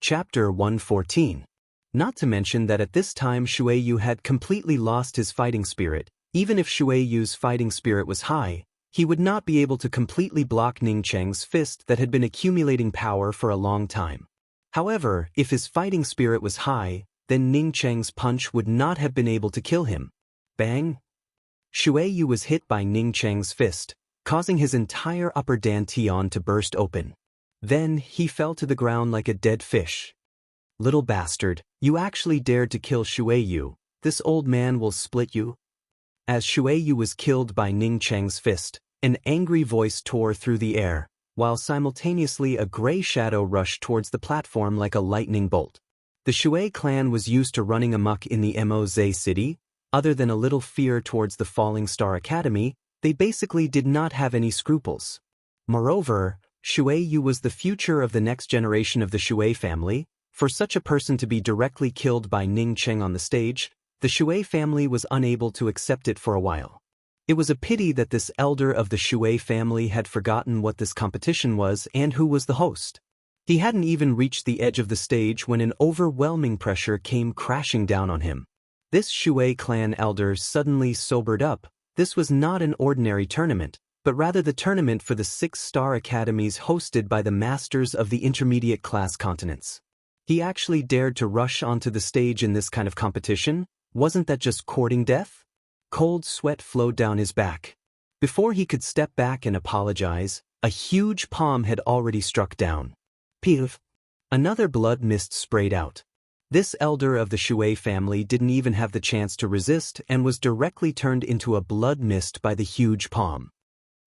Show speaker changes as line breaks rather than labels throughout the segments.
Chapter 114. Not to mention that at this time Shui Yu had completely lost his fighting spirit. Even if Shui Yu's fighting spirit was high, he would not be able to completely block Ning Cheng's fist that had been accumulating power for a long time. However, if his fighting spirit was high, then Ning Cheng's punch would not have been able to kill him. Bang! Shui Yu was hit by Ning Cheng's fist, causing his entire upper dantian to burst open. Then he fell to the ground like a dead fish. Little bastard, you actually dared to kill Shui Yu. This old man will split you. As Shui Yu was killed by Ning Cheng's fist, an angry voice tore through the air, while simultaneously a gray shadow rushed towards the platform like a lightning bolt. The Shui clan was used to running amok in the Moze city. Other than a little fear towards the Falling Star Academy, they basically did not have any scruples. Moreover, Shui Yu was the future of the next generation of the Shui family. For such a person to be directly killed by Ning Cheng on the stage, the Shui family was unable to accept it for a while. It was a pity that this elder of the Shui family had forgotten what this competition was and who was the host. He hadn't even reached the edge of the stage when an overwhelming pressure came crashing down on him. This Shui clan elder suddenly sobered up. This was not an ordinary tournament, but rather the tournament for the 6-star academies hosted by the masters of the intermediate class continents. He actually dared to rush onto the stage in this kind of competition. Wasn't that just courting death? Cold sweat flowed down his back. Before he could step back and apologize, a huge palm had already struck down. Piff! Another blood mist sprayed out. This elder of the Shui family didn't even have the chance to resist and was directly turned into a blood mist by the huge palm.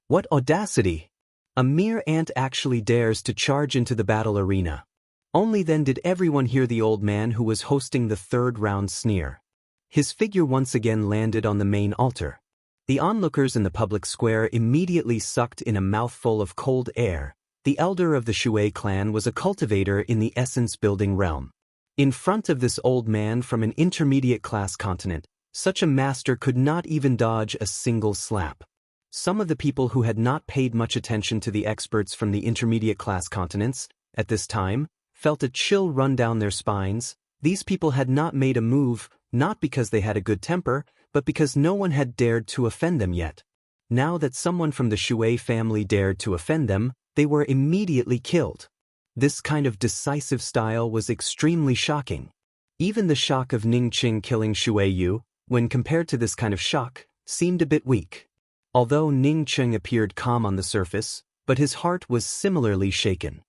What audacity! A mere ant actually dares to charge into the battle arena. Only then did everyone hear the old man who was hosting the third round sneer. His figure once again landed on the main altar. The onlookers in the public square immediately sucked in a mouthful of cold air. The elder of the Shui clan was a cultivator in the essence-building realm. In front of this old man from an intermediate class continent, such a master could not even dodge a single slap. Some of the people who had not paid much attention to the experts from the intermediate class continents, at this time, felt a chill run down their spines. These people had not made a move, not because they had a good temper, but because no one had dared to offend them yet. Now that someone from the Shui family dared to offend them, they were immediately killed. This kind of decisive style was extremely shocking. Even the shock of Ning Cheng killing Shui Yu, when compared to this kind of shock, seemed a bit weak. Although Ning Cheng appeared calm on the surface, but his heart was similarly shaken.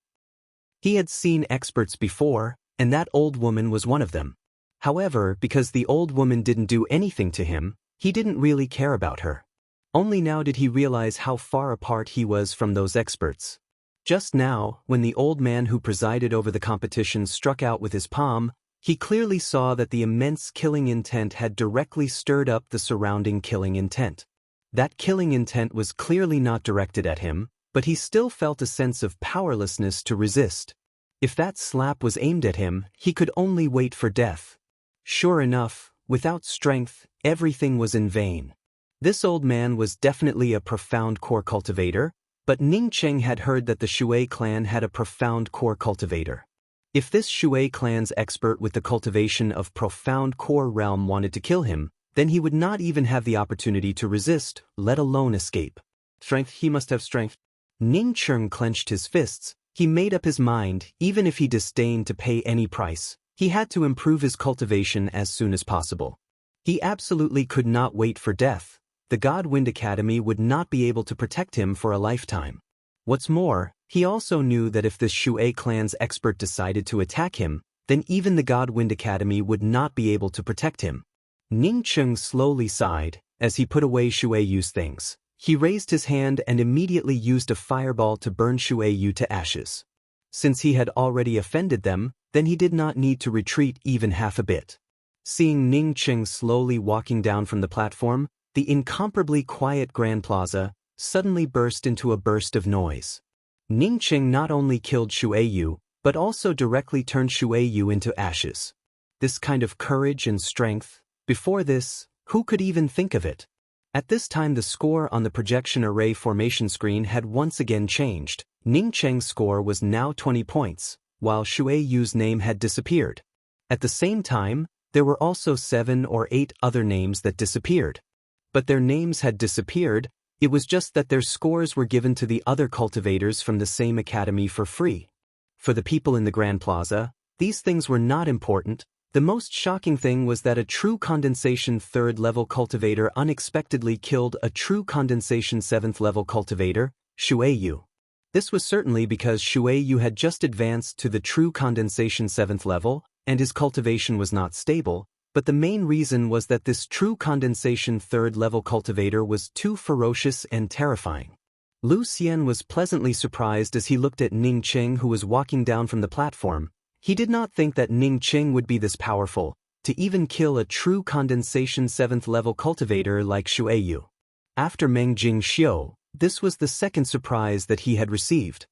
He had seen experts before, and that old woman was one of them. However, because the old woman didn't do anything to him, he didn't really care about her. Only now did he realize how far apart he was from those experts. Just now, when the old man who presided over the competition struck out with his palm, he clearly saw that the immense killing intent had directly stirred up the surrounding killing intent. That killing intent was clearly not directed at him, but he still felt a sense of powerlessness to resist. If that slap was aimed at him, he could only wait for death. Sure enough, without strength, everything was in vain. This old man was definitely a profound core cultivator, but Ning Cheng had heard that the Shui clan had a profound core cultivator. If this Shui clan's expert with the cultivation of profound core realm wanted to kill him, then he would not even have the opportunity to resist, let alone escape. Strength, he must have strength. Ning Cheng clenched his fists. He made up his mind, even if he disdained to pay any price, he had to improve his cultivation as soon as possible. He absolutely could not wait for death. The God Wind Academy would not be able to protect him for a lifetime. What's more, he also knew that if this Shui clan's expert decided to attack him, then even the God Wind Academy would not be able to protect him. Ning Cheng slowly sighed as he put away Shui Yu's things. He raised his hand and immediately used a fireball to burn Shui Yu to ashes. Since he had already offended them, then he did not need to retreat even half a bit. Seeing Ning Cheng slowly walking down from the platform, the incomparably quiet Grand Plaza suddenly burst into a burst of noise. Ning Cheng not only killed Shui Yu, but also directly turned Shui Yu into ashes. This kind of courage and strength, before this, who could even think of it? At this time the score on the projection array formation screen had once again changed. Ning Cheng's score was now 20 points, while Shui Yu's name had disappeared. At the same time, there were also 7 or 8 other names that disappeared. But their names had disappeared, it was just that their scores were given to the other cultivators from the same academy for free. For the people in the Grand Plaza, these things were not important. The most shocking thing was that a true condensation 3rd level cultivator unexpectedly killed a true condensation 7th level cultivator, Shui Yu. This was certainly because Shui Yu had just advanced to the true condensation 7th level, and his cultivation was not stable, but the main reason was that this true condensation 3rd level cultivator was too ferocious and terrifying. Lu Xian was pleasantly surprised as he looked at Ning Qing, who was walking down from the platform. He did not think that Ning Qing would be this powerful, to even kill a true condensation 7th level cultivator like Shui Yu. After Meng Jingxiu, this was the second surprise that he had received.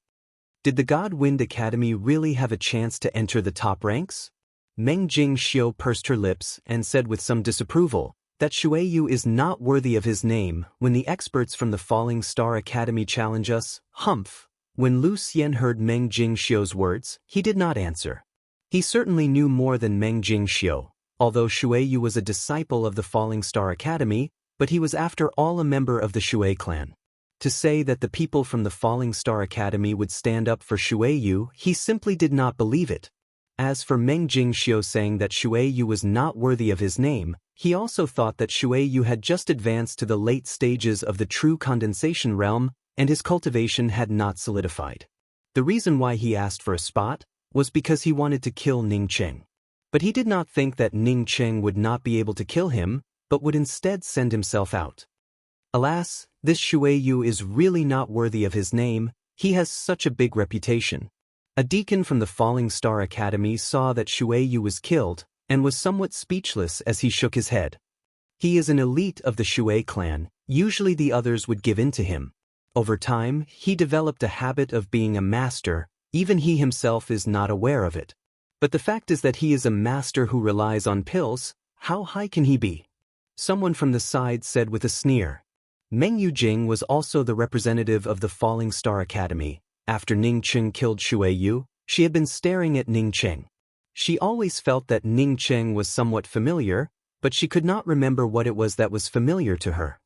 Did the God Wind Academy really have a chance to enter the top ranks? Meng Jingxiu pursed her lips and said with some disapproval that Shui Yu is not worthy of his name when the experts from the Falling Star Academy challenge us. Humph. When Lu Xian heard Meng Jingxiu's words, he did not answer. He certainly knew more than Meng Jingxiu, although Shui Yu was a disciple of the Falling Star Academy, but he was after all a member of the Shui clan. To say that the people from the Falling Star Academy would stand up for Shui Yu, he simply did not believe it. As for Meng Jingxiu saying that Shui Yu was not worthy of his name, he also thought that Shui Yu had just advanced to the late stages of the true condensation realm, and his cultivation had not solidified. The reason why he asked for a spot was because he wanted to kill Ning Qing. But he did not think that Ning Qing would not be able to kill him, but would instead send himself out. Alas, this Shui Yu is really not worthy of his name, he has such a big reputation. A deacon from the Falling Star Academy saw that Shui Yu was killed, and was somewhat speechless as he shook his head. He is an elite of the Shui clan, usually the others would give in to him. Over time, he developed a habit of being a master, even he himself is not aware of it. But the fact is that he is a master who relies on pills. How high can he be? Someone from the side said with a sneer. Meng Yujing was also the representative of the Falling Star Academy. After Ning Qing killed Shui Yu, she had been staring at Ning Qing. She always felt that Ning Qing was somewhat familiar, but she could not remember what it was that was familiar to her.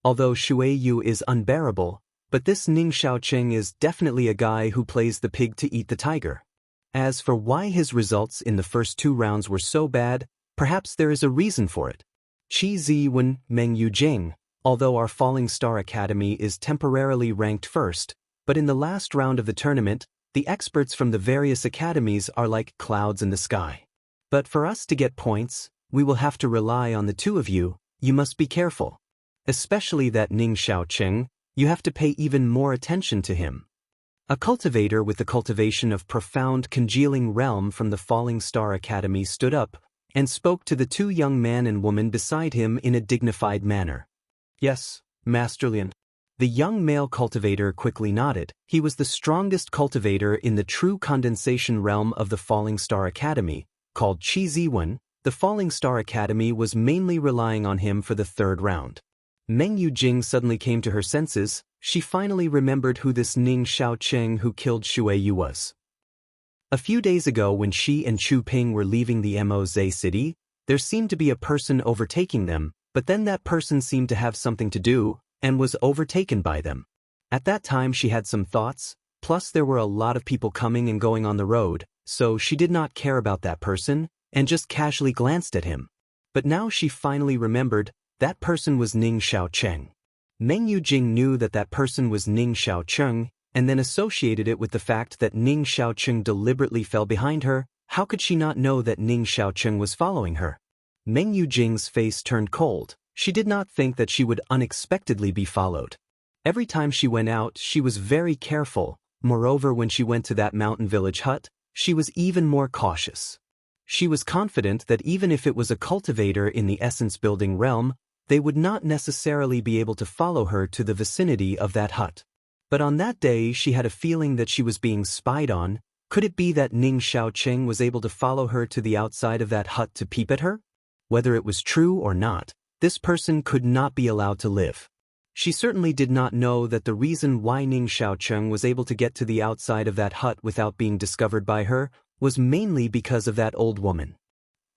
Although Shui Yu is unbearable, but this Ning Xiaoqing is definitely a guy who plays the pig to eat the tiger. As for why his results in the first 2 rounds were so bad, perhaps there is a reason for it. Qi Ziwen, Meng Yujing, although our Falling Star Academy is temporarily ranked first, but in the last round of the tournament, the experts from the various academies are like clouds in the sky. But for us to get points, we will have to rely on the 2 of you. You must be careful. Especially that Ning Xiaoqing, you have to pay even more attention to him. A cultivator with the cultivation of profound congealing realm from the Falling Star Academy stood up and spoke to the 2 young man and woman beside him in a dignified manner. Yes, Master Lian. The young male cultivator quickly nodded. He was the strongest cultivator in the true condensation realm of the Falling Star Academy, called Qi Ziwen. The Falling Star Academy was mainly relying on him for the 3rd round. Meng Yujing suddenly came to her senses. She finally remembered who this Ning Xiaoqing who killed Shui Yu was. A few days ago when she and Chu Ping were leaving the Moze city, there seemed to be a person overtaking them, but then that person seemed to have something to do, and was overtaken by them. At that time she had some thoughts, plus there were a lot of people coming and going on the road, so she did not care about that person, and just casually glanced at him. But now she finally remembered, that person was Ning Xiaoqing. Meng Yujing knew that that person was Ning Xiaoqing, and then associated it with the fact that Ning Xiaoqing deliberately fell behind her. How could she not know that Ning Xiaoqing was following her? Meng Yujing's face turned cold. She did not think that she would unexpectedly be followed. Every time she went out, she was very careful. Moreover, when she went to that mountain village hut, she was even more cautious. She was confident that even if it was a cultivator in the essence building realm, they would not necessarily be able to follow her to the vicinity of that hut. But on that day she had a feeling that she was being spied on. Could it be that Ning Xiaoqing was able to follow her to the outside of that hut to peep at her? Whether it was true or not, this person could not be allowed to live. She certainly did not know that the reason why Ning Xiaocheng was able to get to the outside of that hut without being discovered by her was mainly because of that old woman.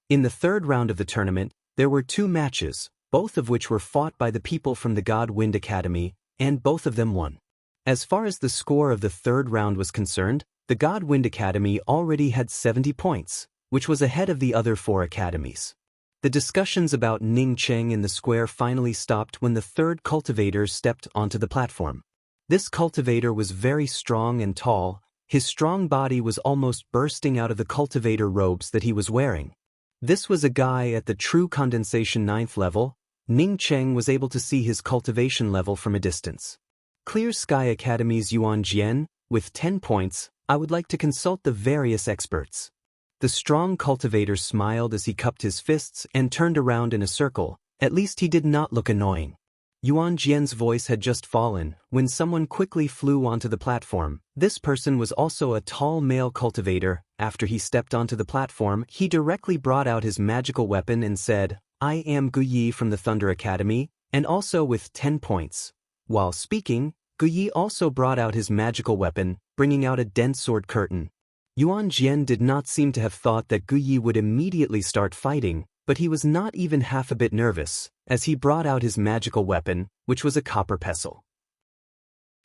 In the third round of the tournament, there were 2 matches, both of which were fought by the people from the God Wind Academy, and both of them won. As far as the score of the third round was concerned, the God Wind Academy already had 70 points, which was ahead of the other 4 academies. The discussions about Ning Cheng in the square finally stopped when the third cultivator stepped onto the platform. This cultivator was very strong and tall. His strong body was almost bursting out of the cultivator robes that he was wearing. This was a guy at the true condensation 9th level. Ning Cheng was able to see his cultivation level from a distance. Clear Sky Academy's Yuan Jian, with 10 points, I would like to consult the various experts. The strong cultivator smiled as he cupped his fists and turned around in a circle. At least he did not look annoying. Yuan Jian's voice had just fallen when someone quickly flew onto the platform. This person was also a tall male cultivator. After he stepped onto the platform, he directly brought out his magical weapon and said, "I am Gu Yi from the Thunder Academy," and also with 10 points. While speaking, Gu Yi also brought out his magical weapon, bringing out a dense sword curtain. Yuan Jian did not seem to have thought that Gu Yi would immediately start fighting, but he was not even half a bit nervous, as he brought out his magical weapon, which was a copper pestle.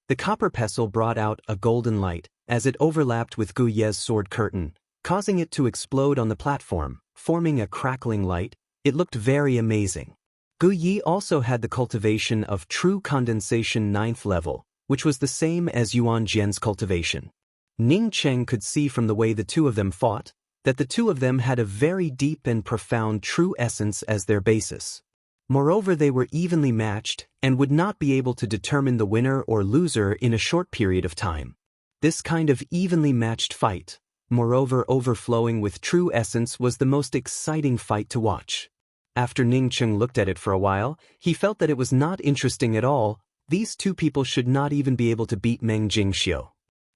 The copper pestle brought out a golden light, as it overlapped with Gu Ye's sword curtain, causing it to explode on the platform, forming a crackling light. It looked very amazing. Gu Yi also had the cultivation of true condensation 9th level, which was the same as Yuan Jian's cultivation. Ning Cheng could see from the way the 2 of them fought, that the 2 of them had a very deep and profound true essence as their basis. Moreover, they were evenly matched and would not be able to determine the winner or loser in a short period of time. This kind of evenly matched fight, moreover overflowing with true essence, was the most exciting fight to watch. After Ning Cheng looked at it for a while, he felt that it was not interesting at all. These 2 people should not even be able to beat Meng Jingxiu.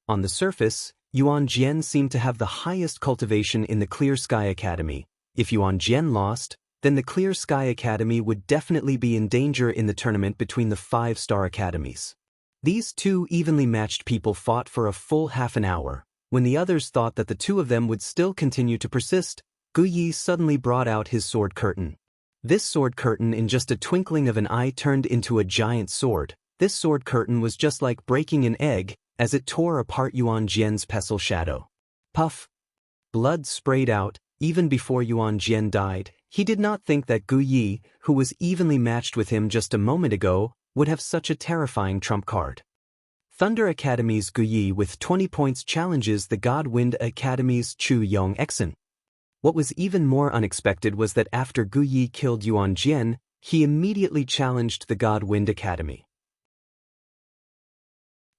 On the surface, Yuan Jian seemed to have the highest cultivation in the Clear Sky Academy. If Yuan Jian lost, then the Clear Sky Academy would definitely be in danger in the tournament between the 5-star academies. These 2 evenly matched people fought for a full half an hour. When the others thought that the 2 of them would still continue to persist, Gu Yi suddenly brought out his sword curtain. This sword curtain in just a twinkling of an eye turned into a giant sword. This sword curtain was just like breaking an egg, as it tore apart Yuan Jian's pestle shadow. Puff! Blood sprayed out. Even before Yuan Jian died, he did not think that Gu Yi, who was evenly matched with him just a moment ago, would have such a terrifying trump card. Thunder Academy's Gu Yi with 20 points challenges the God Wind Academy's Chu Yong-exen. What was even more unexpected was that after Gu Yi killed Yuan Jian, he immediately challenged the God Wind Academy.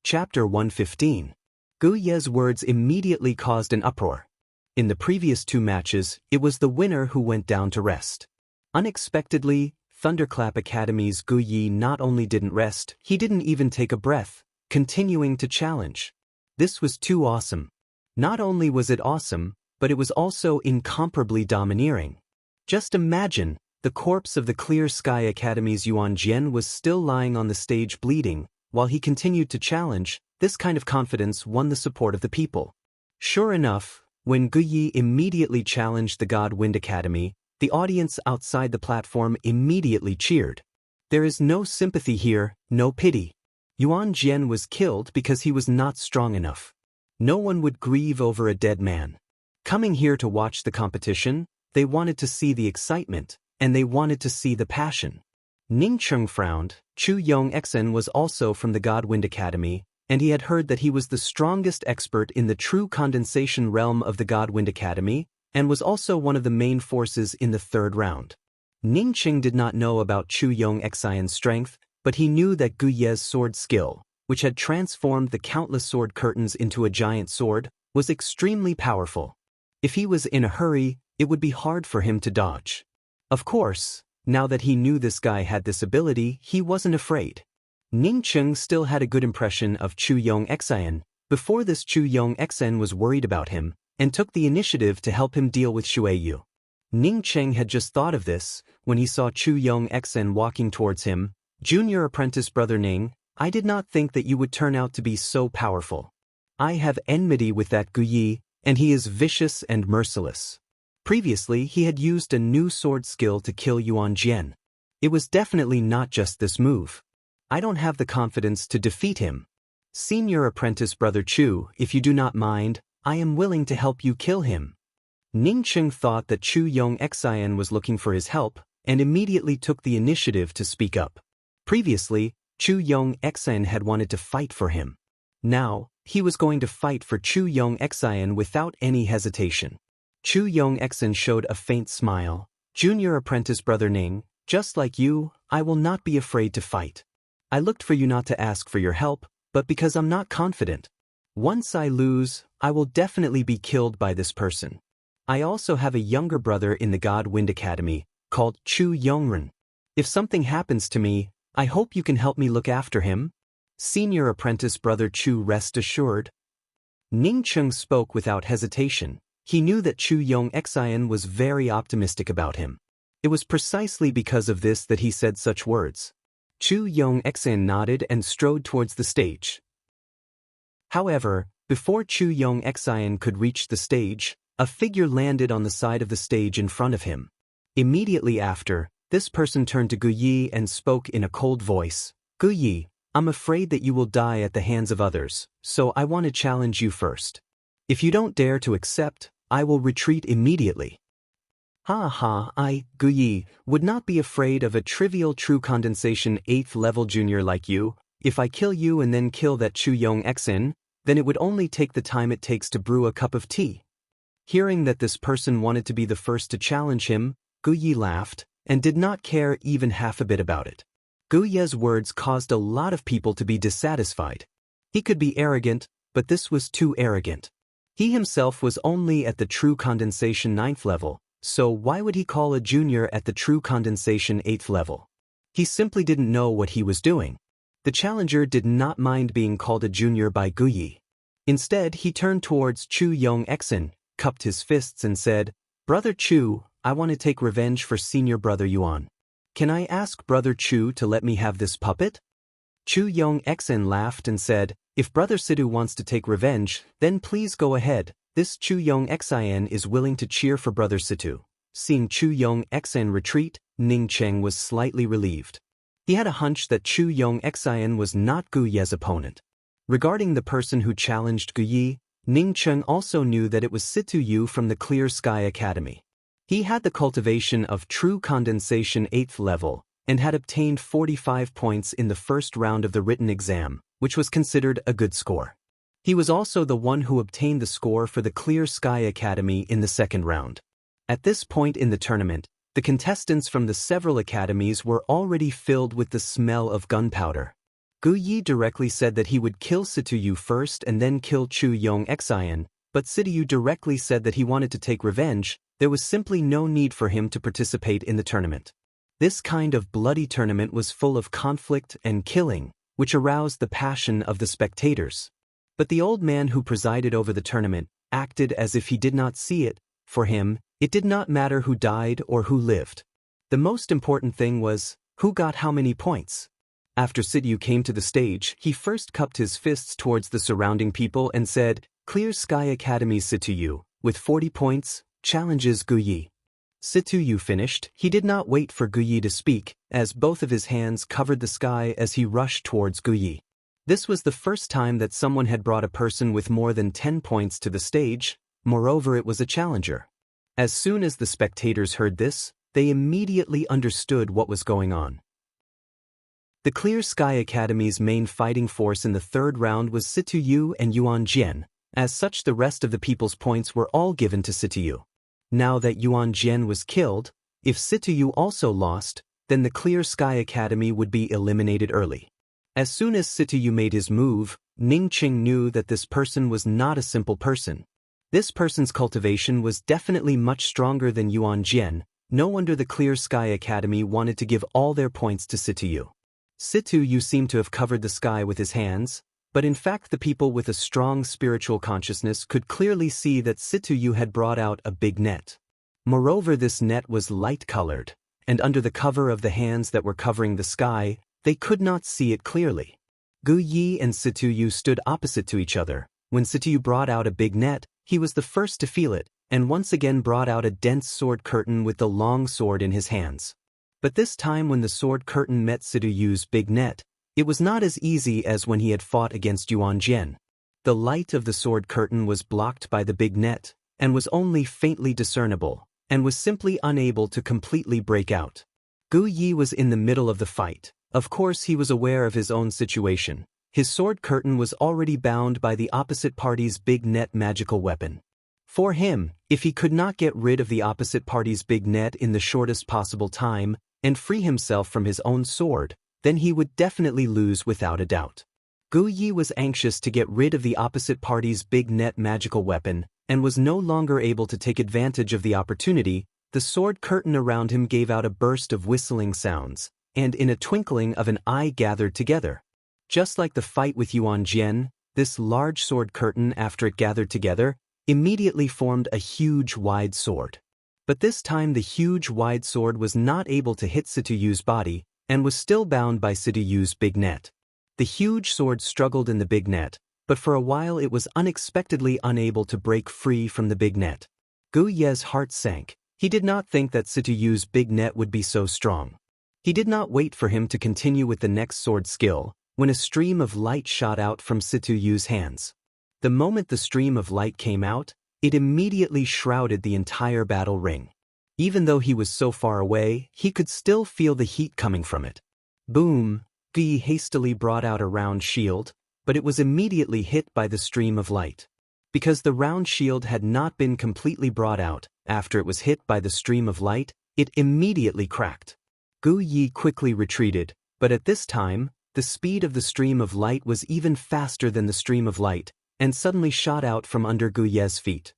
Chapter 115. Gu Ye's words immediately caused an uproar. In the previous 2 matches, it was the winner who went down to rest. Unexpectedly, Thunderclap Academy's Gu Yi not only didn't rest, he didn't even take a breath, continuing to challenge. This was too awesome. Not only was it awesome, but it was also incomparably domineering. Just imagine, the corpse of the Clear Sky Academy's Yuan Jian was still lying on the stage bleeding, while he continued to challenge. This kind of confidence won the support of the people. Sure enough, when Gu Yi immediately challenged the God Wind Academy, the audience outside the platform immediately cheered. There is no sympathy here, no pity. Yuan Jian was killed because he was not strong enough. No one would grieve over a dead man. Coming here to watch the competition, they wanted to see the excitement, and they wanted to see the passion. Ning Cheng frowned. Chu Yong-exen was also from the God Wind Academy, and he had heard that he was the strongest expert in the true condensation realm of the God Wind Academy, and was also one of the main forces in the 3rd round. Ning Cheng did not know about Chu Yong-exen's strength, but he knew that Gu Ye's sword skill, which had transformed the countless sword curtains into a giant sword, was extremely powerful. If he was in a hurry, it would be hard for him to dodge. Of course, now that he knew this guy had this ability, he wasn't afraid. Ning Cheng still had a good impression of Chu Yong-exen. Before this, Chu Yong-exen was worried about him, and took the initiative to help him deal with Xue Yu. Ning Cheng had just thought of this, when he saw Chu Yong-exen walking towards him. Junior apprentice Brother Ning, I did not think that you would turn out to be so powerful. I have enmity with that Guyi, and he is vicious and merciless. Previously, he had used a new sword skill to kill Yuan Jian. It was definitely not just this move. I don't have the confidence to defeat him. Senior apprentice Brother Chu, if you do not mind, I am willing to help you kill him. Ning Cheng thought that Chu Yong Xian was looking for his help, and immediately took the initiative to speak up. Previously, Chu Yong Xian had wanted to fight for him. Now, he was going to fight for Chu Yong Xian without any hesitation. Chu Yong Xian showed a faint smile. Junior apprentice Brother Ning, just like you, I will not be afraid to fight. I looked for you not to ask for your help, but because I'm not confident. Once I lose, I will definitely be killed by this person. I also have a younger brother in the God Wind Academy, called Chu Yongren. If something happens to me, I hope you can help me look after him. Senior apprentice Brother Chu rest assured. Ning Cheng spoke without hesitation. He knew that Chu Yong Xian was very optimistic about him. It was precisely because of this that he said such words. Chu Yong Xian nodded and strode towards the stage. However, before Chu Yong Xian could reach the stage, a figure landed on the side of the stage in front of him. Immediately after, this person turned to Guyi and spoke in a cold voice. Guyi, I'm afraid that you will die at the hands of others, so I want to challenge you first. If you don't dare to accept, I will retreat immediately. I, Guyi, would not be afraid of a trivial true condensation 8th level junior like you. If I kill you and then kill that Chu Yong Xian, then it would only take the time it takes to brew a cup of tea. Hearing that this person wanted to be the first to challenge him, Guyi laughed, and did not care even half a bit about it. Guyi's words caused a lot of people to be dissatisfied. He could be arrogant, but this was too arrogant. He himself was only at the true condensation 9th level, so why would he call a junior at the true condensation 8th level? He simply didn't know what he was doing. The challenger did not mind being called a junior by Guyi. Instead, he turned towards Chu Yong Xian, cupped his fists and said, Brother Chu, I want to take revenge for senior brother Yuan. Can I ask Brother Chu to let me have this puppet? Chu Yong Xian laughed and said, If Brother Situ wants to take revenge, then please go ahead. This Chu Yong Xian is willing to cheer for Brother Situ. Seeing Chu Yong Xian retreat, Ning Cheng was slightly relieved. He had a hunch that Chu Yong Xian was not Guyi's opponent. Regarding the person who challenged Guyi, Ning Cheng also knew that it was Situ Yu from the Clear Sky Academy. He had the cultivation of true condensation 8th level, and had obtained 45 points in the first round of the written exam, which was considered a good score. He was also the one who obtained the score for the Clear Sky Academy in the second round. At this point in the tournament, the contestants from the several academies were already filled with the smell of gunpowder. Guyi directly said that he would kill Situ Yu first and then kill Chu Yong Xian, but Situ Yu directly said that he wanted to take revenge. There was simply no need for him to participate in the tournament. This kind of bloody tournament was full of conflict and killing, which aroused the passion of the spectators. But the old man who presided over the tournament acted as if he did not see it. For him, it did not matter who died or who lived. The most important thing was, who got how many points. After Situ came to the stage, he first cupped his fists towards the surrounding people and said, Clear Sky Academy's Situ Yu, with 40 points, challenges Guyi. Situ Yu finished. He did not wait for Guyi to speak, as both of his hands covered the sky as he rushed towards Guyi. This was the first time that someone had brought a person with more than 10 points to the stage. Moreover, it was a challenger. As soon as the spectators heard this, they immediately understood what was going on. The Clear Sky Academy's main fighting force in the third round was Situ Yu and Yuan Jian. As such, the rest of the people's points were all given to Situ Yu. Now that Yuan Jian was killed, if Situ Yu also lost, then the Clear Sky Academy would be eliminated early. As soon as Situ Yu made his move, Ning Cheng knew that this person was not a simple person. This person's cultivation was definitely much stronger than Yuan Jian. No wonder the Clear Sky Academy wanted to give all their points to Situ Yu. Situ Yu seemed to have covered the sky with his hands, but in fact the people with a strong spiritual consciousness could clearly see that Situ Yu had brought out a big net. Moreover, this net was light-colored, and under the cover of the hands that were covering the sky, They could not see it clearly. Gu Yi and Situyu stood opposite to each other. When Situyu brought out a big net, he was the first to feel it, and once again brought out a dense sword curtain with the long sword in his hands. But this time when the sword curtain met Situyu's big net, it was not as easy as when he had fought against Yuan Jian. The light of the sword curtain was blocked by the big net, and was only faintly discernible, and was simply unable to completely break out. Gu Yi was in the middle of the fight. Of course he was aware of his own situation. His sword curtain was already bound by the opposite party's big net magical weapon. For him, if he could not get rid of the opposite party's big net in the shortest possible time, and free himself from his own sword, then he would definitely lose without a doubt. Gu Yi was anxious to get rid of the opposite party's big net magical weapon, and was no longer able to take advantage of the opportunity. The sword curtain around him gave out a burst of whistling sounds, and in a twinkling of an eye gathered together. Just like the fight with Yuan Jian, this large sword curtain, after it gathered together, immediately formed a huge wide sword. But this time the huge wide sword was not able to hit Situyu's body, and was still bound by Situyu's big net. The huge sword struggled in the big net, but for a while it was unexpectedly unable to break free from the big net. Gu Ye's heart sank. He did not think that Situyu's big net would be so strong. He did not wait for him to continue with the next sword skill, when a stream of light shot out from Situyu's hands. The moment the stream of light came out, it immediately shrouded the entire battle ring. Even though he was so far away, he could still feel the heat coming from it. Boom! Gu Yi hastily brought out a round shield, but it was immediately hit by the stream of light. Because the round shield had not been completely brought out, after it was hit by the stream of light, it immediately cracked. Gu Yi quickly retreated, but at this time, the speed of the stream of light was even faster than the stream of light, and suddenly shot out from under Gu Ye's feet.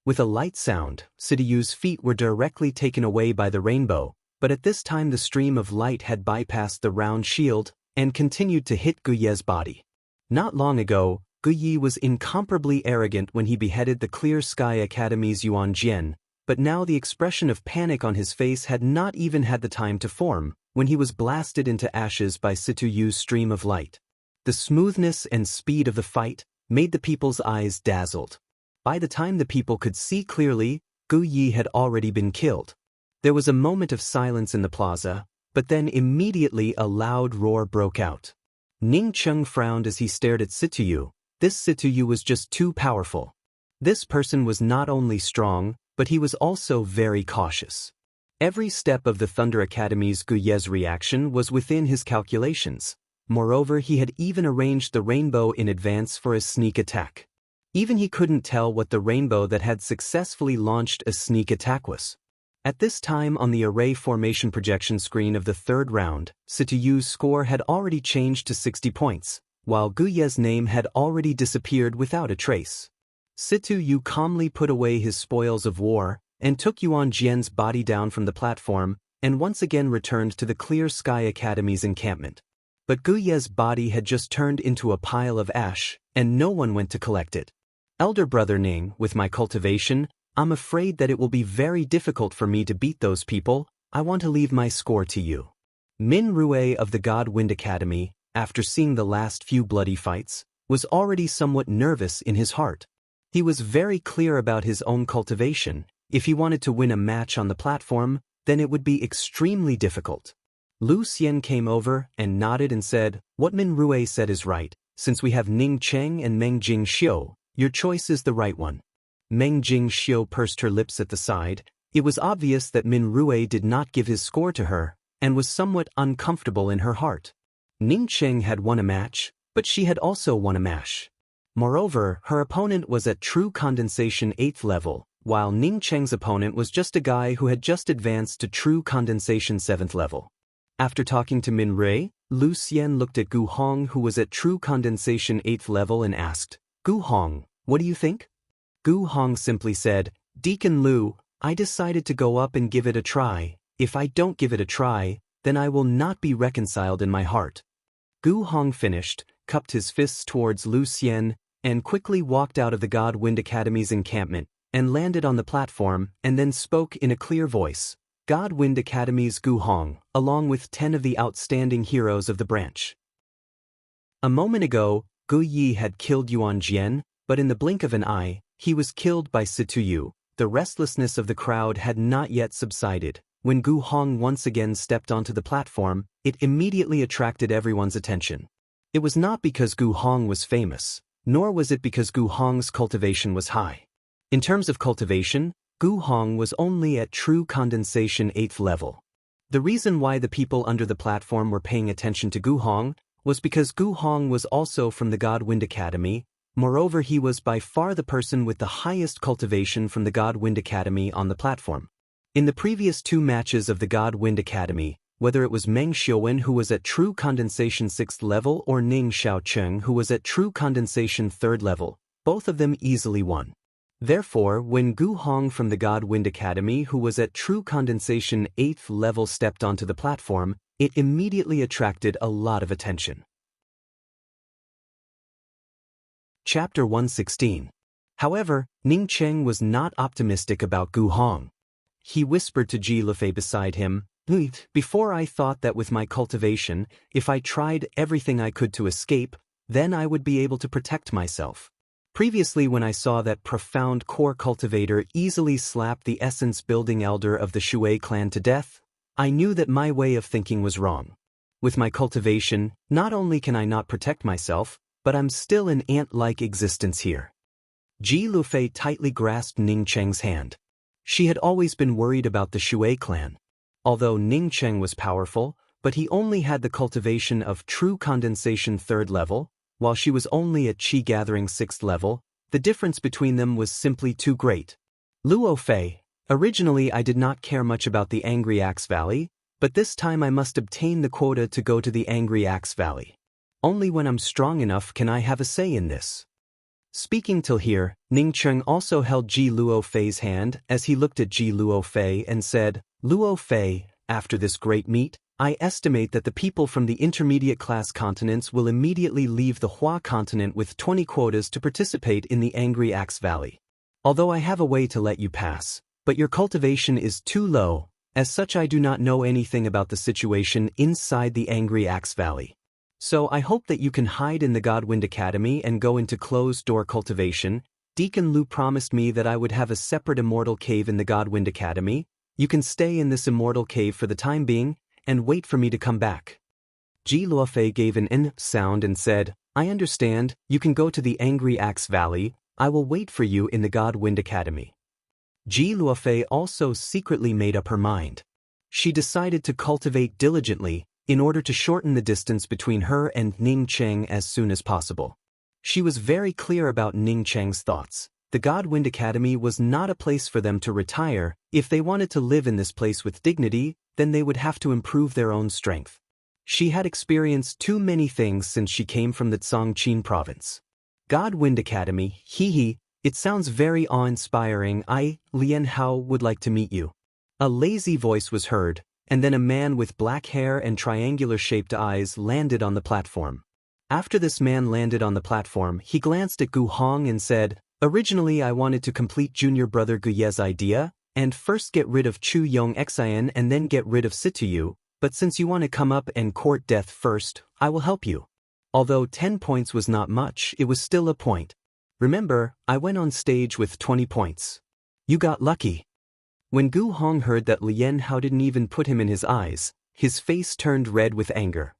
With a light sound, Situyu's feet were directly taken away by the rainbow, but at this time the stream of light had bypassed the round shield, and continued to hit Gu Ye's body. Not long ago, Gu Yi was incomparably arrogant when he beheaded the Clear Sky Academy's Yuan Jian, but now the expression of panic on his face had not even had the time to form, when he was blasted into ashes by Situyu's stream of light. The smoothness and speed of the fight made the people's eyes dazzled. By the time the people could see clearly, Gu Yi had already been killed. There was a moment of silence in the plaza, but then immediately a loud roar broke out. Ning Cheng frowned as he stared at Situyu. This Situyu was just too powerful. This person was not only strong, but he was also very cautious. Every step of the Thunder Academy's Gu Ye's reaction was within his calculations. Moreover, he had even arranged the rainbow in advance for a sneak attack. Even he couldn't tell what the rainbow that had successfully launched a sneak attack was. At this time on the array formation projection screen of the third round, Situyu's score had already changed to 60 points, while Gu Ye's name had already disappeared without a trace. Situyu calmly put away his spoils of war, and took Yuan Jian's body down from the platform, and once again returned to the Clear Sky Academy's encampment. But Gu Ye's body had just turned into a pile of ash, and no one went to collect it. Elder brother Ning, with my cultivation, I'm afraid that it will be very difficult for me to beat those people. I want to leave my score to you. Min Rue of the God Wind Academy, after seeing the last few bloody fights, was already somewhat nervous in his heart. He was very clear about his own cultivation. If he wanted to win a match on the platform, then it would be extremely difficult. Lu Xian came over and nodded and said, "What Min Rue said is right. Since we have Ning Cheng and Meng Jingxiu, your choice is the right one." Meng Jingxiu pursed her lips at the side. It was obvious that Min Rue did not give his score to her, and was somewhat uncomfortable in her heart. Ning Cheng had won a match, but she had also won a match. Moreover, her opponent was at true condensation 8th level, while Ning Cheng's opponent was just a guy who had just advanced to true condensation 7th level. After talking to Min Rui, Lu Xian looked at Gu Hong, who was at true condensation 8th level, and asked, "Gu Hong, what do you think?" Gu Hong simply said, "Deacon Lu, I decided to go up and give it a try. If I don't give it a try, then I will not be reconciled in my heart." Gu Hong finished, cupped his fists towards Lu Xian, and quickly walked out of the God Wind Academy's encampment, and landed on the platform, and then spoke in a clear voice. God Wind Academy's Gu Hong, along with 10 of the outstanding heroes of the branch. A moment ago, Gu Yi had killed Yuan Jian, but in the blink of an eye, he was killed by Situyu. The restlessness of the crowd had not yet subsided. When Gu Hong once again stepped onto the platform, it immediately attracted everyone's attention. It was not because Gu Hong was famous, nor was it because Gu Hong's cultivation was high. In terms of cultivation, Gu Hong was only at true condensation 8th level. The reason why the people under the platform were paying attention to Gu Hong was because Gu Hong was also from the God Wind Academy. Moreover, he was by far the person with the highest cultivation from the God Wind Academy on the platform. In the previous 2 matches of the God Wind Academy, whether it was Meng Xiuwen who was at true condensation 6th level or Ning Xiaocheng who was at true condensation 3rd level, both of them easily won. Therefore, when Gu Hong from the God Wind Academy who was at true condensation 8th level stepped onto the platform, it immediately attracted a lot of attention. Chapter 116. However, Ning Cheng was not optimistic about Gu Hong. He whispered to Ji Lufei beside him, "Before I thought that with my cultivation, if I tried everything I could to escape, then I would be able to protect myself. Previously when I saw that profound core cultivator easily slap the essence-building elder of the Shui clan to death, I knew that my way of thinking was wrong. With my cultivation, not only can I not protect myself, but I'm still an ant-like existence here." Ji Lufei tightly grasped Ning Cheng's hand. She had always been worried about the Shui clan. Although Ning Cheng was powerful, but he only had the cultivation of true condensation 3rd level, while she was only at Qi gathering 6th level, the difference between them was simply too great. Luo Fei, originally I did not care much about the Angry Axe Valley, but this time I must obtain the quota to go to the Angry Axe Valley. Only when I'm strong enough can I have a say in this. Speaking till here, Ning Cheng also held Ji Luo Fei's hand as he looked at Ji Luo Fei and said, "Luo Fei, after this great meet, I estimate that the people from the intermediate class continents will immediately leave the Hua continent with 20 quotas to participate in the Angry Axe Valley. Although I have a way to let you pass, but your cultivation is too low, as such I do not know anything about the situation inside the Angry Axe Valley. So I hope that you can hide in the Godwind Academy and go into closed-door cultivation. Deacon Lu promised me that I would have a separate immortal cave in the Godwind Academy. You can stay in this immortal cave for the time being, and wait for me to come back." Ji Luofei gave an N sound and said, "I understand, you can go to the Angry Axe Valley. I will wait for you in the Godwind Academy." Ji Luofei also secretly made up her mind. She decided to cultivate diligently, in order to shorten the distance between her and Ning Cheng as soon as possible. She was very clear about Ning Cheng's thoughts. The Godwind Academy was not a place for them to retire. If they wanted to live in this place with dignity, then they would have to improve their own strength. She had experienced too many things since she came from the Zhongqing province. Godwind Academy, it sounds very awe-inspiring. I, Lian Hao, would like to meet you. A lazy voice was heard, and then a man with black hair and triangular-shaped eyes landed on the platform. After this man landed on the platform, he glanced at Gu Hong and said, "Originally I wanted to complete junior brother Gu Ye's idea, and first get rid of Chu Yong Xian and then get rid of Situyu, but since you want to come up and court death first, I will help you." Although 10 points was not much, it was still a point. Remember, I went on stage with 20 points. You got lucky. When Gu Hong heard that Lian Hao didn't even put him in his eyes, his face turned red with anger.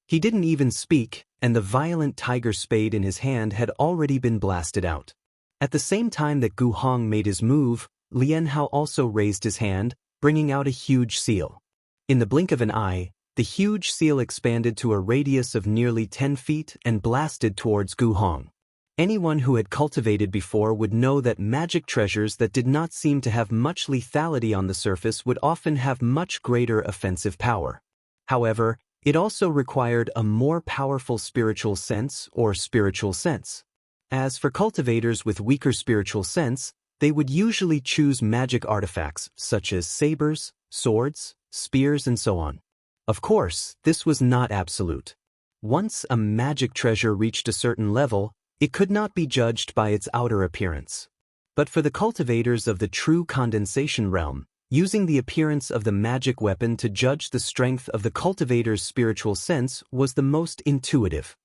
He didn't even speak, and the violent tiger spade in his hand had already been blasted out. At the same time that Gu Hong made his move, Lian Hao also raised his hand, bringing out a huge seal. In the blink of an eye, the huge seal expanded to a radius of nearly 10 feet and blasted towards Gu Hong. Anyone who had cultivated before would know that magic treasures that did not seem to have much lethality on the surface would often have much greater offensive power. However, it also required a more powerful spiritual sense or spiritual sense. As for cultivators with weaker spiritual sense, they would usually choose magic artifacts such as sabers, swords, spears, and so on. Of course, this was not absolute. Once a magic treasure reached a certain level, it could not be judged by its outer appearance. But for the cultivators of the true condensation realm, Using the appearance of the magic weapon to judge the strength of the cultivator's spiritual sense was the most intuitive.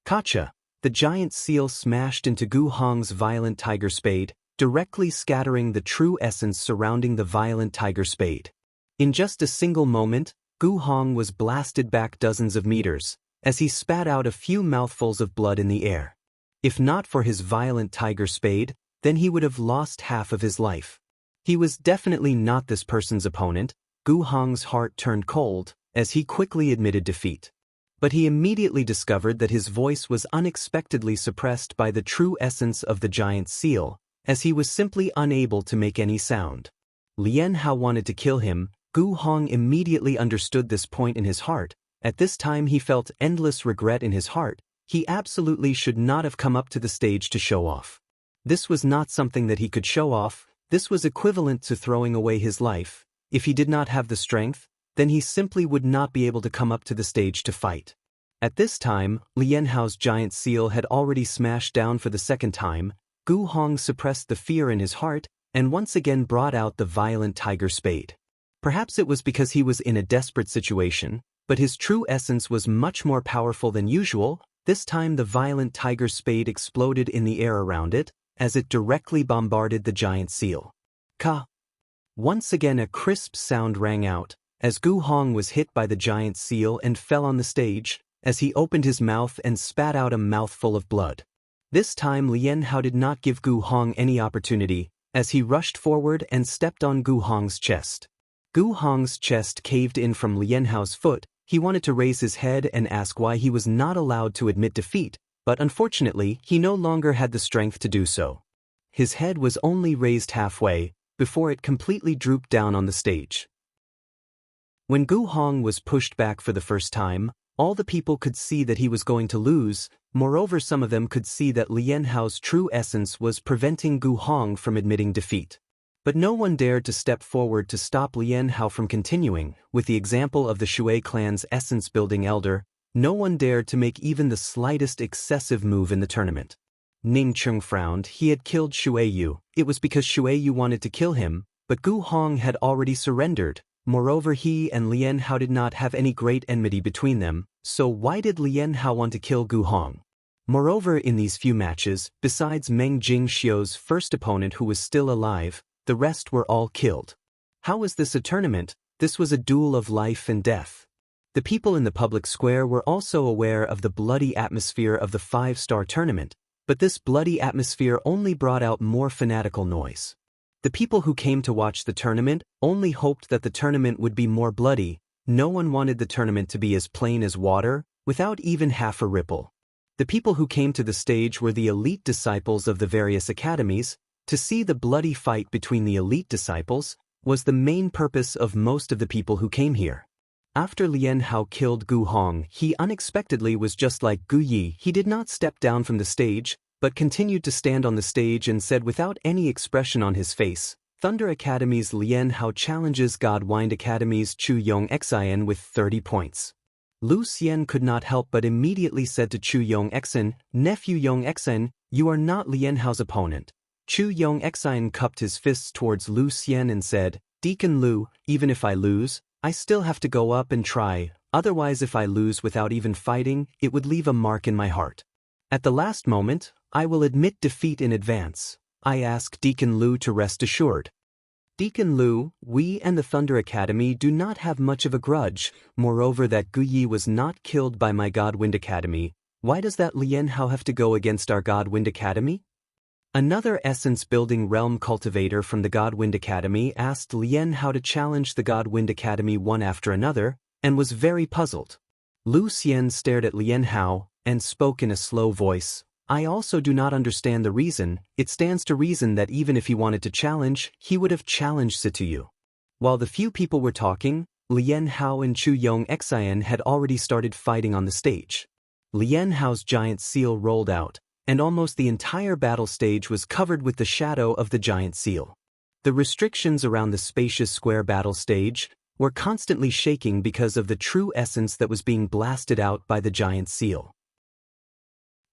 Kacha, the giant seal smashed into Gu Hong's violent tiger spade, directly scattering the true essence surrounding the violent tiger spade. In just a single moment, Gu Hong was blasted back dozens of meters, as he spat out a few mouthfuls of blood in the air. If not for his violent tiger spade, then he would have lost half of his life. He was definitely not this person's opponent. Gu Hong's heart turned cold, as he quickly admitted defeat. But he immediately discovered that his voice was unexpectedly suppressed by the true essence of the giant seal, as he was simply unable to make any sound. Lien Hao wanted to kill him. Gu Hong immediately understood this point in his heart. At this time he felt endless regret in his heart. He absolutely should not have come up to the stage to show off. This was not something that he could show off. This was equivalent to throwing away his life. If he did not have the strength, then he simply would not be able to come up to the stage to fight. At this time, Lien Hao's giant seal had already smashed down for the second time. Gu Hong suppressed the fear in his heart and once again brought out the violent tiger spade. Perhaps it was because he was in a desperate situation, but his true essence was much more powerful than usual. This time the violent tiger spade exploded in the air around it, as it directly bombarded the giant seal. Ka! Once again a crisp sound rang out, as Gu Hong was hit by the giant seal and fell on the stage, as he opened his mouth and spat out a mouthful of blood. This time Lien Hao did not give Gu Hong any opportunity, as he rushed forward and stepped on Gu Hong's chest. Gu Hong's chest caved in from Lien Hao's foot. He wanted to raise his head and ask why he was not allowed to admit defeat, but unfortunately he no longer had the strength to do so. His head was only raised halfway, before it completely drooped down on the stage. When Gu Hong was pushed back for the first time, all the people could see that he was going to lose. Moreover, some of them could see that Lien Hao's true essence was preventing Gu Hong from admitting defeat. But no one dared to step forward to stop Lien Hao from continuing. With the example of the Shui clan's essence-building elder, no one dared to make even the slightest excessive move in the tournament. Ning Chung frowned. He had killed Shui Yu. It was because Shui Yu wanted to kill him, but Gu Hong had already surrendered. Moreover, he and Lien Hao did not have any great enmity between them, so why did Lien Hao want to kill Gu Hong? Moreover, in these few matches, besides Meng Jingxiu's first opponent who was still alive, the rest were all killed. How was this a tournament? This was a duel of life and death. The people in the public square were also aware of the bloody atmosphere of the 5-star tournament, but this bloody atmosphere only brought out more fanatical noise. The people who came to watch the tournament only hoped that the tournament would be more bloody. No one wanted the tournament to be as plain as water, without even half a ripple. The people who came to the stage were the elite disciples of the various academies. To see the bloody fight between the elite disciples was the main purpose of most of the people who came here. After Lien Hao killed Gu Hong, he unexpectedly was just like Gu Yi. He did not step down from the stage, but continued to stand on the stage and said without any expression on his face, Thunder Academy's Lien Hao challenges God Wind Academy's Chu Yong Xian with 30 points. Lu Xian could not help but immediately said to Chu Yong Xian, "Nephew Yong Xian, you are not Lien Hao's opponent." Chu Yong Xian cupped his fists towards Lu Xian and said, "Deacon Lu, even if I lose, I still have to go up and try, otherwise if I lose without even fighting, it would leave a mark in my heart. At the last moment, I will admit defeat in advance. I ask Deacon Lu to rest assured." "Deacon Lu, we and the Thunder Academy do not have much of a grudge. Moreover, that Gu Yi was not killed by my God Wind Academy. Why does that Lien Hao have to go against our God Wind Academy?" Another essence-building realm cultivator from the God Wind Academy asked Lien Hao to challenge the God Wind Academy one after another, and was very puzzled. Lu Xian stared at Lien Hao, and spoke in a slow voice, "I also do not understand the reason. It stands to reason that even if he wanted to challenge, he would have challenged Situyu." While the few people were talking, Lien Hao and Chu Yong Xian had already started fighting on the stage. Lien Hao's giant seal rolled out, and almost the entire battle stage was covered with the shadow of the giant seal. The restrictions around the spacious square battle stage were constantly shaking because of the true essence that was being blasted out by the giant seal.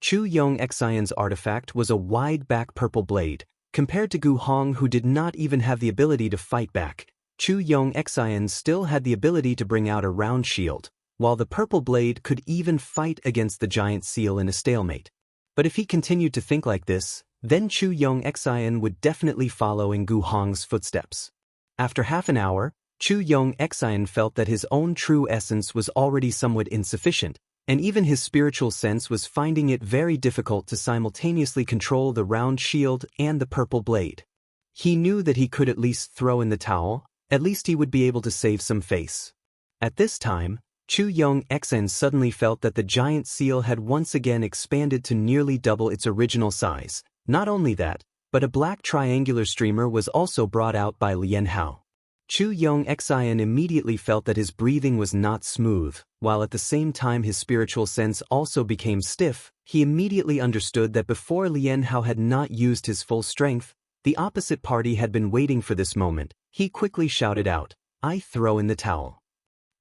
Chu Yong Xian's artifact was a wide-back purple blade. Compared to Gu Hong, who did not even have the ability to fight back, Chu Yong-xian still had the ability to bring out a round shield, while the purple blade could even fight against the giant seal in a stalemate. But if he continued to think like this, then Chu Yong-xian would definitely follow in Gu Hong's footsteps. After half an hour, Chu Yong-xian felt that his own true essence was already somewhat insufficient, and even his spiritual sense was finding it very difficult to simultaneously control the round shield and the purple blade. He knew that he could at least throw in the towel, at least he would be able to save some face. At this time, Chu Yong-xian suddenly felt that the giant seal had once again expanded to nearly double its original size. Not only that, but a black triangular streamer was also brought out by Lian Hao. Chu Yong-xian immediately felt that his breathing was not smooth, while at the same time his spiritual sense also became stiff. He immediately understood that before Lian Hao had not used his full strength, the opposite party had been waiting for this moment. He quickly shouted out, "I throw in the towel."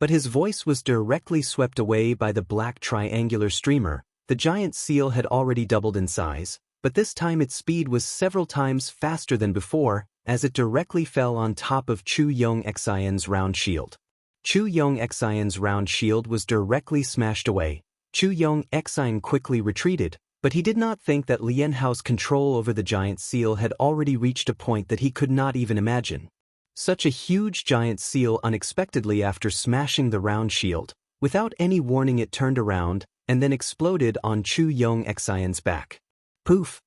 But his voice was directly swept away by the black triangular streamer. The giant seal had already doubled in size, but this time its speed was several times faster than before, as it directly fell on top of Chu Yong-xian's round shield. Chu Yong-xian's round shield was directly smashed away. Chu Yong-xian quickly retreated, but he did not think that Lian Hao's control over the giant seal had already reached a point that he could not even imagine. Such a huge giant seal unexpectedly after smashing the round shield, without any warning it turned around and then exploded on Chu Yong-xian's back. Poof!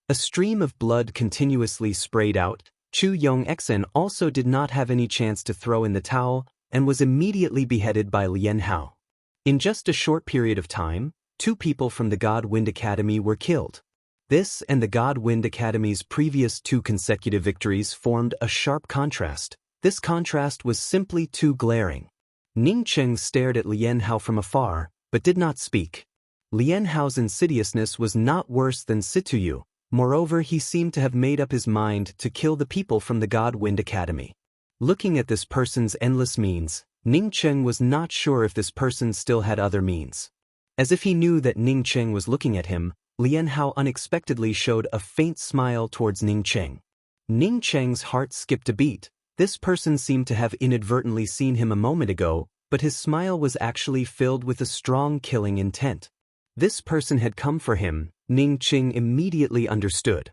A stream of blood continuously sprayed out. Chu Yong-xian also did not have any chance to throw in the towel and was immediately beheaded by Lian Hao. In just a short period of time, 2 people from the God Wind Academy were killed. This and the God Wind Academy's previous 2 consecutive victories formed a sharp contrast. This contrast was simply too glaring. Ning Cheng stared at Lian Hao from afar, but did not speak. Lian Hao's insidiousness was not worse than Situyu. Moreover, he seemed to have made up his mind to kill the people from the God Wind Academy. Looking at this person's endless means, Ning Cheng was not sure if this person still had other means. As if he knew that Ning Cheng was looking at him, Lian Hao unexpectedly showed a faint smile towards Ning Cheng. Ning Cheng's heart skipped a beat. This person seemed to have inadvertently seen him a moment ago, but his smile was actually filled with a strong killing intent. This person had come for him. Ning Cheng immediately understood.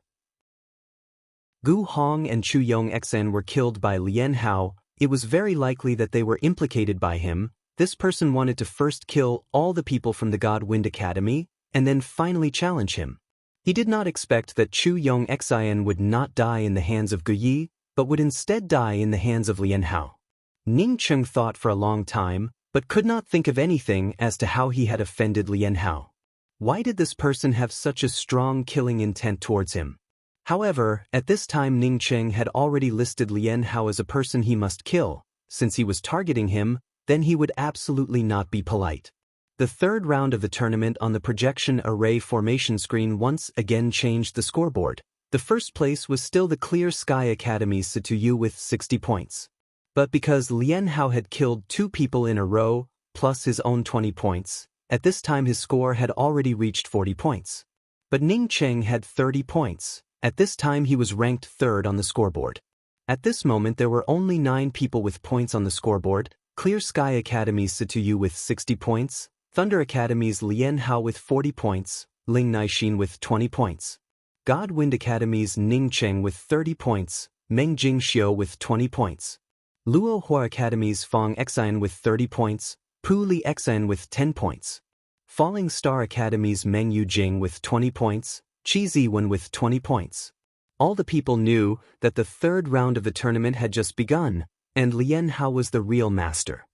Gu Hong and Chu Yong-xian were killed by Lian Hao. It was very likely that they were implicated by him. This person wanted to first kill all the people from the God Wind Academy, and then finally challenge him. He did not expect that Chu Yong-xian would not die in the hands of Gu Yi, but would instead die in the hands of Lian Hao. Ning Cheng thought for a long time, but could not think of anything as to how he had offended Lian Hao. Why did this person have such a strong killing intent towards him? However, at this time Ning Cheng had already listed Lian Hao as a person he must kill. Since he was targeting him, then he would absolutely not be polite. The third round of the tournament on the projection array formation screen once again changed the scoreboard. The first place was still the Clear Sky Academy's Situyu with 60 points. But because Lian Hao had killed 2 people in a row, plus his own 20 points, at this time his score had already reached 40 points. But Ning Cheng had 30 points. At this time he was ranked 3rd on the scoreboard. At this moment there were only 9 people with points on the scoreboard: Clear Sky Academy's Situyu with 60 points, Thunder Academy's Lian Hao with 40 points, Ling Naixin with 20 points, God Wind Academy's Ning Cheng with 30 points, Meng Jingxiu with 20 points, Luo Hua Academy's Fong Xian with 30 points, Pu Li Xian with 10 points, Falling Star Academy's Meng Yujing with 20 points, Qi Ziwen with 20 points. All the people knew that the third round of the tournament had just begun, and Lian Hao was the real master.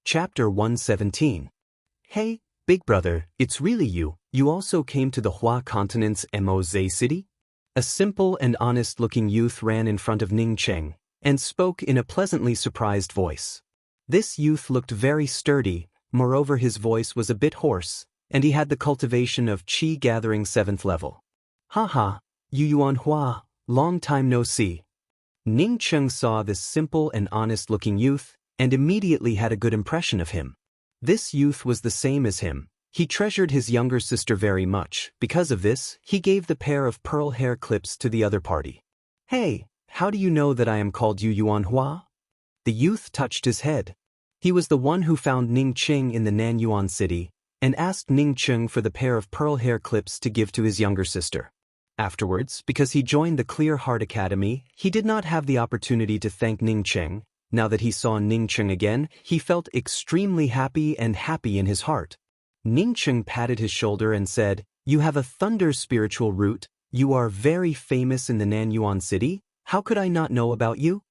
Chapter 117. Hey, big brother, it's really you. You also came to the Hua Continent's Moze City? A simple and honest-looking youth ran in front of Ning Cheng and spoke in a pleasantly surprised voice. This youth looked very sturdy. Moreover, his voice was a bit hoarse, and he had the cultivation of Qi gathering 7th level. Haha, Yu Yuan Hua, long time no see. Ning Cheng saw this simple and honest-looking youth and immediately had a good impression of him. This youth was the same as him. He treasured his younger sister very much. Because of this, he gave the pair of pearl hair clips to the other party. Hey, how do you know that I am called Yu Yuanhua? The youth touched his head. He was the one who found Ning Qing in the Nanyuan city, and asked Ning Qing for the pair of pearl hair clips to give to his younger sister. Afterwards, because he joined the Clear Heart Academy, he did not have the opportunity to thank Ning Qing. Now that he saw Ning Qing again, he felt extremely happy in his heart. Ning Qing patted his shoulder and said, "You have a thunder spiritual root. You are very famous in the Nanyuan city. How could I not know about you?"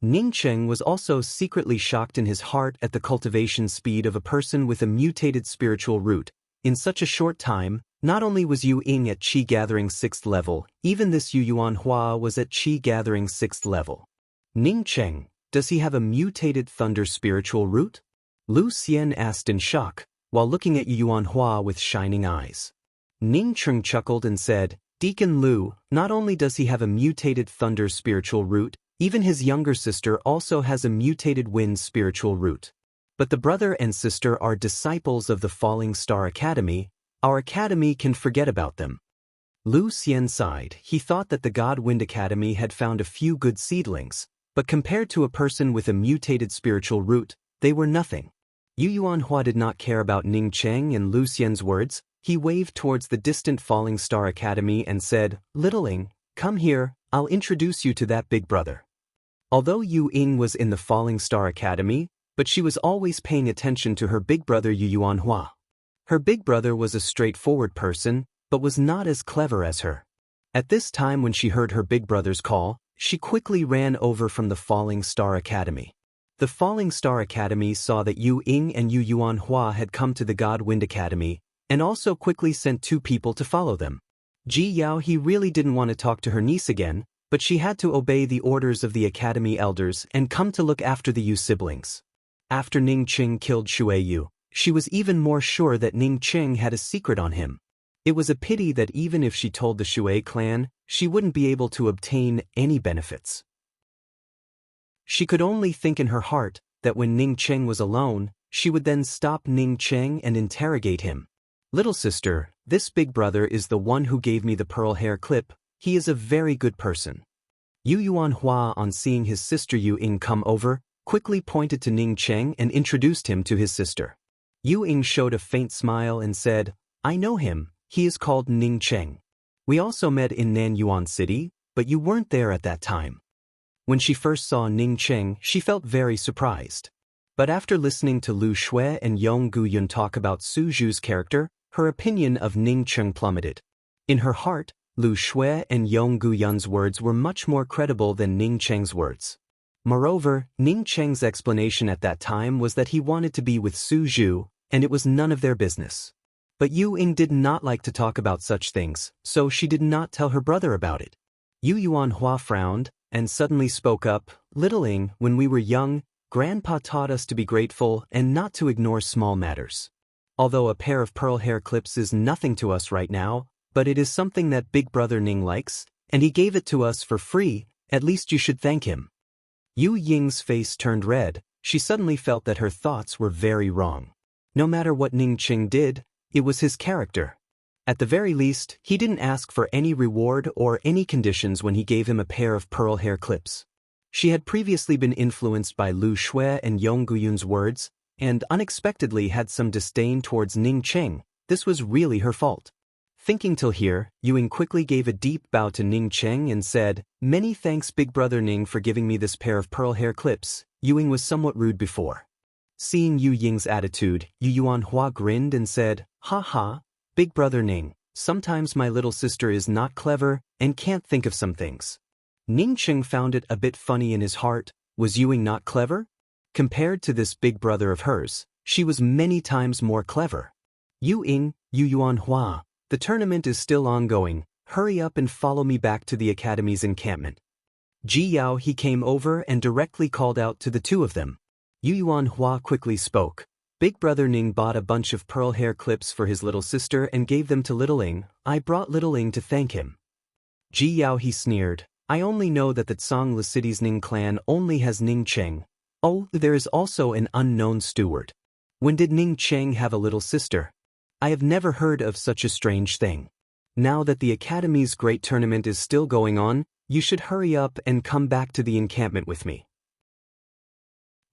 Ning Qing was also secretly shocked in his heart at the cultivation speed of a person with a mutated spiritual root. In such a short time, not only was Yu Ying at Qi Gathering 6th level, even this Yu Yuanhua was at Qi Gathering 6th level. Ning Qing, does he have a mutated thunder spiritual root? Lu Xian asked in shock, while looking at Yu Yuanhua with shining eyes. Ning Qing chuckled and said, "Deacon Lu, not only does he have a mutated thunder spiritual root, even his younger sister also has a mutated wind spiritual root. But the brother and sister are disciples of the Falling Star Academy. Our academy can forget about them." Lu Xian sighed. He thought that the God Wind Academy had found a few good seedlings, but compared to a person with a mutated spiritual root, they were nothing. Yu Yuanhua did not care about Ning Qing and Lu Xian's words. He waved towards the distant Falling Star Academy and said, "Littling, come here, I'll introduce you to that big brother." Although Yu Ying was in the Falling Star Academy, but she was always paying attention to her big brother Yu Yuanhua. Her big brother was a straightforward person, but was not as clever as her. At this time when she heard her big brother's call, she quickly ran over from the Falling Star Academy. The Falling Star Academy saw that Yu Ying and Yu Yuanhua had come to the God Wind Academy, and also quickly sent 2 people to follow them. Ji Yao he really didn't want to talk to her niece again, but she had to obey the orders of the Academy elders and come to look after the Yu siblings. After Ning Qing killed Shui Yu, she was even more sure that Ning Qing had a secret on him. It was a pity that even if she told the Shui clan, she wouldn't be able to obtain any benefits. She could only think in her heart that when Ning Qing was alone, she would then stop Ning Qing and interrogate him. "Little sister, this big brother is the one who gave me the pearl hair clip. He is a very good person." Yu Yuanhua, on seeing his sister Yu Ying come over, quickly pointed to Ning Qing and introduced him to his sister. Yu Ying showed a faint smile and said, "I know him, he is called Ning Qing. We also met in Nanyuan City, but you weren't there at that time." When she first saw Ning Qing, she felt very surprised. But after listening to Lu Shui and Yong Guyun talk about Su Zhu's character, her opinion of Ning Qing plummeted. In her heart, Lu Shui and Yong Guyun's words were much more credible than Ning Qing's words. Moreover, Ning Qing's explanation at that time was that he wanted to be with Su Zhu, and it was none of their business. But Yu Ying did not like to talk about such things, so she did not tell her brother about it. Yu Yuanhua frowned, and suddenly spoke up, "Littling, when we were young, Grandpa taught us to be grateful and not to ignore small matters. Although a pair of pearl hair clips is nothing to us right now, but it is something that big brother Ning likes, and he gave it to us for free. At least you should thank him." Yu Ying's face turned red. She suddenly felt that her thoughts were very wrong. No matter what Ning Qing did, it was his character. At the very least, he didn't ask for any reward or any conditions when he gave him a pair of pearl hair clips. She had previously been influenced by Lu Shui and Yong Guyun's words, and unexpectedly had some disdain towards Ning Qing. This was really her fault. Thinking till here, Yu Ying quickly gave a deep bow to Ning Qing and said, "Many thanks big brother Ning for giving me this pair of pearl hair clips." Yu Ying was somewhat rude before. Seeing Yu Ying's attitude, Yu Yuanhua grinned and said, "Ha ha, big brother Ning, sometimes my little sister is not clever and can't think of some things." Ning Qing found it a bit funny in his heart. Was Yu Ying not clever? Compared to this big brother of hers, she was many times more clever. "Yu Ying, Yu Yuanhua, the tournament is still ongoing. Hurry up and follow me back to the Academy's encampment." Ji Yao he came over and directly called out to the 2 of them. Yu Yuanhua quickly spoke. "Big brother Ning bought a bunch of pearl hair clips for his little sister and gave them to Littling. I brought Littling to thank him." Ji Yao he sneered. "I only know that the Tsangla City's Ning clan only has Ning Qing. Oh, there is also an unknown steward. When did Ning Qing have a little sister? I have never heard of such a strange thing." Now that the Academy's great tournament is still going on, You should hurry up and come back to the encampment with me.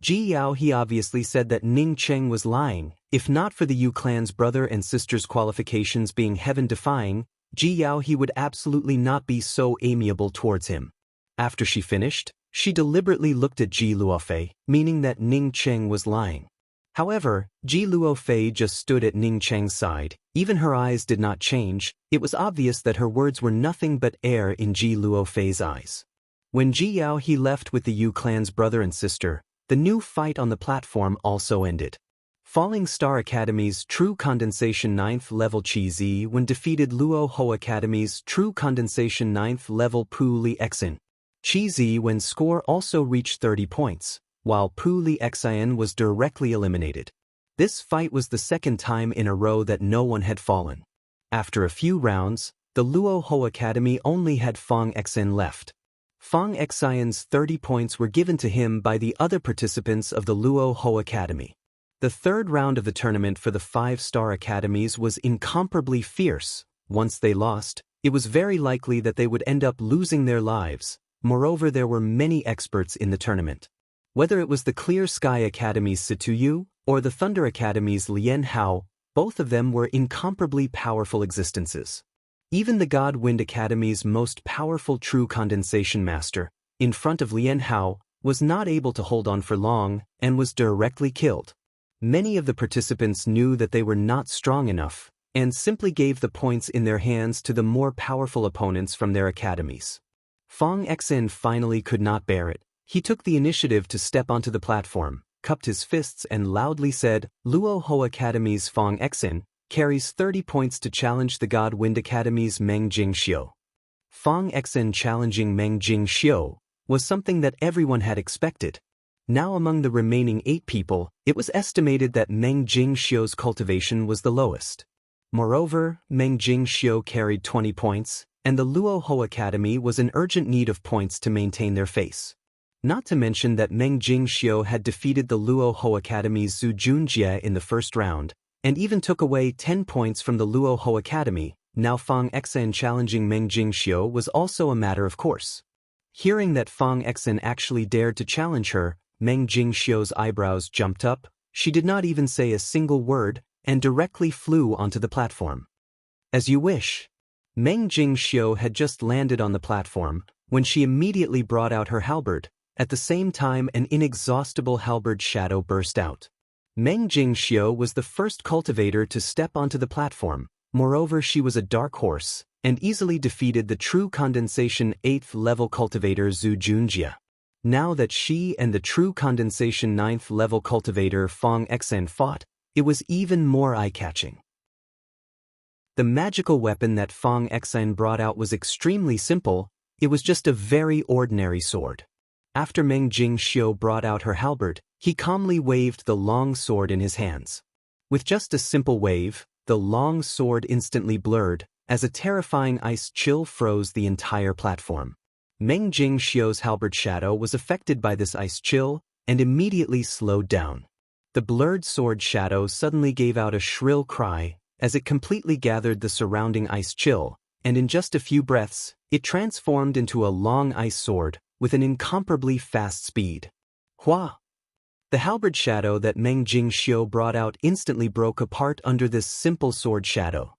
Ji Yao he obviously said that Ning Cheng was lying. If not for the Yu clan's brother and sister's qualifications being heaven-defying, Ji Yao he would absolutely not be so amiable towards him. After she finished, she deliberately looked at Ji Luofei, meaning that Ning Cheng was lying. However, Ji Luofei just stood at Ning Cheng's side. Even her eyes did not change. It was obvious that her words were nothing but air in Ji Luofei's eyes. When Ji Yao he left with the Yu clan's brother and sister, the new fight on the platform also ended. Falling Star Academy's True Condensation 9th level Chi Zi when defeated Luo Ho Academy's True Condensation 9th level Pu Li Xin. Chi Zi when score also reached 30 points, while Pu Li Xin was directly eliminated. This fight was the second time in a row that no one had fallen. After a few rounds, the Luo Ho Academy only had Fang Xin left. Fang Xion's 30 points were given to him by the other participants of the Luo Ho Academy. The third round of the tournament for the 5-star academies was incomparably fierce. Once they lost, it was very likely that they would end up losing their lives. Moreover, there were many experts in the tournament. Whether it was the Clear Sky Academy's Situyu or the Thunder Academy's Lian Hao, both of them were incomparably powerful existences. Even the God Wind Academy's most powerful True Condensation Master, in front of Lian Hao, was not able to hold on for long and was directly killed. Many of the participants knew that they were not strong enough and simply gave the points in their hands to the more powerful opponents from their academies. Fang Xin finally could not bear it. He took the initiative to step onto the platform, cupped his fists and loudly said, Luo Ho Academy's Fang Xin carries 30 points to challenge the God Wind Academy's Meng Jingxiu. Fang Xin challenging Meng Jingxiu was something that everyone had expected. Now among the remaining 8 people, it was estimated that Meng Jingxiu's cultivation was the lowest. Moreover, Meng Jingxiu carried 20 points, and the Luo Ho Academy was in urgent need of points to maintain their face. Not to mention that Meng Jingxiu had defeated the Luo Ho Academy's Zhu Junjie in the first round, and even took away 10 points from the Luo Ho Academy. Now Fang Xin challenging Meng Jingxiu was also a matter of course. Hearing that Fang Xin actually dared to challenge her, Meng Jingxiu's eyebrows jumped up. She did not even say a single word, and directly flew onto the platform. As you wish. Meng Jingxiu had just landed on the platform, when she immediately brought out her halberd. At the same time an inexhaustible halberd shadow burst out. Meng Jingxiu was the first cultivator to step onto the platform. Moreover, she was a dark horse, and easily defeated the True Condensation 8th level cultivator Zhu Junjie. Now that she and the True Condensation 9th level cultivator Fang Xin fought, it was even more eye-catching. The magical weapon that Fang Xin brought out was extremely simple. It was just a very ordinary sword. After Meng Jingxiu brought out her halberd, he calmly waved the long sword in his hands. With just a simple wave, the long sword instantly blurred, as a terrifying ice chill froze the entire platform. Meng Jingxiu's halberd shadow was affected by this ice chill, and immediately slowed down. The blurred sword shadow suddenly gave out a shrill cry, as it completely gathered the surrounding ice chill, and in just a few breaths, it transformed into a long ice sword, with an incomparably fast speed. Hua! The halberd shadow that Meng Jingxiu brought out instantly broke apart under this simple sword shadow.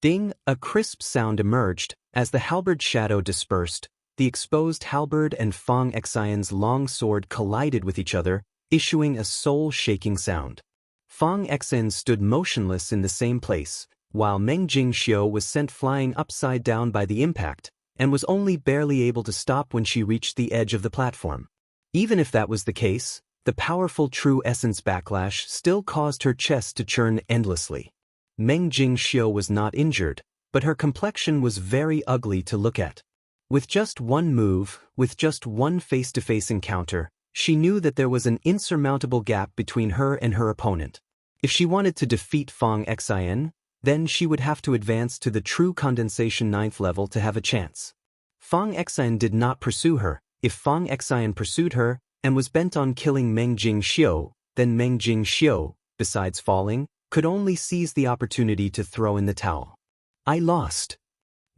Ding! A crisp sound emerged. As the halberd shadow dispersed, the exposed halberd and Fang Xion's long sword collided with each other, issuing a soul-shaking sound. Fang Xin stood motionless in the same place, while Meng Jingxiu was sent flying upside down by the impact, and was only barely able to stop when she reached the edge of the platform. Even if that was the case, the powerful True Essence backlash still caused her chest to churn endlessly. Meng Jingxiu was not injured, but her complexion was very ugly to look at. With just one move, with just one face-to-face encounter, she knew that there was an insurmountable gap between her and her opponent. If she wanted to defeat Fang Xian, then she would have to advance to the True Condensation 9th level to have a chance. Fang Xian did not pursue her. If Fang Xian pursued her, and was bent on killing Meng Jingxiu, then Meng Jingxiu, besides falling, could only seize the opportunity to throw in the towel. I lost.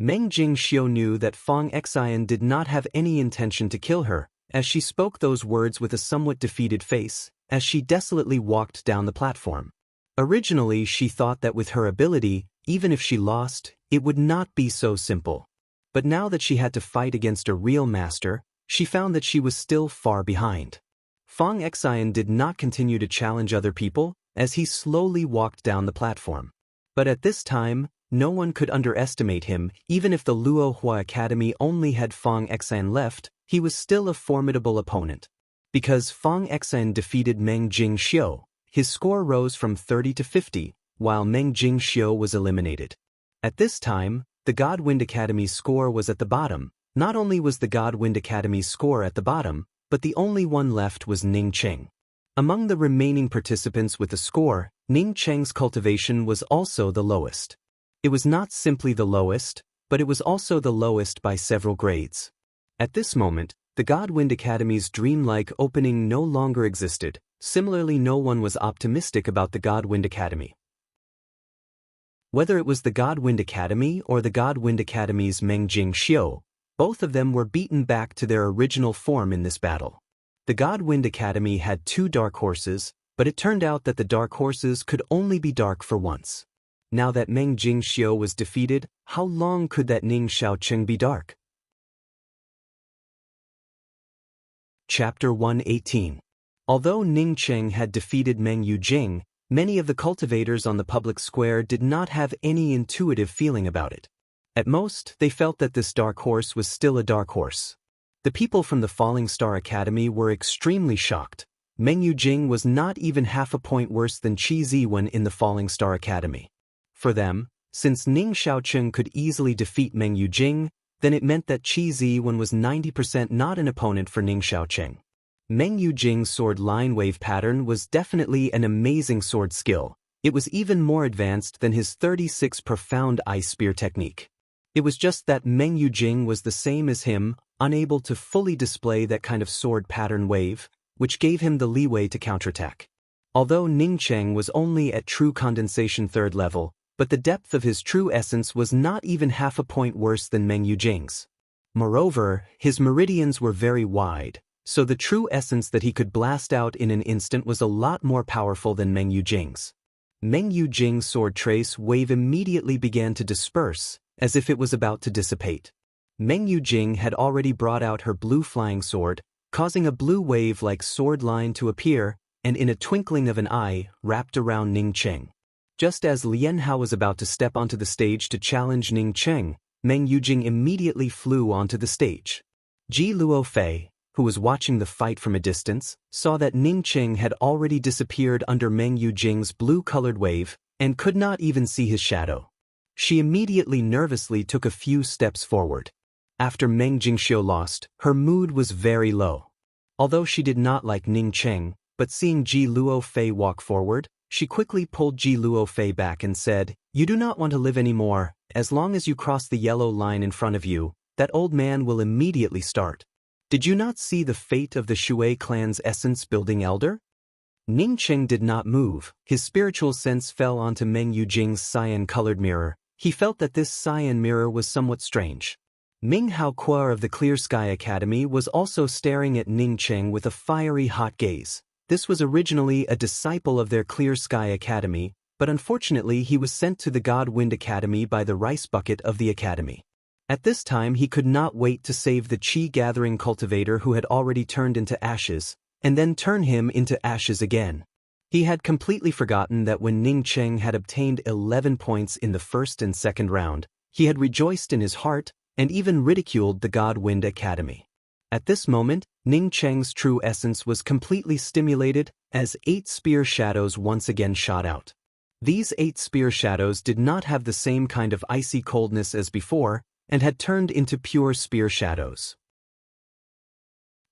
Meng Jingxiu knew that Fang Xian did not have any intention to kill her, as she spoke those words with a somewhat defeated face, as she desolately walked down the platform. Originally she thought that with her ability, even if she lost, it would not be so simple. But now that she had to fight against a real master, she found that she was still far behind. Fang Xian did not continue to challenge other people, as he slowly walked down the platform. But at this time, no one could underestimate him. Even if the Luohua Academy only had Fang Xian left, he was still a formidable opponent. Because Fang Xian defeated Meng Jingxiu, his score rose from 30 to 50, while Meng Jingxiu was eliminated. At this time, the Godwind Academy's score was at the bottom. Not only was the Godwind Academy's score at the bottom, but the only one left was Ning Cheng. Among the remaining participants with a score, Ning Cheng's cultivation was also the lowest. It was not simply the lowest, but it was also the lowest by several grades. At this moment, the Godwind Academy's dreamlike opening no longer existed. Similarly, no one was optimistic about the Godwind Academy. Whether it was the Godwind Academy or the Godwind Academy's Meng Jingxiu, both of them were beaten back to their original form in this battle. The Godwind Academy had 2 dark horses, but it turned out that the dark horses could only be dark for once. Now that Meng Jingxiu was defeated, how long could that Ning Xiaocheng be dark? Chapter 118. Although Ning Cheng had defeated Meng Yujing, many of the cultivators on the public square did not have any intuitive feeling about it. At most, they felt that this dark horse was still a dark horse. The people from the Falling Star Academy were extremely shocked. Meng Yujing was not even half a point worse than Qi Ziwen in the Falling Star Academy. For them, since Ning Xiaocheng could easily defeat Meng Yujing, then it meant that Qi Ziwen was 90% not an opponent for Ning Xiaocheng. Meng Yujing's sword line wave pattern was definitely an amazing sword skill. It was even more advanced than his 36 profound ice spear technique. It was just that Meng Yujing was the same as him, unable to fully display that kind of sword pattern wave, which gave him the leeway to counterattack. Although Ning Cheng was only at true condensation 3rd level, but the depth of his true essence was not even half a point worse than Meng Yujing's. Moreover, his meridians were very wide, so the true essence that he could blast out in an instant was a lot more powerful than Meng Yujing's. Meng Yujing's sword trace wave immediately began to disperse, as if it was about to dissipate. Meng Yujing had already brought out her blue flying sword, causing a blue wave-like sword line to appear, and in a twinkling of an eye, wrapped around Ning Cheng. Just as Lian Hao was about to step onto the stage to challenge Ning Cheng, Meng Yujing immediately flew onto the stage. Ji Luofei, who was watching the fight from a distance, saw that Ning Cheng had already disappeared under Meng Yujing's blue-colored wave, and could not even see his shadow. She immediately nervously took a few steps forward. After Meng Jingxiu lost, her mood was very low. Although she did not like Ning Cheng, but seeing Ji Luofei walk forward, she quickly pulled Ji Luofei back and said, "You do not want to live anymore. As long as you cross the yellow line in front of you, that old man will immediately start. Did you not see the fate of the Shui clan's essence-building elder?" Ning Cheng did not move. His spiritual sense fell onto Meng Yujing's cyan-colored mirror. He felt that this cyan mirror was somewhat strange. Ming Hao Kuo of the Clear Sky Academy was also staring at Ning Cheng with a fiery hot gaze. This was originally a disciple of their Clear Sky Academy, but unfortunately he was sent to the Godwind Academy by the rice bucket of the academy. At this time he could not wait to save the Qi-gathering cultivator who had already turned into ashes, and then turn him into ashes again. He had completely forgotten that when Ning Cheng had obtained 11 points in the first and second round, he had rejoiced in his heart, and even ridiculed the Godwind Academy. At this moment, Ning Cheng's true essence was completely stimulated, as 8 spear shadows once again shot out. These 8 spear shadows did not have the same kind of icy coldness as before, and had turned into pure spear shadows.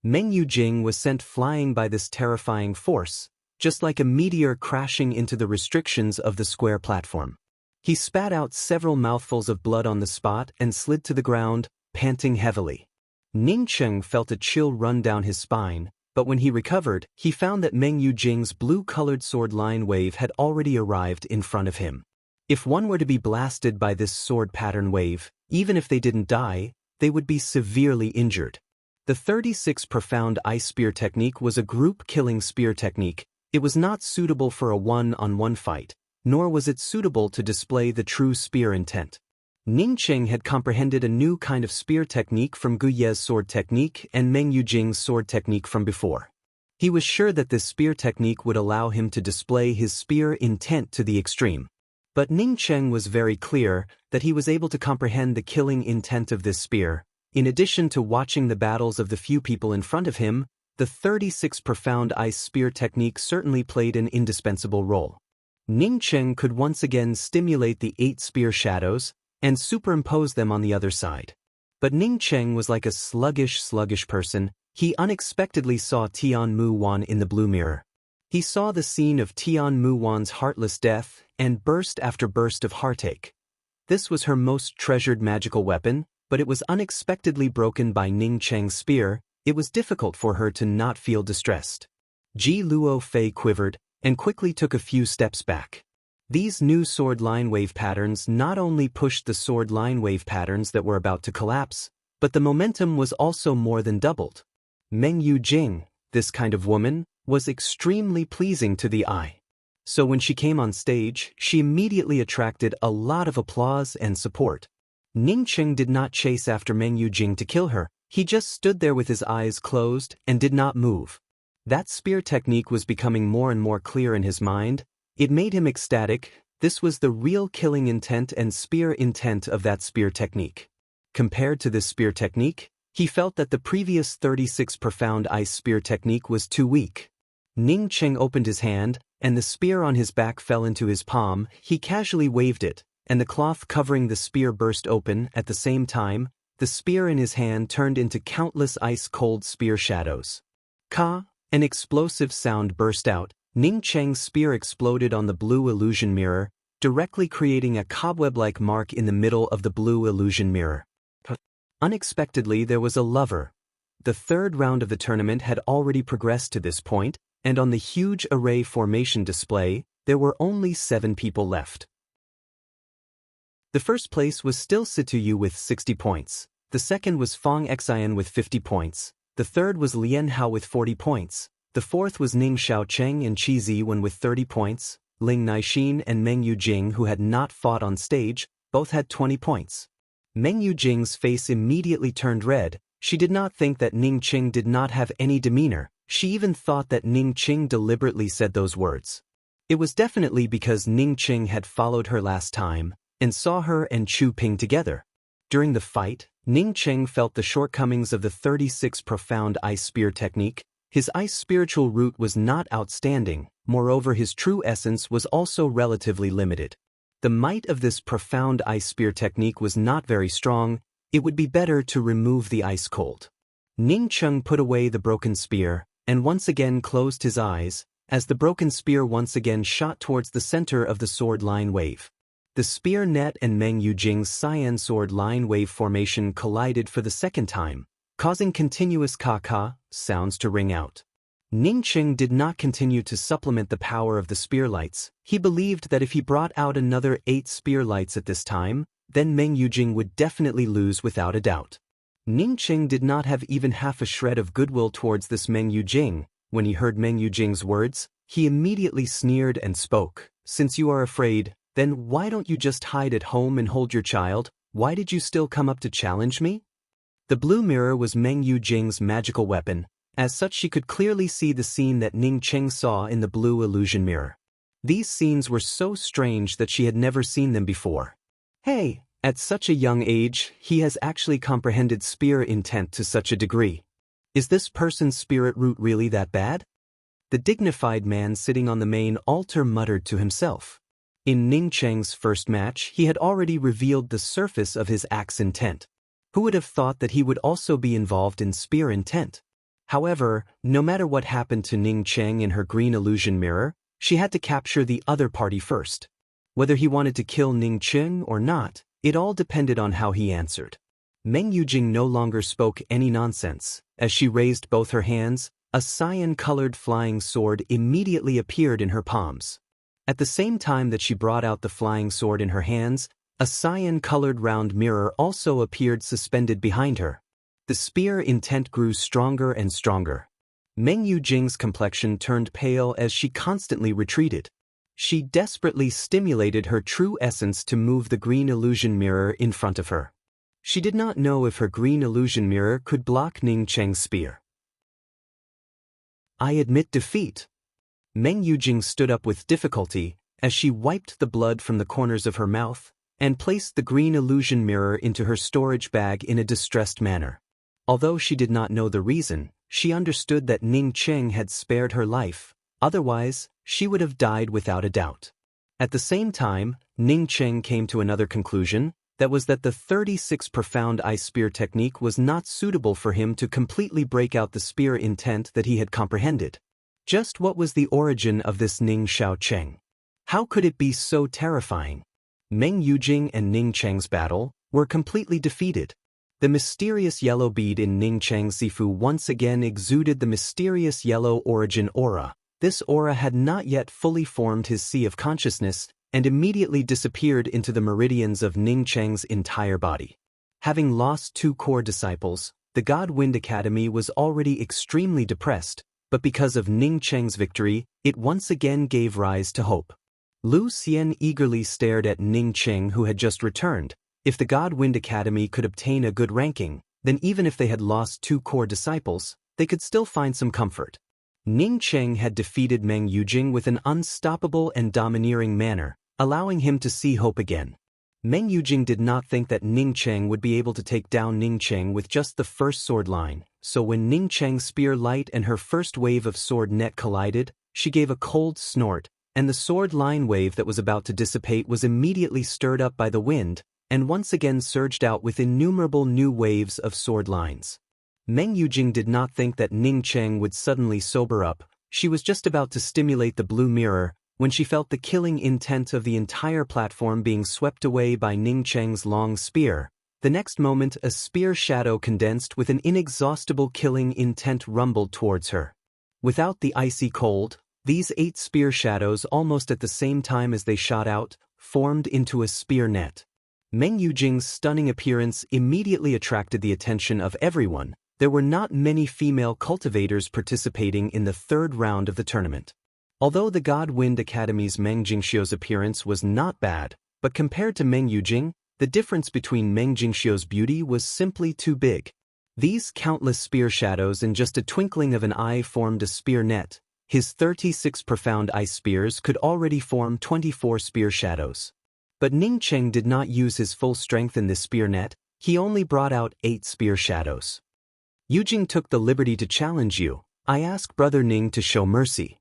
Meng Yujing was sent flying by this terrifying force, just like a meteor crashing into the restrictions of the square platform. He spat out several mouthfuls of blood on the spot and slid to the ground, panting heavily. Ning Cheng felt a chill run down his spine, but when he recovered, he found that Meng Yujing's blue-colored sword line wave had already arrived in front of him. If one were to be blasted by this sword pattern wave, Even if they didn't die, they would be severely injured. The 36 Profound Ice Spear technique was a group-killing spear technique. It was not suitable for a one-on-one fight, nor was it suitable to display the true spear intent. Ning Cheng had comprehended a new kind of spear technique from Gu Ye's sword technique and Meng Yujing's sword technique from before. He was sure that this spear technique would allow him to display his spear intent to the extreme. But Ning Cheng was very clear that he was able to comprehend the killing intent of this spear. In addition to watching the battles of the few people in front of him, the 36 Profound Ice Spear technique certainly played an indispensable role. Ning Cheng could once again stimulate the 8 spear shadows and superimpose them on the other side. But Ning Cheng was like a sluggish person. He unexpectedly saw Tian Mu Wan in the blue mirror. He saw the scene of Tian Mu Wan's heartless death and burst after burst of heartache. This was her most treasured magical weapon, but it was unexpectedly broken by Ning Cheng's spear. It was difficult for her to not feel distressed. Ji Luo Fei quivered and quickly took a few steps back. These new sword line wave patterns not only pushed the sword line wave patterns that were about to collapse, but the momentum was also more than doubled. Meng Yujing, this kind of woman, was extremely pleasing to the eye. So when she came on stage, she immediately attracted a lot of applause and support. Ning Cheng did not chase after Meng Yujing to kill her. He just stood there with his eyes closed and did not move. That spear technique was becoming more and more clear in his mind. It made him ecstatic. This was the real killing intent and spear intent of that spear technique. Compared to this spear technique, he felt that the previous 36 Profound Ice Spear technique was too weak. Ning Cheng opened his hand, and the spear on his back fell into his palm. He casually waved it, and the cloth covering the spear burst open. At the same time, the spear in his hand turned into countless ice-cold spear shadows. Ka! An explosive sound burst out. Ning Cheng's spear exploded on the blue illusion mirror, directly creating a cobweb-like mark in the middle of the blue illusion mirror. Unexpectedly, there was a lover. The third round of the tournament had already progressed to this point, and on the huge array formation display, there were only 7 people left. The first place was still Situyu with 60 points. The second was Fong Xian with 50 points. The third was Lian Hao with 40 points. The fourth was Ning Xiaocheng and Qi Ziwen with 30 points. Ling Naixin and Meng Yujing, who had not fought on stage, both had 20 points. Meng Yujing's face immediately turned red. She did not think that Ning Qing did not have any demeanor. She even thought that Ning Qing deliberately said those words. It was definitely because Ning Qing had followed her last time and saw her and Chu Ping together. During the fight, Ning Qing felt the shortcomings of the 36 Profound Ice Spear technique. His ice spiritual root was not outstanding. Moreover, his true essence was also relatively limited. The might of this Profound Ice Spear technique was not very strong. It would be better to remove the ice cold. Ning Cheng put away the broken spear and once again closed his eyes as the broken spear once again shot towards the center of the sword line wave. The spear net and Meng Yujing's cyan sword line wave formation collided for the second time, causing continuous ka-ka sounds to ring out. Ning Cheng did not continue to supplement the power of the spear lights. He believed that if he brought out another 8 spear lights at this time, then Meng Yujing would definitely lose without a doubt. Ning Cheng did not have even half a shred of goodwill towards this Meng Yujing. When he heard Meng Yujing's words, he immediately sneered and spoke. "Since you are afraid, then why don't you just hide at home and hold your child? Why did you still come up to challenge me?" The blue mirror was Meng Yujing's magical weapon. As such, she could clearly see the scene that Ning Cheng saw in the blue illusion mirror. These scenes were so strange that she had never seen them before. Hey, at such a young age, he has actually comprehended spear intent to such a degree. Is this person's spirit root really that bad? The dignified man sitting on the main altar muttered to himself. In Ning Cheng's first match, he had already revealed the surface of his axe intent. Who would have thought that he would also be involved in spear intent? However, no matter what happened to Ning Cheng in her green illusion mirror, she had to capture the other party first. Whether he wanted to kill Ning Cheng or not, it all depended on how he answered. Meng Yujing no longer spoke any nonsense. As she raised both her hands, a cyan-colored flying sword immediately appeared in her palms. At the same time that she brought out the flying sword in her hands, A cyan-colored round mirror also appeared suspended behind her. The spear intent grew stronger and stronger. Meng Yujing's complexion turned pale as she constantly retreated. She desperately stimulated her true essence to move the green illusion mirror in front of her. She did not know if her green illusion mirror could block Ning Cheng's spear. I admit defeat. Meng Yujing stood up with difficulty as she wiped the blood from the corners of her mouth and placed the green illusion mirror into her storage bag in a distressed manner. Although she did not know the reason, she understood that Ning Cheng had spared her life, otherwise, she would have died without a doubt. At the same time, Ning Cheng came to another conclusion, that was that the 36 profound ice spear technique was not suitable for him to completely break out the spear intent that he had comprehended. Just what was the origin of this Ning Xiao Cheng? How could it be so terrifying? Meng Yujing and Ning Cheng's battle were completely defeated. The mysterious yellow bead in Ning Cheng's Zifu once again exuded the mysterious yellow origin aura. This aura had not yet fully formed his sea of consciousness and immediately disappeared into the meridians of Ning Cheng's entire body. Having lost 2 core disciples, the God Wind Academy was already extremely depressed, but because of Ning Cheng's victory, it once again gave rise to hope. Lu Xian eagerly stared at Ning Cheng, who had just returned. If the God Wind Academy could obtain a good ranking, then even if they had lost 2 core disciples, they could still find some comfort. Ning Cheng had defeated Meng Yujing with an unstoppable and domineering manner, allowing him to see hope again. Meng Yujing did not think that Ning Cheng would be able to take down Ning Cheng with just the first sword line, so when Ning Cheng's spear light and her first wave of sword net collided, she gave a cold snort, and the sword line wave that was about to dissipate was immediately stirred up by the wind, and once again surged out with innumerable new waves of sword lines. Meng Yujing did not think that Ning Cheng would suddenly sober up. She was just about to stimulate the blue mirror when she felt the killing intent of the entire platform being swept away by Ning Cheng's long spear. The next moment, a spear shadow condensed with an inexhaustible killing intent rumbled towards her. Without the icy cold, these 8 spear shadows, almost at the same time as they shot out, formed into a spear net. Meng Yujing's stunning appearance immediately attracted the attention of everyone. There were not many female cultivators participating in the 3rd round of the tournament. Although the God Wind Academy's Meng Jingxiu's appearance was not bad, but compared to Meng Yujing, the difference between Meng Jingxiu's beauty was simply too big. These countless spear shadows in just a twinkling of an eye formed a spear net. His 36 profound ice spears could already form 24 spear shadows. But Ning Cheng did not use his full strength in this spear net, he only brought out 8 spear shadows. Yujing took the liberty to challenge you. I ask Brother Ning to show mercy.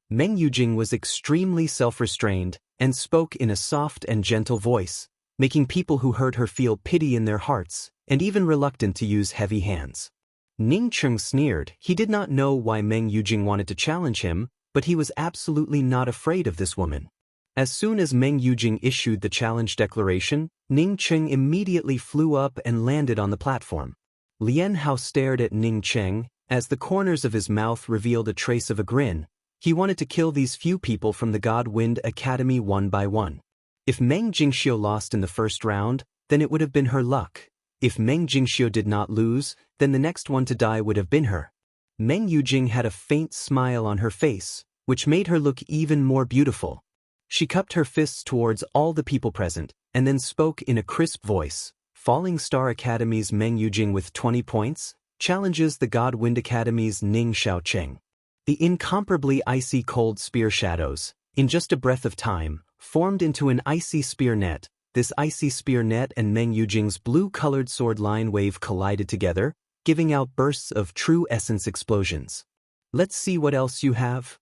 Meng Yujing was extremely self-restrained and spoke in a soft and gentle voice, making people who heard her feel pity in their hearts and even reluctant to use heavy hands. Ning Cheng sneered. He did not know why Meng Yujing wanted to challenge him, but he was absolutely not afraid of this woman. As soon as Meng Yujing issued the challenge declaration, Ning Cheng immediately flew up and landed on the platform. Lian Hao stared at Ning Cheng, as the corners of his mouth revealed a trace of a grin. He wanted to kill these few people from the God Wind Academy one by one. If Meng Jingxiu lost in the 1st round, then it would have been her luck. If Meng Jingxiu did not lose, then the next one to die would have been her. Meng Yujing had a faint smile on her face, which made her look even more beautiful. She cupped her fists towards all the people present, and then spoke in a crisp voice. Falling Star Academy's Meng Yujing with 20 points, challenges the God Wind Academy's Ning Xiaocheng. The incomparably icy cold spear shadows, in just a breath of time, formed into an icy spear net. This icy spear net and Meng Yujing's blue-colored sword line wave collided together, giving out bursts of true essence explosions. Let's see what else you have.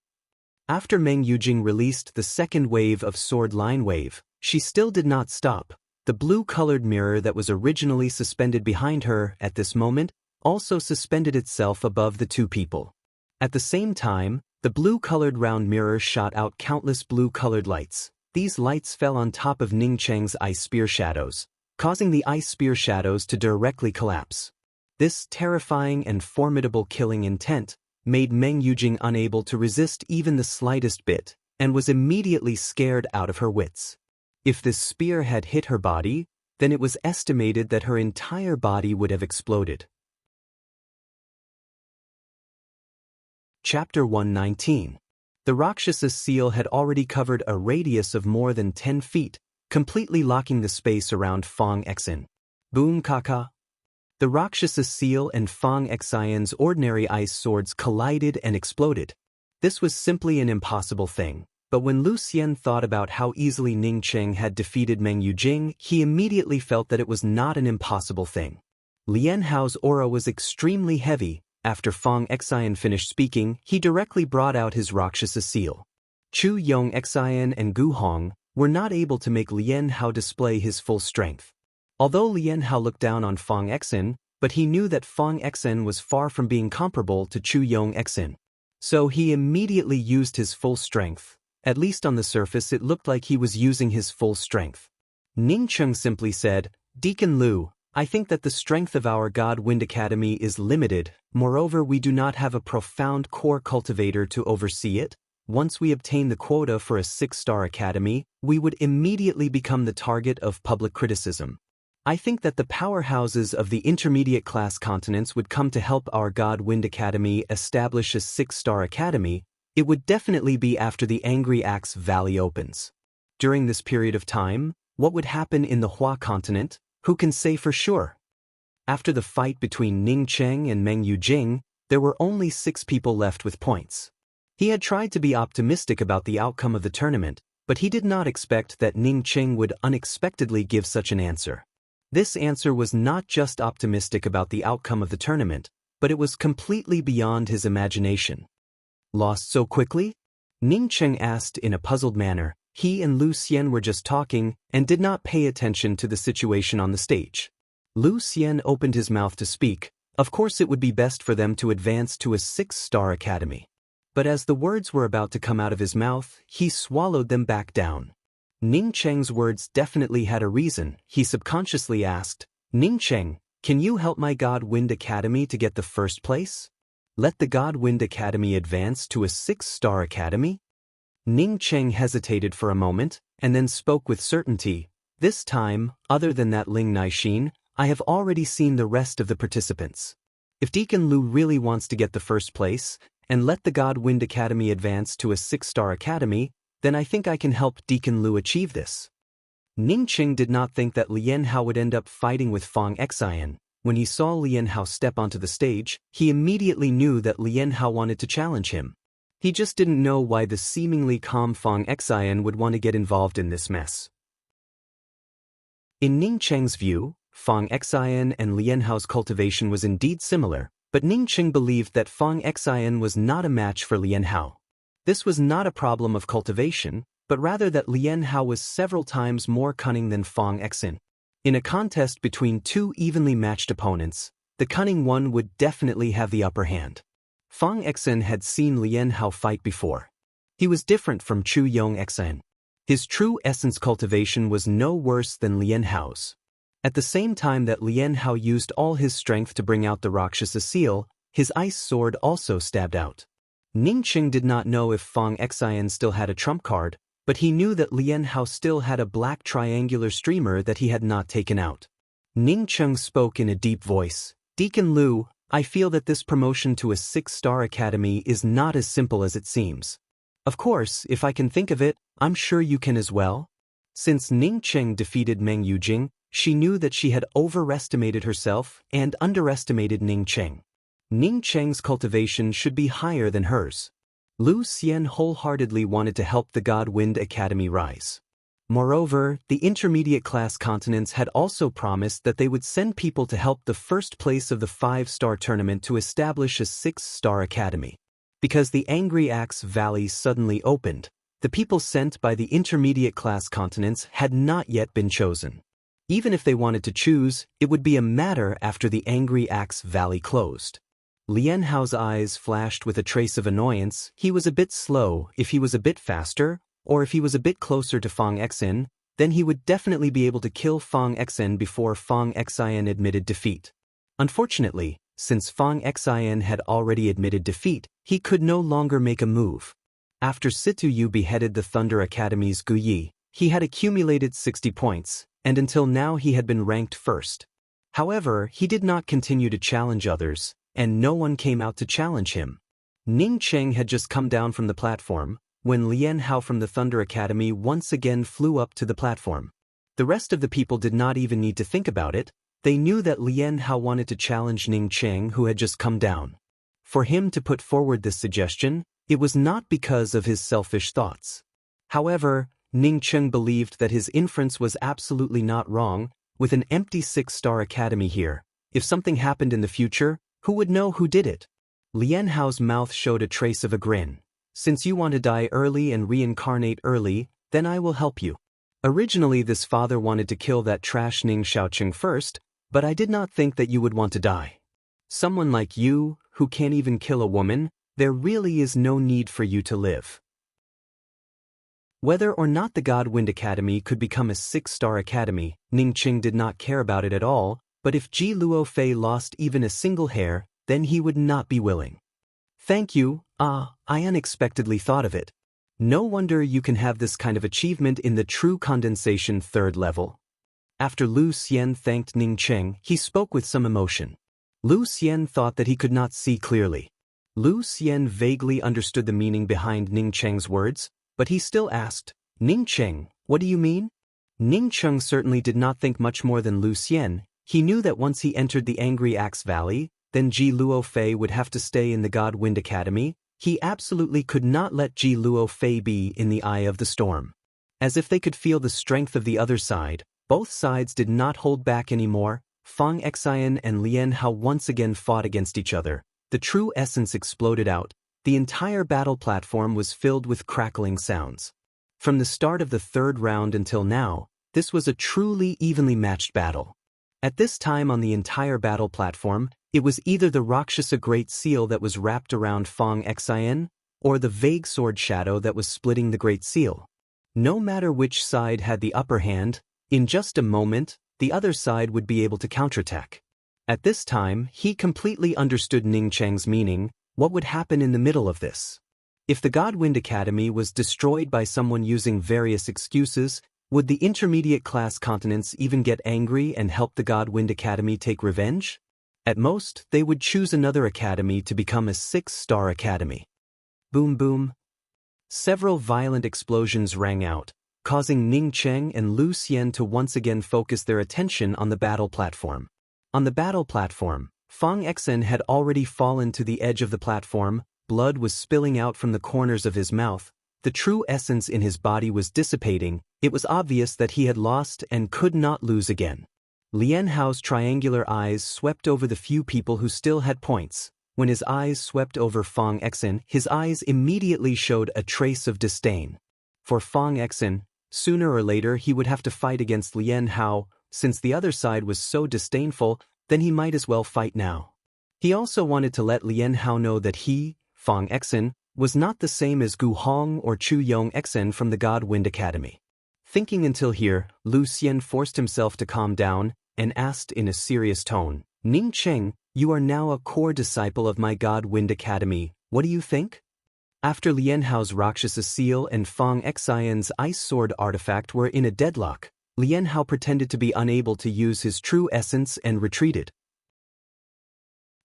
After Meng Yujing released the 2nd wave of sword line wave, she still did not stop. The blue-colored mirror that was originally suspended behind her at this moment also suspended itself above the 2 people. At the same time, the blue-colored round mirror shot out countless blue-colored lights. These lights fell on top of Ning Cheng's ice spear shadows, causing the ice spear shadows to directly collapse. This terrifying and formidable killing intent made Meng Yujing unable to resist even the slightest bit, and was immediately scared out of her wits. If this spear had hit her body, then it was estimated that her entire body would have exploded. Chapter 119. The Rakshasa seal had already covered a radius of more than 10 feet, completely locking the space around Fong Xin. Boom kaka. The Rakshasa seal and Fong Xian's ordinary ice swords collided and exploded. This was simply an impossible thing, but when Lu Xian thought about how easily Ning Cheng had defeated Meng Yujing, he immediately felt that it was not an impossible thing. Lian Hao's aura was extremely heavy. After Fong Xian finished speaking, he directly brought out his Rakshasa seal. Chu Yong Xian and Gu Hong were not able to make Lian Hao display his full strength. Although Lian Hao looked down on Fong Xin, but he knew that Fong Xin was far from being comparable to Chu Yong Xin. So he immediately used his full strength. At least on the surface it looked like he was using his full strength. Ning Cheng simply said, "Deacon Lu, I think that the strength of our God Wind Academy is limited. Moreover, we do not have a profound core cultivator to oversee it. Once we obtain the quota for a 6-star academy, we would immediately become the target of public criticism. I think that the powerhouses of the intermediate class continents would come to help our God Wind Academy establish a 6-star academy. It would definitely be after the Angry Axe Valley opens. During this period of time, what would happen in the Hua continent? Who can say for sure?" After the fight between Ning Cheng and Meng Yujing, there were only 6 people left with points. He had tried to be optimistic about the outcome of the tournament, but he did not expect that Ning Cheng would unexpectedly give such an answer. This answer was not just optimistic about the outcome of the tournament, but it was completely beyond his imagination. "Lost so quickly?" Ning Cheng asked in a puzzled manner. He and Lu Xian were just talking and did not pay attention to the situation on the stage. Lu Xian opened his mouth to speak. Of course it would be best for them to advance to a 6-star academy. But as the words were about to come out of his mouth, he swallowed them back down. Ning Cheng's words definitely had a reason. He subconsciously asked, "Ning Cheng, can you help my God Wind Academy to get the first place? Let the God Wind Academy advance to a 6-star academy?" Ning Cheng hesitated for a moment, and then spoke with certainty. "This time, other than that Ling Naixin, I have already seen the rest of the participants. If Deacon Lu really wants to get the first place, and let the God Wind Academy advance to a 6-star academy, then I think I can help Deacon Lu achieve this." Ning Cheng did not think that Lian Hao would end up fighting with Fong Xian. When he saw Lian Hao step onto the stage, he immediately knew that Lian Hao wanted to challenge him. He just didn't know why the seemingly calm Fong Xian would want to get involved in this mess. In Ning Cheng's view, Fong Xian and Lian Hao's cultivation was indeed similar, but Ning Cheng believed that Fong Xian was not a match for Lian Hao. This was not a problem of cultivation, but rather that Lian Hao was several times more cunning than Fong Xin. In a contest between 2 evenly matched opponents, the cunning one would definitely have the upper hand. Fong Xin had seen Lian Hao fight before. He was different from Chu Yong Xin. His true essence cultivation was no worse than Lian Hao's. At the same time that Lian Hao used all his strength to bring out the Rakshasa seal, his ice sword also stabbed out. Ning Cheng did not know if Fong Xian still had a trump card, but he knew that Lian Hao still had a black triangular streamer that he had not taken out. Ning Cheng spoke in a deep voice. "Deacon Lu, I feel that this promotion to a 6-star academy is not as simple as it seems. Of course, if I can think of it, I'm sure you can as well." Since Ning Cheng defeated Meng Yujing, she knew that she had overestimated herself and underestimated Ning Cheng. Ning Cheng's cultivation should be higher than hers. Lu Xian wholeheartedly wanted to help the God Wind Academy rise. Moreover, the intermediate class continents had also promised that they would send people to help the first place of the 5-star tournament to establish a 6-star academy. Because the Angry Axe Valley suddenly opened, the people sent by the intermediate class continents had not yet been chosen. Even if they wanted to choose, it would be a matter after the Angry Axe Valley closed. Lian Hao's eyes flashed with a trace of annoyance. He was a bit slow. If he was a bit faster, or if he was a bit closer to Fong Xin, then he would definitely be able to kill Fong Xin before Fong Xian admitted defeat. Unfortunately, since Fong Xian had already admitted defeat, he could no longer make a move. After Situ Yu beheaded the Thunder Academy's Gu Yi, He had accumulated 60 points, and until now he had been ranked first. However, he did not continue to challenge others, and no one came out to challenge him. Ning Cheng had just come down from the platform, when Lian Hao from the Thunder Academy once again flew up to the platform. The rest of the people did not even need to think about it. They knew that Lian Hao wanted to challenge Ning Cheng, who had just come down. For him to put forward this suggestion, it was not because of his selfish thoughts. However, Ning Cheng believed that his inference was absolutely not wrong. With an empty 6-star academy here, if something happened in the future, who would know who did it? Lian Hao's mouth showed a trace of a grin. Since you want to die early and reincarnate early, then I will help you. Originally this father wanted to kill that trash Ning Xiaoqing first, but I did not think that you would want to die. Someone like you, who can't even kill a woman, there really is no need for you to live. Whether or not the Godwind Academy could become a 6-star academy, Ning Cheng did not care about it at all, but if Ji Luofei lost even a single hair, then he would not be willing. Thank you, I unexpectedly thought of it. No wonder you can have this kind of achievement in the true condensation 3rd level. After Lu Xian thanked Ning Cheng, he spoke with some emotion. Lu Xian thought that he could not see clearly. Lu Xian vaguely understood the meaning behind Ning Cheng's words, but he still asked, Ning Cheng, what do you mean? Ning Cheng certainly did not think much more than Lu Xian. He knew that once he entered the Angry Axe Valley, then Ji Luofei would have to stay in the Godwind Academy. He absolutely could not let Ji Luofei be in the eye of the storm. As if they could feel the strength of the other side, both sides did not hold back anymore. Fang Xian and Lian Hao once again fought against each other. The true essence exploded out. The entire battle platform was filled with crackling sounds. From the start of the 3rd round until now, this was a truly evenly matched battle. At this time on the entire battle platform, it was either the Rakshasa Great Seal that was wrapped around Fang Xian, or the vague sword shadow that was splitting the Great Seal. No matter which side had the upper hand, in just a moment, the other side would be able to counterattack. At this time, he completely understood Ning Cheng's meaning. What would happen in the middle of this? If the Godwind Academy was destroyed by someone using various excuses, would the intermediate class continents even get angry and help the Godwind Academy take revenge? At most, they would choose another academy to become a 6-star academy. Boom boom. Several violent explosions rang out, causing Ning Cheng and Lu Xian to once again focus their attention on the battle platform. On the battle platform, Fang Xian had already fallen to the edge of the platform. Blood was spilling out from the corners of his mouth. The true essence in his body was dissipating. It was obvious that he had lost and could not lose again. Lian Hao's triangular eyes swept over the few people who still had points. When his eyes swept over Fang Xian, his eyes immediately showed a trace of disdain. For Fang Xian, sooner or later he would have to fight against Lian Hao. Since the other side was so disdainful, then he might as well fight now. He also wanted to let Lian Hao know that he, Fang Xian, was not the same as Gu Hong or Chu Yong Xian from the Godwind Academy. Thinking until here, Lu Xian forced himself to calm down and asked in a serious tone, Ning Cheng, you are now a core disciple of my Godwind Academy. What do you think? After Lian Hao's Rakshasa Seal and Fang Xian's Ice Sword artifact were in a deadlock, Lian Hao pretended to be unable to use his true essence and retreated.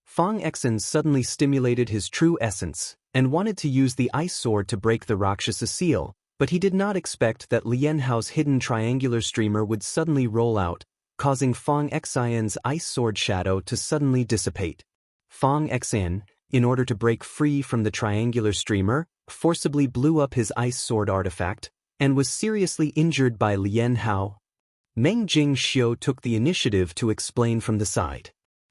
Fang Xian suddenly stimulated his true essence and wanted to use the Ice Sword to break the Rakshasa Seal, but he did not expect that Lian Hao's hidden triangular streamer would suddenly roll out, causing Fang Xian's Ice Sword shadow to suddenly dissipate. Fang Xian, in order to break free from the triangular streamer, forcibly blew up his Ice Sword artifact and was seriously injured by Lian Hao. Meng Jingxiu took the initiative to explain from the side.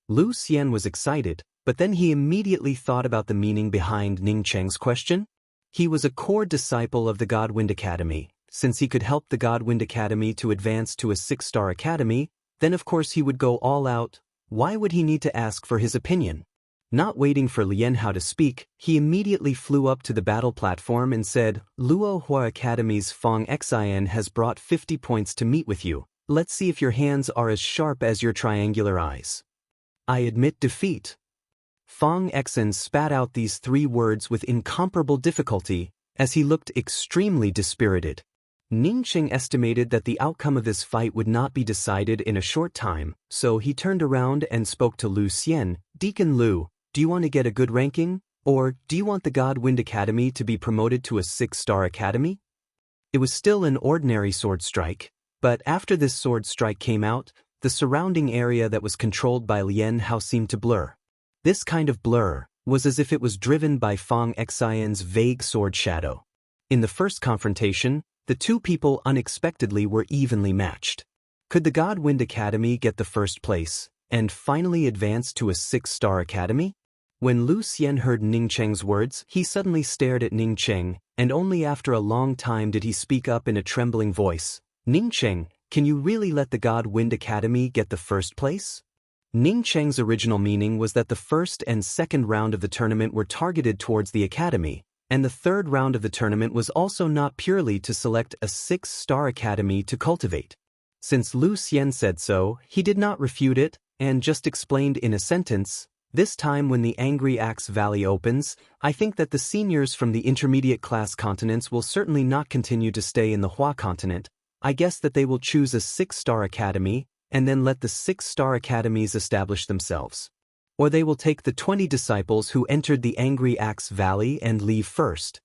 Lu Xian was excited, but then he immediately thought about the meaning behind Ning Cheng's question. He was a core disciple of the Godwind Academy. Since he could help the Godwind Academy to advance to a 6-star academy, then of course he would go all out. Why would he need to ask for his opinion? Not waiting for Lian Hao to speak, he immediately flew up to the battle platform and said, Luo Hua Academy's Fang Xian has brought 50 points to meet with you. Let's see if your hands are as sharp as your triangular eyes. I admit defeat. Fang Xian spat out these 3 words with incomparable difficulty, as he looked extremely dispirited. Ning Cheng estimated that the outcome of this fight would not be decided in a short time, so he turned around and spoke to Lu Xian. Deacon Lu, do you want to get a good ranking? Or do you want the God Wind Academy to be promoted to a 6-star academy? It was still an ordinary sword strike, but after this sword strike came out, the surrounding area that was controlled by Lian Hao seemed to blur. This kind of blur was as if it was driven by Fang Xian's vague sword shadow. In the first confrontation, the two people unexpectedly were evenly matched. Could the God Wind Academy get the first place and finally advance to a 6-star academy? When Lu Xian heard Ning Cheng's words, he suddenly stared at Ning Cheng, and only after a long time did he speak up in a trembling voice. Ning Cheng, can you really let the God Wind Academy get the first place? Ning Cheng's original meaning was that the first and second round of the tournament were targeted towards the academy, and the third round of the tournament was also not purely to select a 6-star academy to cultivate. Since Lu Xian said so, he did not refute it, and just explained in a sentence, this time when the Angry Axe Valley opens, I think that the seniors from the intermediate class continents will certainly not continue to stay in the Hua continent. I guess that they will choose a 6-star academy, and then let the 6-star academies establish themselves. Or they will take the 20 disciples who entered the Angry Axe Valley and leave first.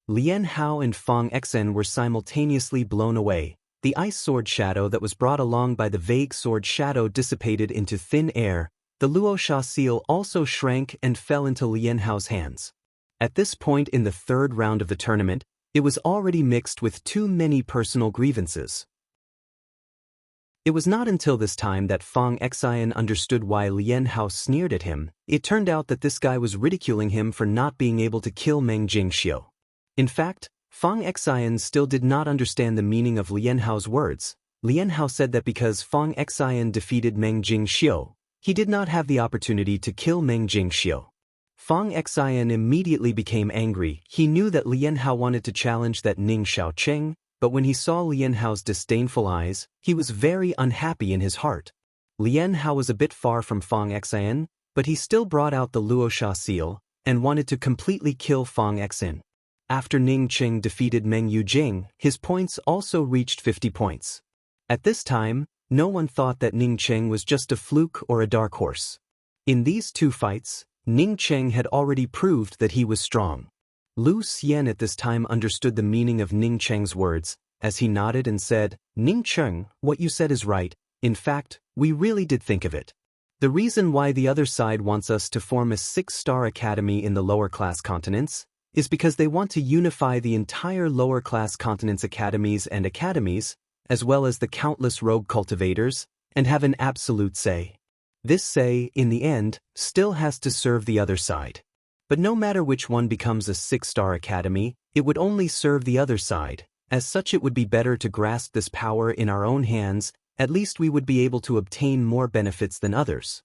Lian Hao and Fang Xian were simultaneously blown away. The ice sword shadow that was brought along by the vague sword shadow dissipated into thin air. The Luosha seal also shrank and fell into Lian Hao's hands. At this point in the third round of the tournament, it was already mixed with too many personal grievances. It was not until this time that Fang Xian understood why Lian Hao sneered at him. It turned out that this guy was ridiculing him for not being able to kill Meng Jingxiu. In fact, Fang Xian still did not understand the meaning of Lian Hao's words. Lian Hao said that because Fang Xian defeated Meng Jingxiu, he did not have the opportunity to kill Meng Jingxiu. Fang Xian immediately became angry. He knew that Lian Hao wanted to challenge that Ning Xiaoqing, but when he saw Lian Hao's disdainful eyes, he was very unhappy in his heart. Lian Hao was a bit far from Fang Xian, but he still brought out the Luosha seal and wanted to completely kill Fang Xian. After Ning Cheng defeated Meng Yujing, his points also reached 50 points. At this time, no one thought that Ning Cheng was just a fluke or a dark horse. In these two fights, Ning Cheng had already proved that he was strong. Lu Xian at this time understood the meaning of Ning Cheng's words, as he nodded and said, Ning Cheng, what you said is right. In fact, we really did think of it. The reason why the other side wants us to form a 6-star academy in the lower class continents is because they want to unify the entire lower class continents academies, as well as the countless rogue cultivators, and have an absolute say. This say, in the end, still has to serve the other side. But no matter which one becomes a 6-star academy, it would only serve the other side. As such, it would be better to grasp this power in our own hands. At least we would be able to obtain more benefits than others.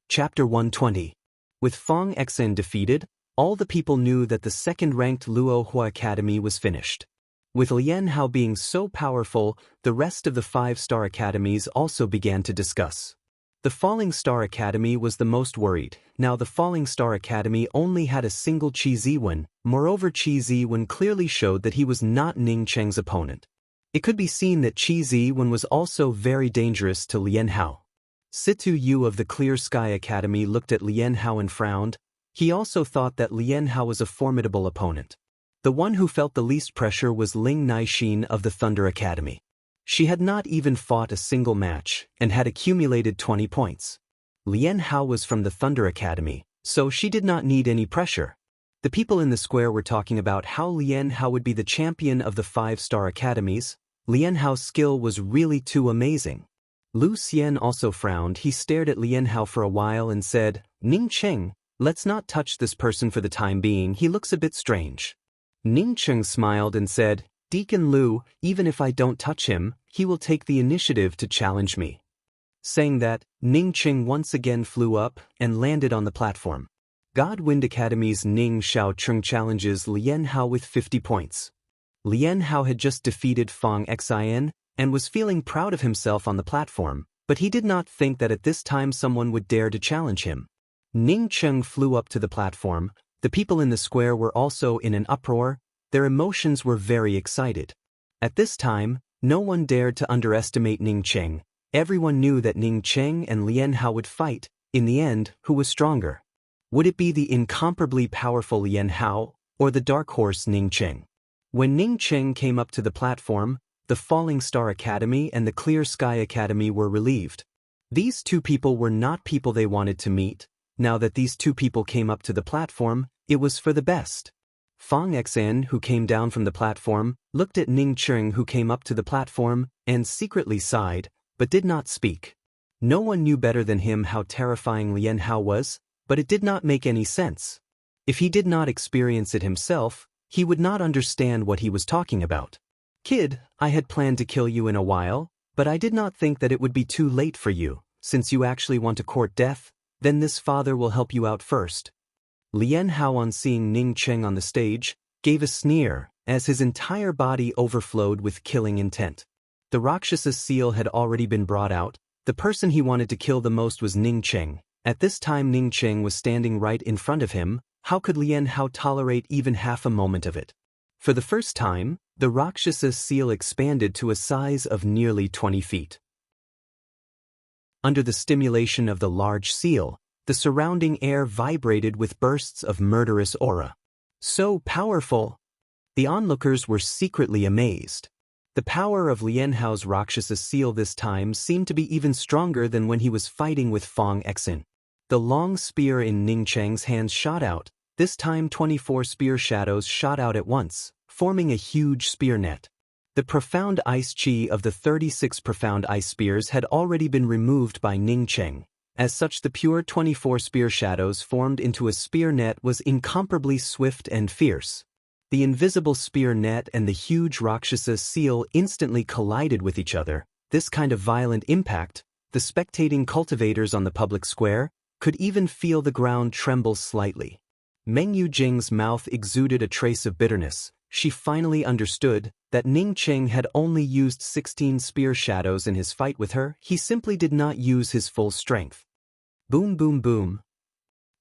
Chapter 120. With Fang Xian defeated, all the people knew that the second-ranked Luo Hua Academy was finished. With Lian Hao being so powerful, the rest of the 5-star academies also began to discuss. The Falling Star Academy was the most worried. Now the Falling Star Academy only had a single Qi Ziwen. Moreover, Qi Ziwen clearly showed that he was not Ning Cheng's opponent. It could be seen that Qi Ziwen was also very dangerous to Lian Hao. Situ Yu of the Clear Sky Academy looked at Lian Hao and frowned. He also thought that Lian Hao was a formidable opponent. The one who felt the least pressure was Ling Naixin of the Thunder Academy. She had not even fought a single match, and had accumulated 20 points. Lian Hao was from the Thunder Academy, so she did not need any pressure. The people in the square were talking about how Lian Hao would be the champion of the 5-star academies. Lian Hao's skill was really too amazing. Lu Xian also frowned. He stared at Lian Hao for a while and said, Ning Cheng, let's not touch this person for the time being. He looks a bit strange. Ning Cheng smiled and said, Deacon Lu, even if I don't touch him, he will take the initiative to challenge me. Saying that, Ning Cheng once again flew up and landed on the platform. God Wind Academy's Ning Xiaocheng challenges Lian Hao with 50 points. Lian Hao had just defeated Fang Xian and was feeling proud of himself on the platform, but he did not think that at this time someone would dare to challenge him. Ning Cheng flew up to the platform, The people in the square were also in an uproar. Their emotions were very excited. At this time, no one dared to underestimate Ning Cheng. Everyone knew that Ning Cheng and Lian Hao would fight. In the end, who was stronger? Would it be the incomparably powerful Lian Hao, or the dark horse Ning Cheng? When Ning Cheng came up to the platform, the Falling Star Academy and the Clear Sky Academy were relieved. These two people were not people they wanted to meet. Now that these two people came up to the platform, it was for the best. Fang Xan, who came down from the platform, looked at Ning Cheng, who came up to the platform, and secretly sighed, but did not speak. No one knew better than him how terrifying Lian Hao was, but it did not make any sense. If he did not experience it himself, he would not understand what he was talking about. Kid, I had planned to kill you in a while, but I did not think that it would be too late for you. Since you actually want to court death, then this father will help you out first. Lian Hao, on seeing Ning Cheng on the stage, gave a sneer, as his entire body overflowed with killing intent. The Rakshasa seal had already been brought out. The person he wanted to kill the most was Ning Cheng. At this time Ning Cheng was standing right in front of him. How could Lian Hao tolerate even half a moment of it? For the first time, the Rakshasa seal expanded to a size of nearly 20 feet. Under the stimulation of the large seal, the surrounding air vibrated with bursts of murderous aura. So powerful! The onlookers were secretly amazed. The power of Lian Hao's Rakshasa seal this time seemed to be even stronger than when he was fighting with Fang Xan. The long spear in Ning Cheng's hands shot out. This time 24 spear shadows shot out at once, forming a huge spear net. The profound ice chi of the 36 profound ice spears had already been removed by Ning Cheng. As such, the pure 24 spear shadows formed into a spear net was incomparably swift and fierce. The invisible spear net and the huge Rakshasa seal instantly collided with each other. This kind of violent impact, the spectating cultivators on the public square could even feel the ground tremble slightly. Meng Yujing's mouth exuded a trace of bitterness. She finally understood that Ning Cheng had only used 16 spear shadows in his fight with her. He simply did not use his full strength. Boom, boom, boom.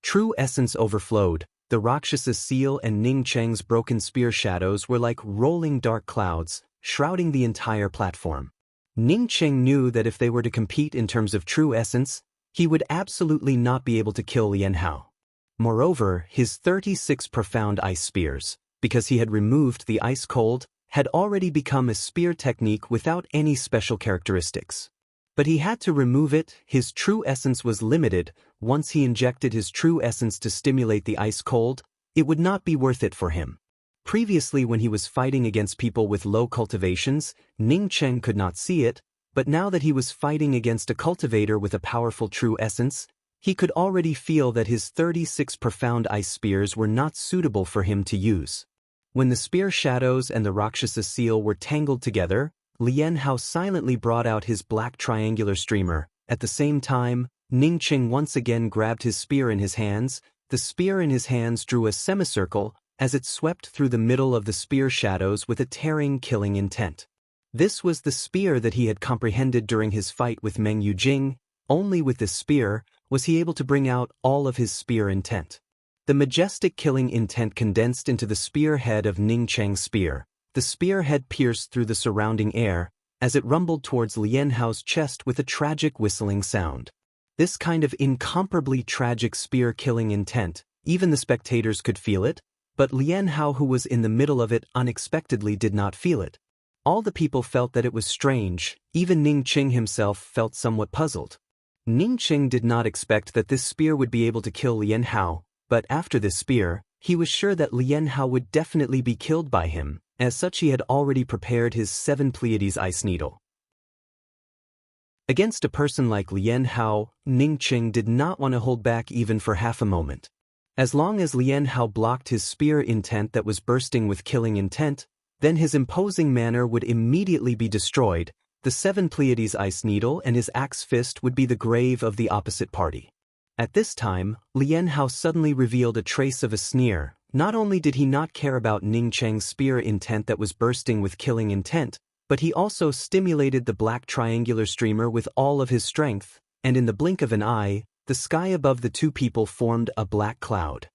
True essence overflowed. The Rakshasa seal and Ning Cheng's broken spear shadows were like rolling dark clouds, shrouding the entire platform. Ning Cheng knew that if they were to compete in terms of true essence, he would absolutely not be able to kill Lian Hao. Moreover, his 36 profound ice spears, because he had removed the ice cold, had already become a spear technique without any special characteristics. But he had to remove it. His true essence was limited. Once he injected his true essence to stimulate the ice cold, it would not be worth it for him. Previously, when he was fighting against people with low cultivations, Ning Cheng could not see it, but now that he was fighting against a cultivator with a powerful true essence, he could already feel that his 36 profound ice spears were not suitable for him to use. When the spear shadows and the Rakshasa seal were tangled together, Lian Hao silently brought out his black triangular streamer. At the same time, Ning Cheng once again grabbed his spear in his hands. The spear in his hands drew a semicircle as it swept through the middle of the spear shadows with a tearing, killing intent. This was the spear that he had comprehended during his fight with Meng Yujing. Only with this spear was he able to bring out all of his spear intent. The majestic killing intent condensed into the spear head of Ning Cheng's spear. The spear head pierced through the surrounding air as it rumbled towards Lian Hao's chest with a tragic whistling sound. This kind of incomparably tragic spear-killing intent, even the spectators could feel it, but Lian Hao, who was in the middle of it, unexpectedly did not feel it. All the people felt that it was strange. Even Ning Cheng himself felt somewhat puzzled. Ning Cheng did not expect that this spear would be able to kill Lian Hao, but after this spear, he was sure that Lian Hao would definitely be killed by him. As such, he had already prepared his 7 Pleiades ice needle. Against a person like Lian Hao, Ning Cheng did not want to hold back even for half a moment. As long as Lian Hao blocked his spear intent that was bursting with killing intent, then his imposing manner would immediately be destroyed. The 7 Pleiades ice needle and his axe fist would be the grave of the opposite party. At this time, Lian Hao suddenly revealed a trace of a sneer. Not only did he not care about Ning Cheng's spear intent that was bursting with killing intent, but he also stimulated the black triangular streamer with all of his strength, and in the blink of an eye, the sky above the two people formed a black cloud.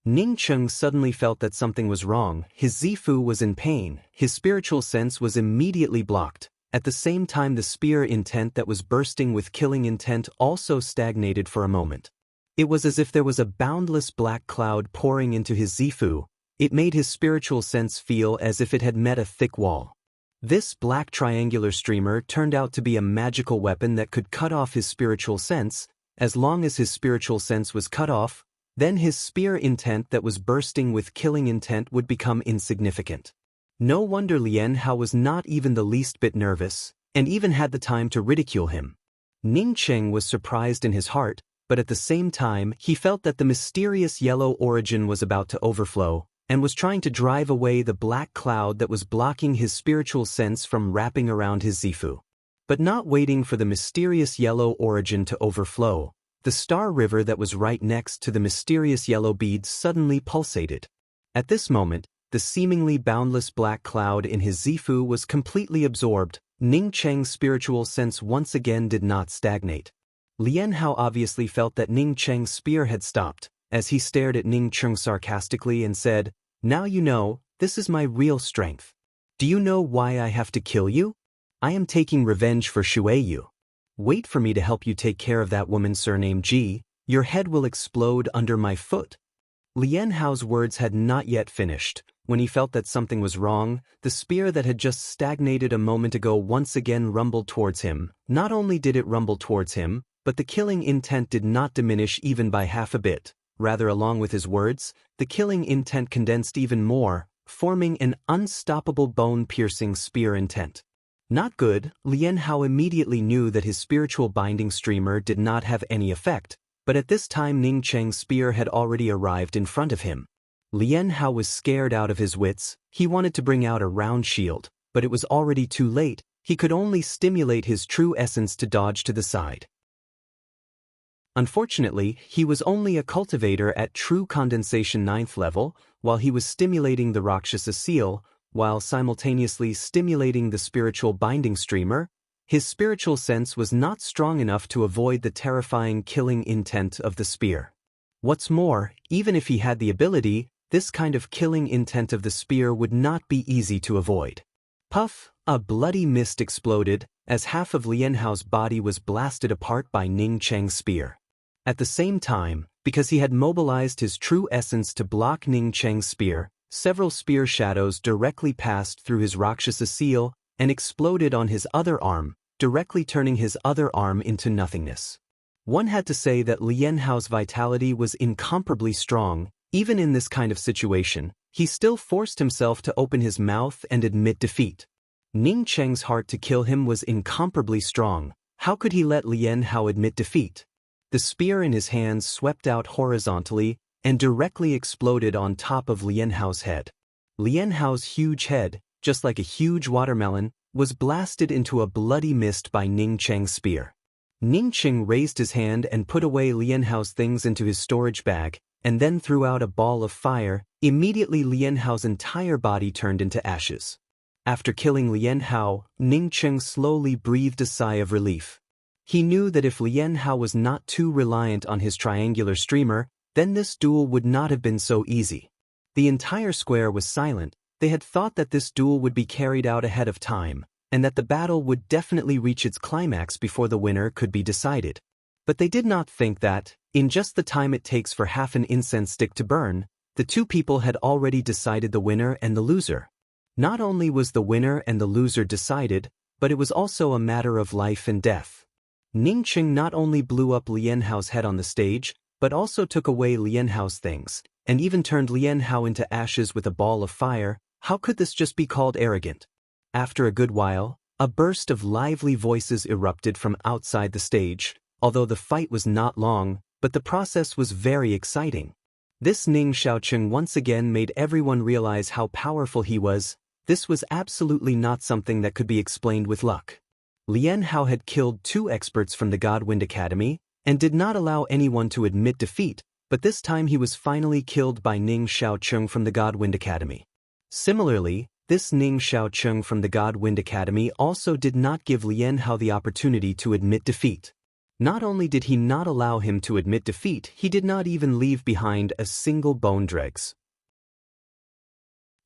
Ning Cheng suddenly felt that something was wrong. His Zifu was in pain, his spiritual sense was immediately blocked. At the same time, the spear intent that was bursting with killing intent also stagnated for a moment. It was as if there was a boundless black cloud pouring into his Zifu. It made his spiritual sense feel as if it had met a thick wall. This black triangular streamer turned out to be a magical weapon that could cut off his spiritual sense. As long as his spiritual sense was cut off, then his spear intent that was bursting with killing intent would become insignificant. No wonder Lien Hao was not even the least bit nervous, and even had the time to ridicule him. Ning Cheng was surprised in his heart, but at the same time he felt that the mysterious yellow origin was about to overflow, and was trying to drive away the black cloud that was blocking his spiritual sense from wrapping around his Zifu. But not waiting for the mysterious yellow origin to overflow, the star river that was right next to the mysterious yellow beads suddenly pulsated. At this moment, the seemingly boundless black cloud in his Zifu was completely absorbed. Ning Cheng's spiritual sense once again did not stagnate. Lien Hao obviously felt that Ning Cheng's spear had stopped, as he stared at Ning Cheng sarcastically and said, "Now you know, this is my real strength. Do you know why I have to kill you? I am taking revenge for Shueyu. Wait for me to help you take care of that woman surnamed Ji. Your head will explode under my foot." Lien Hao's words had not yet finished. When he felt that something was wrong, the spear that had just stagnated a moment ago once again rumbled towards him. Not only did it rumble towards him, but the killing intent did not diminish even by half a bit. Rather, along with his words, the killing intent condensed even more, forming an unstoppable bone-piercing spear intent. Not good. Lien Hao immediately knew that his spiritual binding streamer did not have any effect, but at this time Ning Cheng's spear had already arrived in front of him. Lien Hao was scared out of his wits. He wanted to bring out a round shield, but it was already too late. He could only stimulate his true essence to dodge to the side. Unfortunately, he was only a cultivator at true condensation 9th level, while he was stimulating the Rakshasa seal, while simultaneously stimulating the spiritual binding streamer. His spiritual sense was not strong enough to avoid the terrifying killing intent of the spear. What's more, even if he had the ability, this kind of killing intent of the spear would not be easy to avoid. Puff! A bloody mist exploded, as half of Lien Hao's body was blasted apart by Ning Cheng's spear. At the same time, because he had mobilized his true essence to block Ning Cheng's spear, several spear shadows directly passed through his Rakshasa seal and exploded on his other arm, directly turning his other arm into nothingness. One had to say that Lien Hao's vitality was incomparably strong. Even in this kind of situation, he still forced himself to open his mouth and admit defeat. Ning Cheng's heart to kill him was incomparably strong. How could he let Lien Hao admit defeat? The spear in his hands swept out horizontally and directly exploded on top of Lien Hao's head. Lien Hao's huge head, just like a huge watermelon, was blasted into a bloody mist by Ning Cheng's spear. Ning Cheng raised his hand and put away Lien Hao's things into his storage bag, and then threw out a ball of fire. Immediately Lien Hao's entire body turned into ashes. After killing Lien Hao, Ning Cheng slowly breathed a sigh of relief. He knew that if Lien Hao was not too reliant on his triangular streamer, then this duel would not have been so easy. The entire square was silent. They had thought that this duel would be carried out ahead of time, and that the battle would definitely reach its climax before the winner could be decided. But they did not think that, in just the time it takes for half an incense stick to burn, the two people had already decided the winner and the loser. Not only was the winner and the loser decided, but it was also a matter of life and death. Ning Cheng not only blew up Lien Hao's head on the stage, but also took away Lien Hao's things, and even turned Lien Hao into ashes with a ball of fire. How could this just be called arrogant? After a good while, a burst of lively voices erupted from outside the stage. Although the fight was not long, but the process was very exciting. This Ning Shaocheng once again made everyone realize how powerful he was. This was absolutely not something that could be explained with luck. Lien Hao had killed 2 experts from the Godwind Academy, and did not allow anyone to admit defeat, but this time he was finally killed by Ning Shaocheng from the Godwind Academy. Similarly, this Ning Shaocheng from the Godwind Academy also did not give Lien Hao the opportunity to admit defeat. Not only did he not allow him to admit defeat, he did not even leave behind a single bone dregs.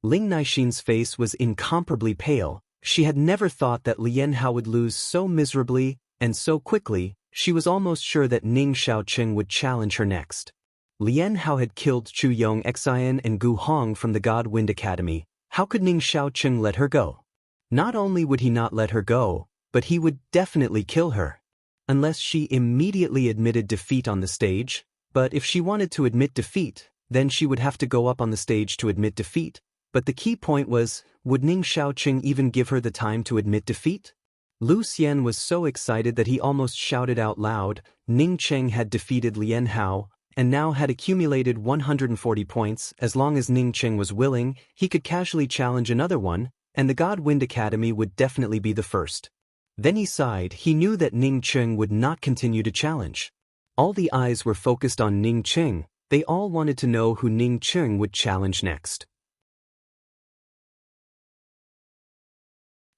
Ling Naixin's face was incomparably pale. She had never thought that Lian Hao would lose so miserably and so quickly. She was almost sure that Ning Shaoqing would challenge her next. Lian Hao had killed Chu Yong Xian and Gu Hong from the God Wind Academy. How could Ning Shaoqing let her go? Not only would he not let her go, but he would definitely kill her. Unless she immediately admitted defeat on the stage. But if she wanted to admit defeat, then she would have to go up on the stage to admit defeat. But the key point was, would Ning Shaoqing even give her the time to admit defeat? Lu Xian was so excited that he almost shouted out loud. Ning Cheng had defeated Lian Hao, and now had accumulated 140 points. As long as Ning Cheng was willing, he could casually challenge another one, and the God Wind Academy would definitely be the first. Then he sighed. He knew that Ning Cheng would not continue to challenge. All the eyes were focused on Ning Cheng. They all wanted to know who Ning Cheng would challenge next.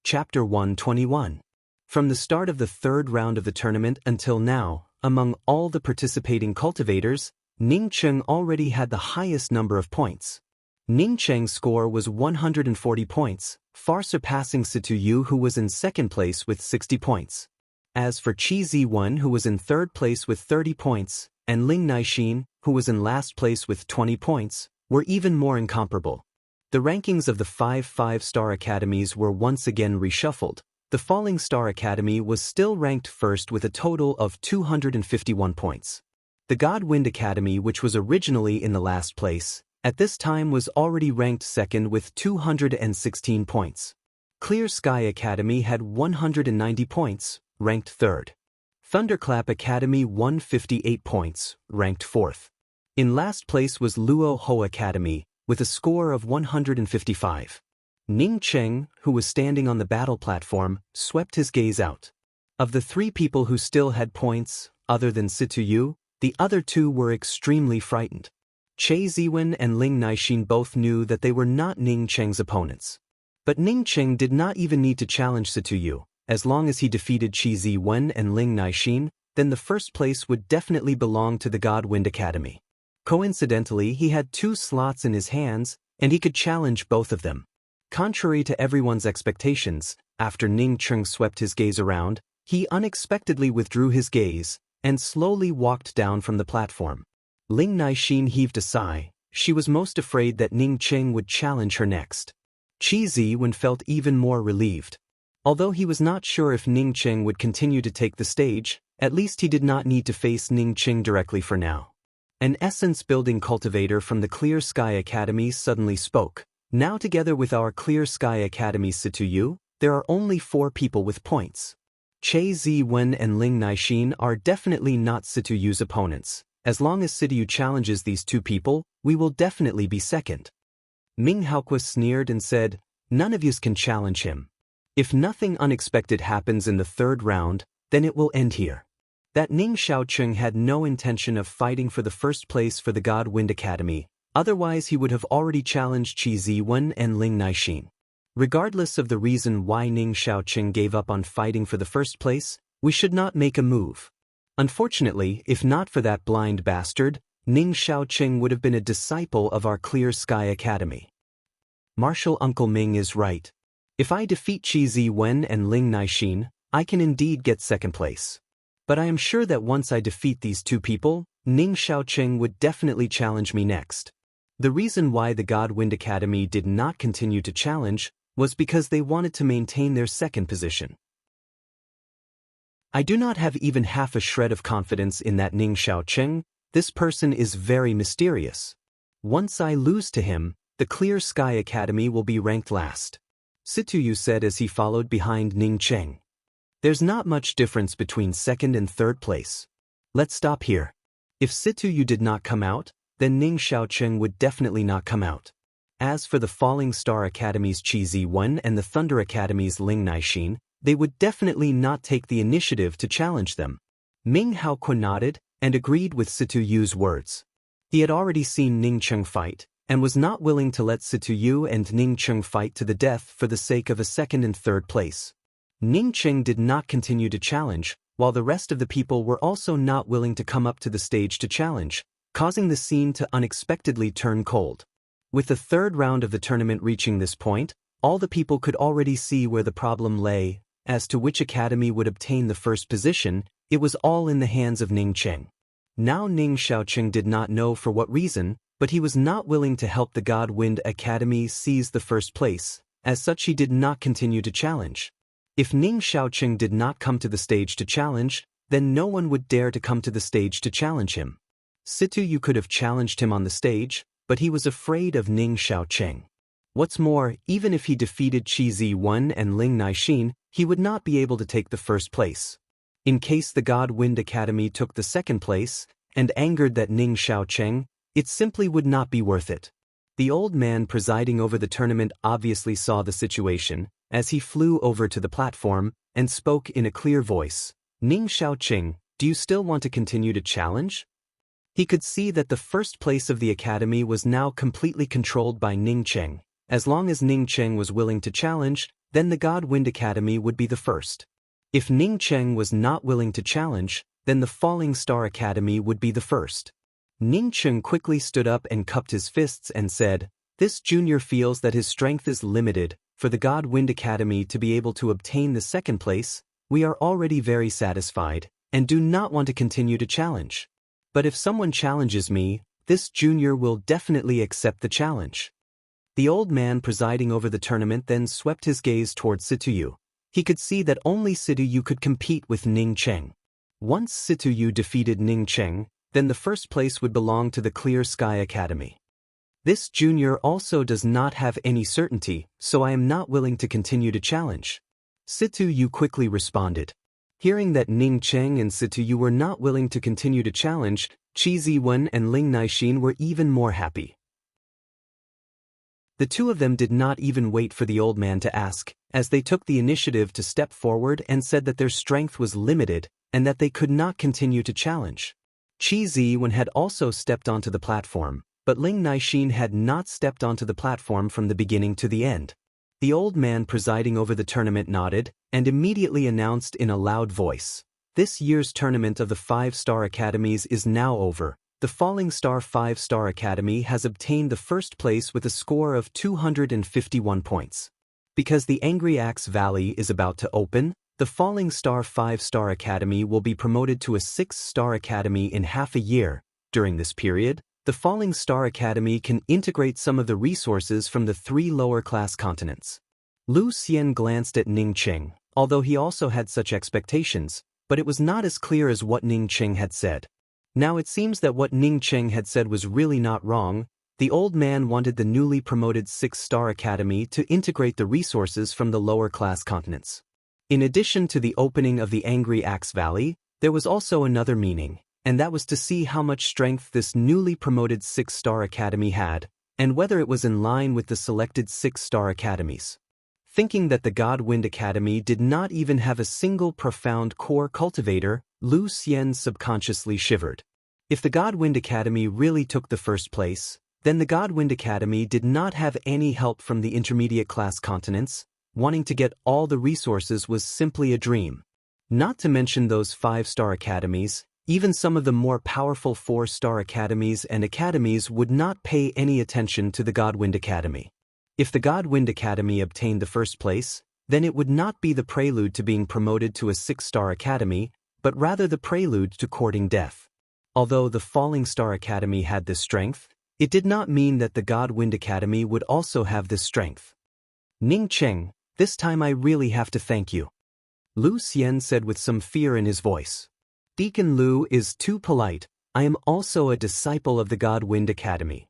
Chapter 121. From the start of the third round of the tournament until now, among all the participating cultivators, Ning Cheng already had the highest number of points. Ning Cheng's score was 140 points, far surpassing Situ Yu, who was in second place with 60 points. As for Qi Ziwen, who was in third place with 30 points, and Ling Naixin, who was in last place with 20 points, were even more incomparable. The rankings of the 5 5-star academies were once again reshuffled. The Falling Star Academy was still ranked first with a total of 251 points. The God Wind Academy, which was originally in the last place, at this time was already ranked second with 216 points. Clear Sky Academy had 190 points, ranked third. Thunderclap Academy 158 points, ranked fourth. In last place was Luo Ho Academy, with a score of 155. Ning Cheng, who was standing on the battle platform, swept his gaze out. Of the 3 people who still had points, other than Situ Yu, the other 2 were extremely frightened. Che Ziwen and Ling Naixin both knew that they were not Ning Cheng's opponents. But Ning Cheng did not even need to challenge Situ Yu. As long as he defeated Qi Ziwen and Ling Naixin, then the first place would definitely belong to the God Wind Academy. Coincidentally, he had 2 slots in his hands, and he could challenge both of them. Contrary to everyone's expectations, after Ning Cheng swept his gaze around, he unexpectedly withdrew his gaze and slowly walked down from the platform. Ling Naixin heaved a sigh. She was most afraid that Ning Cheng would challenge her next. Qi Ziwen felt even more relieved. Although he was not sure if Ning Cheng would continue to take the stage, at least he did not need to face Ning Cheng directly for now. An essence-building cultivator from the Clear Sky Academy suddenly spoke. Now, together with our Clear Sky Academy's Situ Yu, there are only 4 people with points. Che Ziwen and Ling Naixin are definitely not Situ Yu's opponents. As long as Situ Yu challenges these 2 people, we will definitely be second. Ming Haoque sneered and said, "None of yous can challenge him. If nothing unexpected happens in the third round, then it will end here." That Ning Shaoqing had no intention of fighting for the first place for the God Wind Academy, otherwise he would have already challenged Qi Ziwen and Ling Naixin. Regardless of the reason why Ning Shaoqing gave up on fighting for the first place, we should not make a move. Unfortunately, if not for that blind bastard, Ning Shaoqing would have been a disciple of our Clear Sky Academy. Martial Uncle Ming is right. If I defeat Qi Ziwen and Ling Naixin, I can indeed get second place. But I am sure that once I defeat these 2 people, Ning Shaoqing would definitely challenge me next. The reason why the God Wind Academy did not continue to challenge was because they wanted to maintain their second position. I do not have even half a shred of confidence in that Ning Shaoqing. This person is very mysterious. Once I lose to him, the Clear Sky Academy will be ranked last. Situ Yu said as he followed behind Ning Cheng. There's not much difference between second and third place. Let's stop here. If Situ Yu did not come out, then Ning Shaoqing would definitely not come out. As for the Falling Star Academy's Qi Ziwen and the Thunder Academy's Ling Naixin, they would definitely not take the initiative to challenge them. Ming Haoque nodded and agreed with Situ Yu's words. He had already seen Ning Cheng fight, and was not willing to let Situ Yu and Ning Cheng fight to the death for the sake of a second and third place. Ning Cheng did not continue to challenge, while the rest of the people were also not willing to come up to the stage to challenge, causing the scene to unexpectedly turn cold. With the third round of the tournament reaching this point, all the people could already see where the problem lay. As to which academy would obtain the first position, it was all in the hands of Ning Cheng. Now Ning Xiaoqing did not know for what reason, but he was not willing to help the God Wind Academy seize the first place. As such, he did not continue to challenge. If Ning Xiaoqing did not come to the stage to challenge, then no one would dare to come to the stage to challenge him. Situ Yu could have challenged him on the stage, but he was afraid of Ning Xiaoqing. What's more, even if he defeated Qi Ziwen and Ling Naixin, he would not be able to take the first place. In case the God Wind Academy took the second place, and angered that Ning Xiaoqing, it simply would not be worth it. The old man presiding over the tournament obviously saw the situation, as he flew over to the platform, and spoke in a clear voice. Ning Xiaoqing, do you still want to continue to challenge? He could see that the first place of the academy was now completely controlled by Ning Cheng. As long as Ning Cheng was willing to challenge, then the God Wind Academy would be the first. If Ning Cheng was not willing to challenge, then the Falling Star Academy would be the first. Ning Cheng quickly stood up and cupped his fists and said, "This junior feels that his strength is limited. For the God Wind Academy to be able to obtain the second place, we are already very satisfied, and do not want to continue to challenge. But if someone challenges me, this junior will definitely accept the challenge." The old man presiding over the tournament then swept his gaze towards Situ Yu. He could see that only Situ Yu could compete with Ning Cheng. Once Situ Yu defeated Ning Cheng, then the first place would belong to the Clear Sky Academy. This junior also does not have any certainty, so I am not willing to continue to challenge. Situ Yu quickly responded. Hearing that Ning Cheng and Situ Yu were not willing to continue to challenge, Qi Ziwen and Ling Naixin were even more happy. The two of them did not even wait for the old man to ask, as they took the initiative to step forward and said that their strength was limited and that they could not continue to challenge. Qi Ziwen had also stepped onto the platform, but Ling Naixin had not stepped onto the platform from the beginning to the end. The old man presiding over the tournament nodded and immediately announced in a loud voice, "This year's tournament of the 5-Star Academies is now over. The Falling Star 5-Star Academy has obtained the first place with a score of 251 points. Because the Angry Axe Valley is about to open, the Falling Star 5-Star Academy will be promoted to a 6-Star Academy in half a year. During this period, the Falling Star Academy can integrate some of the resources from the 3 lower-class continents." Lu Xian glanced at Ning Cheng, although he also had such expectations, but it was not as clear as what Ning Cheng had said. Now it seems that what Ning Cheng had said was really not wrong. The old man wanted the newly promoted 6-Star Academy to integrate the resources from the lower-class continents. In addition to the opening of the Angry Axe Valley, there was also another meaning, and that was to see how much strength this newly promoted 6-Star Academy had, and whether it was in line with the selected 6-Star Academies. Thinking that the God Wind Academy did not even have a single profound core cultivator, Lu Xian subconsciously shivered. If the God Wind Academy really took the first place, then the God Wind Academy did not have any help from the intermediate class continents. Wanting to get all the resources was simply a dream. Not to mention those 5-Star Academies, even some of the more powerful 4-Star Academies and Academies would not pay any attention to the God Wind Academy. If the God Wind Academy obtained the first place, then it would not be the prelude to being promoted to a 6-Star Academy, but rather the prelude to courting death. Although the Falling Star Academy had this strength, it did not mean that the God Wind Academy would also have this strength. "Ning Cheng, this time I really have to thank you," Lu Xian said with some fear in his voice. "Deacon Lu is too polite. I am also a disciple of the God Wind Academy,"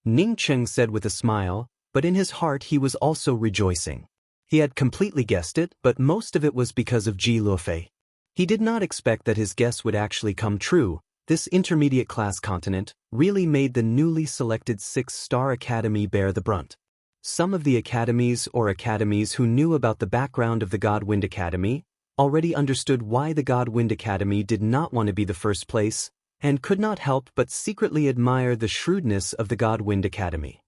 Ning Cheng said with a smile, but in his heart he was also rejoicing. He had completely guessed it, but most of it was because of Ji Lufei. He did not expect that his guess would actually come true. This intermediate class continent really made the newly selected 6-Star Academy bear the brunt. Some of the academies who knew about the background of the God Wind Academy already understood why the God Wind Academy did not want to be the first place, and could not help but secretly admire the shrewdness of the God Wind Academy.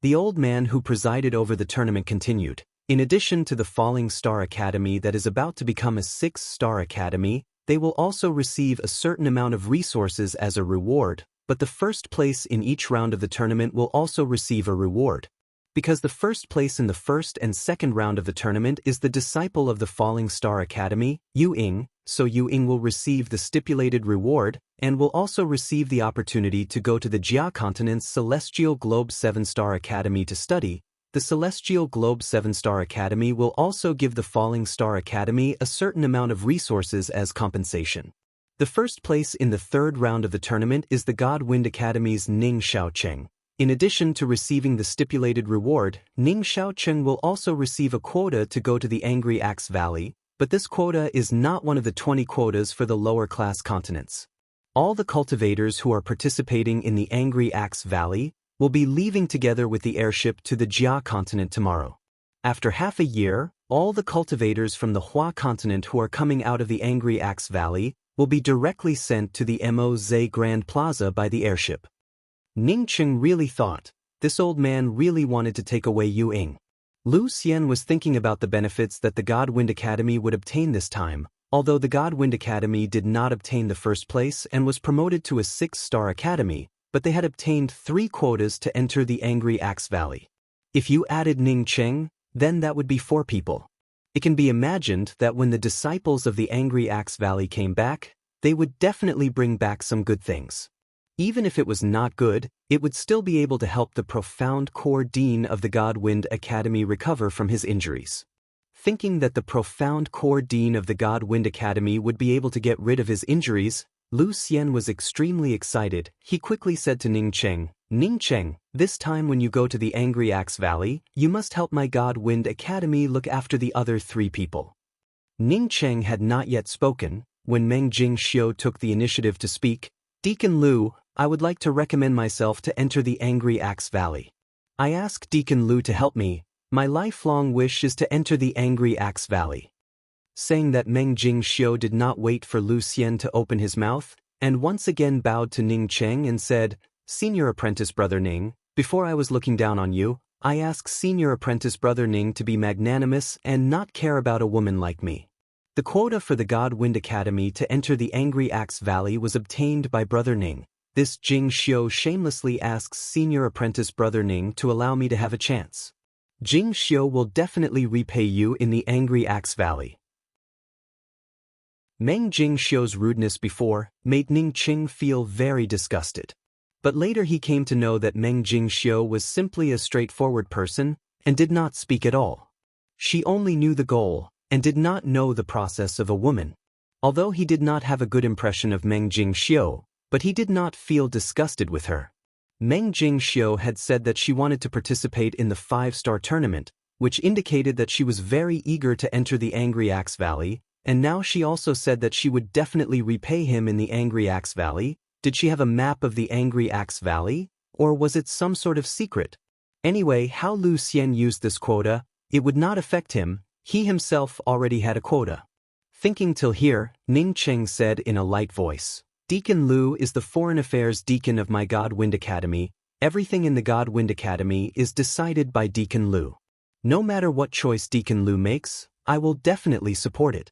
The old man who presided over the tournament continued, In addition to the Falling Star Academy that is about to become a 6-star academy, they will also receive a certain amount of resources as a reward, but the first place in each round of the tournament will also receive a reward. Because the first place in the first and second round of the tournament is the disciple of the Falling Star Academy, Yu Ying, so Yu Ying will receive the stipulated reward and will also receive the opportunity to go to the Jia Continent's Celestial Globe 7-Star Academy to study. The Celestial Globe 7-Star Academy will also give the Falling Star Academy a certain amount of resources as compensation. The first place in the third round of the tournament is the God Wind Academy's Ning Xiaocheng. In addition to receiving the stipulated reward, Ning Xiaocheng will also receive a quota to go to the Angry Axe Valley, but this quota is not one of the 20 quotas for the lower-class continents. All the cultivators who are participating in the Angry Axe Valley will be leaving together with the airship to the Jia continent tomorrow. After half a year, all the cultivators from the Hua continent who are coming out of the Angry Axe Valley will be directly sent to the Moze Grand Plaza by the airship. Ning Cheng really thought, this old man really wanted to take away Yu Ying. Lu Xian was thinking about the benefits that the God Wind Academy would obtain this time, although the God Wind Academy did not obtain the first place and was promoted to a 6-star academy, but they had obtained 3 quotas to enter the Angry Axe Valley. If you added Ning Cheng, then that would be 4 people. It can be imagined that when the disciples of the Angry Axe Valley came back, they would definitely bring back some good things. Even if it was not good, it would still be able to help the profound core dean of the God Wind Academy recover from his injuries. Thinking that the profound core dean of the God Wind Academy would be able to get rid of his injuries, Lu Xian was extremely excited. He quickly said to Ning Cheng, Ning Cheng, this time when you go to the Angry Axe Valley, you must help my God Wind Academy look after the other 3 people. Ning Cheng had not yet spoken. When Meng Jingxiu took the initiative to speak, Deacon Lu, I would like to recommend myself to enter the Angry Axe Valley. I ask Deacon Lu to help me. My lifelong wish is to enter the Angry Axe Valley. Saying that, Meng Jingxiu did not wait for Lu Xian to open his mouth, and once again bowed to Ning Cheng and said, Senior Apprentice Brother Ning, before I was looking down on you, I ask Senior Apprentice Brother Ning to be magnanimous and not care about a woman like me. The quota for the God Wind Academy to enter the Angry Axe Valley was obtained by Brother Ning. This Jingxiu shamelessly asks Senior Apprentice Brother Ning to allow me to have a chance. Jingxiu will definitely repay you in the Angry Axe Valley. Meng Jingxiu's rudeness before made Ning Cheng feel very disgusted. But later he came to know that Meng Jingxiu was simply a straightforward person and did not speak at all. She only knew the goal and did not know the process of a woman. Although he did not have a good impression of Meng Jingxiu, but he did not feel disgusted with her. Meng Jingxiu had said that she wanted to participate in the 5-star tournament, which indicated that she was very eager to enter the Angry Axe Valley, and now she also said that she would definitely repay him in the Angry Axe Valley. Did she have a map of the Angry Axe Valley, or was it some sort of secret? Anyway, how Lu Xian used this quota, it would not affect him. He himself already had a quota. Thinking till here, Ning Cheng said in a light voice, Deacon Lu is the Foreign Affairs Deacon of my God Wind Academy. Everything in the God Wind Academy is decided by Deacon Lu. No matter what choice Deacon Lu makes, I will definitely support it.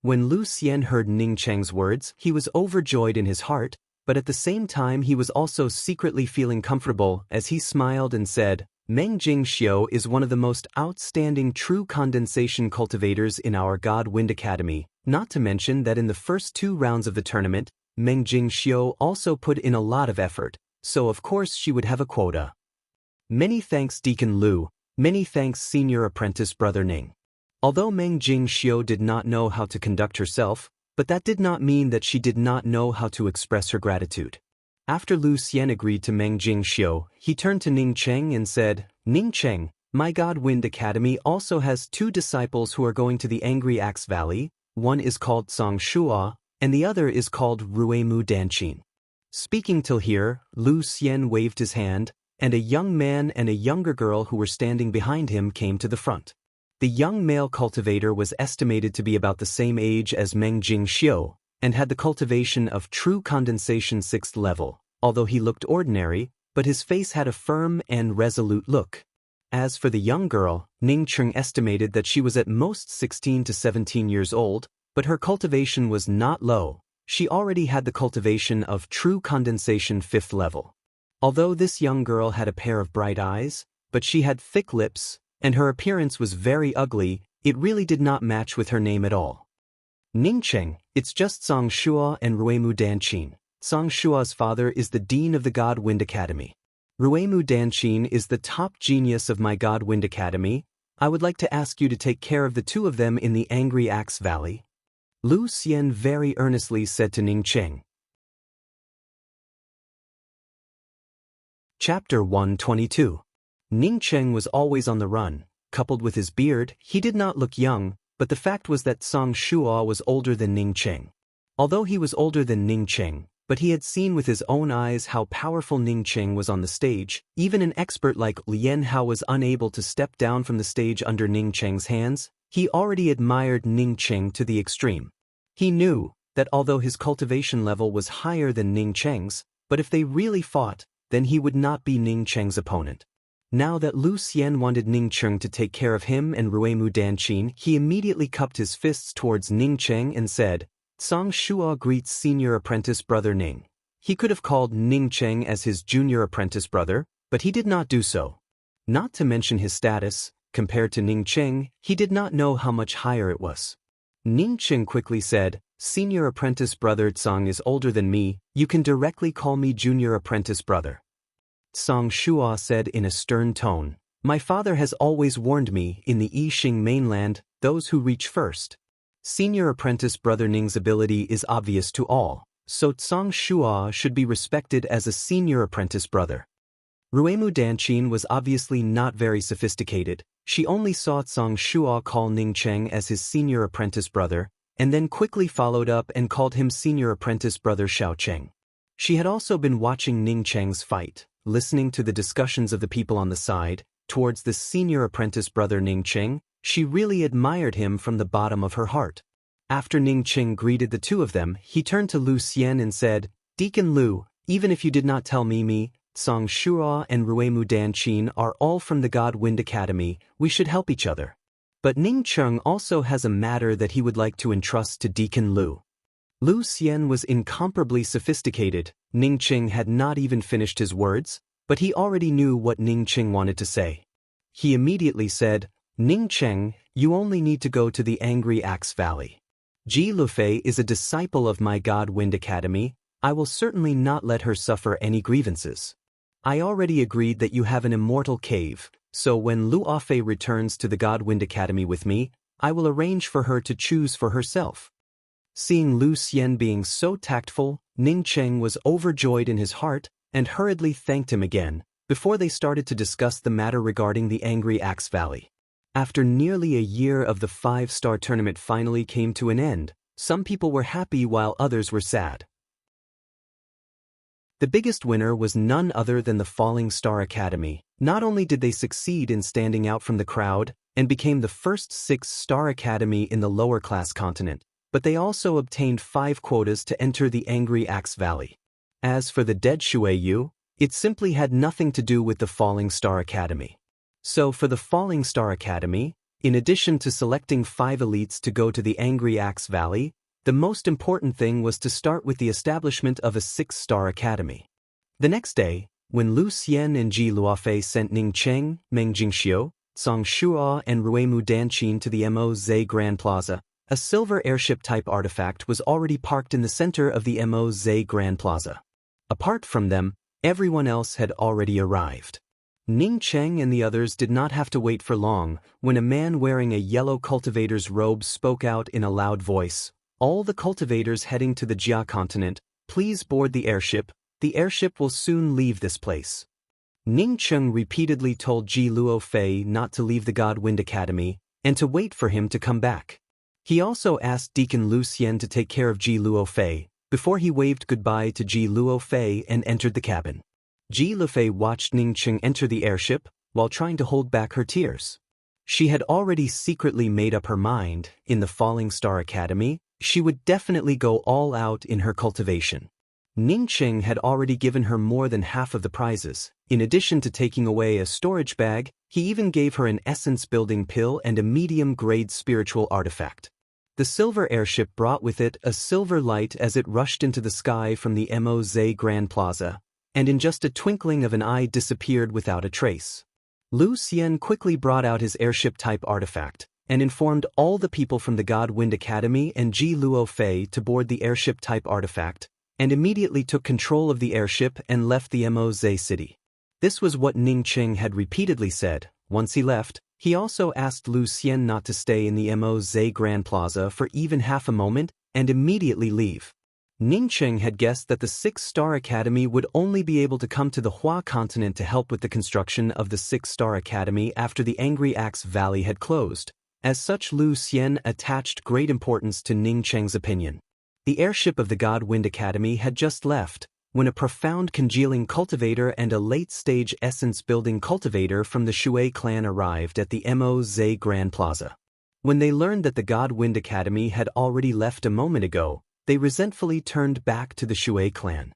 When Lu Xian heard Ning Cheng's words, he was overjoyed in his heart, but at the same time he was also secretly feeling comfortable as he smiled and said, Meng Jingxiu is one of the most outstanding true condensation cultivators in our God Wind Academy, not to mention that in the first 2 rounds of the tournament, Meng Jingxiu also put in a lot of effort, so of course she would have a quota. Many thanks Deacon Lu, many thanks Senior Apprentice Brother Ning. Although Meng Jingxiu did not know how to conduct herself, but that did not mean that she did not know how to express her gratitude. After Lu Xian agreed to Meng Jingxiu, he turned to Ning Cheng and said, Ning Cheng, my God Wind Academy also has 2 disciples who are going to the Angry Axe Valley. One is called Song Shua, and the other is called Ruemu Danqin. Speaking till here, Lu Xian waved his hand, and a young man and a younger girl who were standing behind him came to the front. The young male cultivator was estimated to be about the same age as Meng Jingxiu, and had the cultivation of true condensation 6th level, although he looked ordinary, but his face had a firm and resolute look. As for the young girl, Ning Cheng estimated that she was at most 16 to 17 years old, but her cultivation was not low. She already had the cultivation of true condensation 5th level. Although this young girl had a pair of bright eyes, but she had thick lips, and her appearance was very ugly, it really did not match with her name at all. Ning Cheng, it's just Song Shua and Ruemu Danqin. Song Shua's father is the dean of the God Wind Academy. Ruemu Danqin is the top genius of my God Wind Academy. I would like to ask you to take care of the two of them in the Angry Axe Valley. Lu Xian very earnestly said to Ning Cheng. Chapter 122. Ning Cheng was always on the run. Coupled with his beard, he did not look young, but the fact was that Song Shua was older than Ning Cheng. Although he was older than Ning Cheng, but he had seen with his own eyes how powerful Ning Cheng was on the stage. Even an expert like Lien Hao was unable to step down from the stage under Ning Cheng's hands. He already admired Ning Cheng to the extreme. He knew that although his cultivation level was higher than Ning Cheng's, but if they really fought, then he would not be Ning Cheng's opponent. Now that Lu Xian wanted Ning Cheng to take care of him and Ruemu Danqin, he immediately cupped his fists towards Ning Cheng and said, Song Shua greets senior apprentice brother Ning. He could have called Ning Cheng as his junior apprentice brother, but he did not do so. Not to mention his status, compared to Ning Cheng, he did not know how much higher it was. Ning Cheng quickly said, Senior apprentice brother Tsang is older than me, you can directly call me junior apprentice brother. Song Shua said in a stern tone, My father has always warned me, in the Yixing mainland, those who reach first. Senior apprentice brother Ning's ability is obvious to all, so Song Shua should be respected as a senior apprentice brother. Ruemu Danqin was obviously not very sophisticated. She only saw Song Shua call Ning Cheng as his senior apprentice brother, and then quickly followed up and called him senior apprentice brother Xiao Cheng. She had also been watching Ning Cheng's fight, listening to the discussions of the people on the side. Towards this senior apprentice brother Ning Cheng, she really admired him from the bottom of her heart. After Ning Cheng greeted the two of them, he turned to Lu Xian and said, Deacon Lu, even if you did not tell me, Song Shua and Ruemu Danqin are all from the God Wind Academy, we should help each other. But Ning Cheng also has a matter that he would like to entrust to Deacon Lu. Lu Xian was incomparably sophisticated. Ning Cheng had not even finished his words, but he already knew what Ning Cheng wanted to say. He immediately said, Ning Cheng, you only need to go to the Angry Axe Valley. Ji Lufei is a disciple of my God Wind Academy. I will certainly not let her suffer any grievances. I already agreed that you have an immortal cave, so when Lu Afei returns to the God Wind Academy with me, I will arrange for her to choose for herself. Seeing Lu Xian being so tactful, Ning Cheng was overjoyed in his heart and hurriedly thanked him again, before they started to discuss the matter regarding the Angry Axe Valley. After nearly a year of the 5-star tournament finally came to an end, some people were happy while others were sad. The biggest winner was none other than the Falling Star Academy. Not only did they succeed in standing out from the crowd and became the first 6-star academy in the lower class continent, but they also obtained 5 quotas to enter the Angry Axe Valley. As for the dead Shueyu, it simply had nothing to do with the Falling Star Academy. So for the Falling Star Academy, in addition to selecting 5 elites to go to the Angry Axe Valley, the most important thing was to start with the establishment of a 6-star academy. The next day, when Lu Xian and Ji Luofei sent Ning Cheng, Meng Jingxiu, Song Shua and Ruemu Danqin to the Moz Grand Plaza, a silver airship-type artifact was already parked in the center of the Moz Grand Plaza. Apart from them, everyone else had already arrived. Ning Cheng and the others did not have to wait for long when a man wearing a yellow cultivator's robe spoke out in a loud voice, All the cultivators heading to the Jia continent, please board the airship will soon leave this place. Ning Cheng repeatedly told Ji Luofei not to leave the God Wind Academy, and to wait for him to come back. He also asked Deacon Lu Xian to take care of Ji Luofei, before he waved goodbye to Ji Luofei and entered the cabin. Ji Luofei watched Ning Cheng enter the airship, while trying to hold back her tears. She had already secretly made up her mind, in the Falling Star Academy, she would definitely go all out in her cultivation. Ning Cheng had already given her more than half of the prizes, In addition to taking away a storage bag, he even gave her an essence-building pill and a medium-grade spiritual artifact. The silver airship brought with it a silver light as it rushed into the sky from the Moz Grand Plaza, and in just a twinkling of an eye disappeared without a trace. Lu Xian quickly brought out his airship-type artifact, and informed all the people from the God Wind Academy and Ji Luo Fei to board the airship-type artifact, and immediately took control of the airship and left the Moz city. This was what Ning Qing had repeatedly said. Once he left, he also asked Lu Xian not to stay in the Moz Grand Plaza for even half a moment and immediately leave. Ning Qing had guessed that the 6-Star Academy would only be able to come to the Hua continent to help with the construction of the 6-Star Academy after the Angry Axe Valley had closed. As such, Lu Xian attached great importance to Ning Qing's opinion. The airship of the God Wind Academy had just left, when a profound congealing cultivator and a late-stage essence-building cultivator from the Shui clan arrived at the Moz Grand Plaza. When they learned that the God Wind Academy had already left a moment ago, they resentfully turned back to the Shui clan.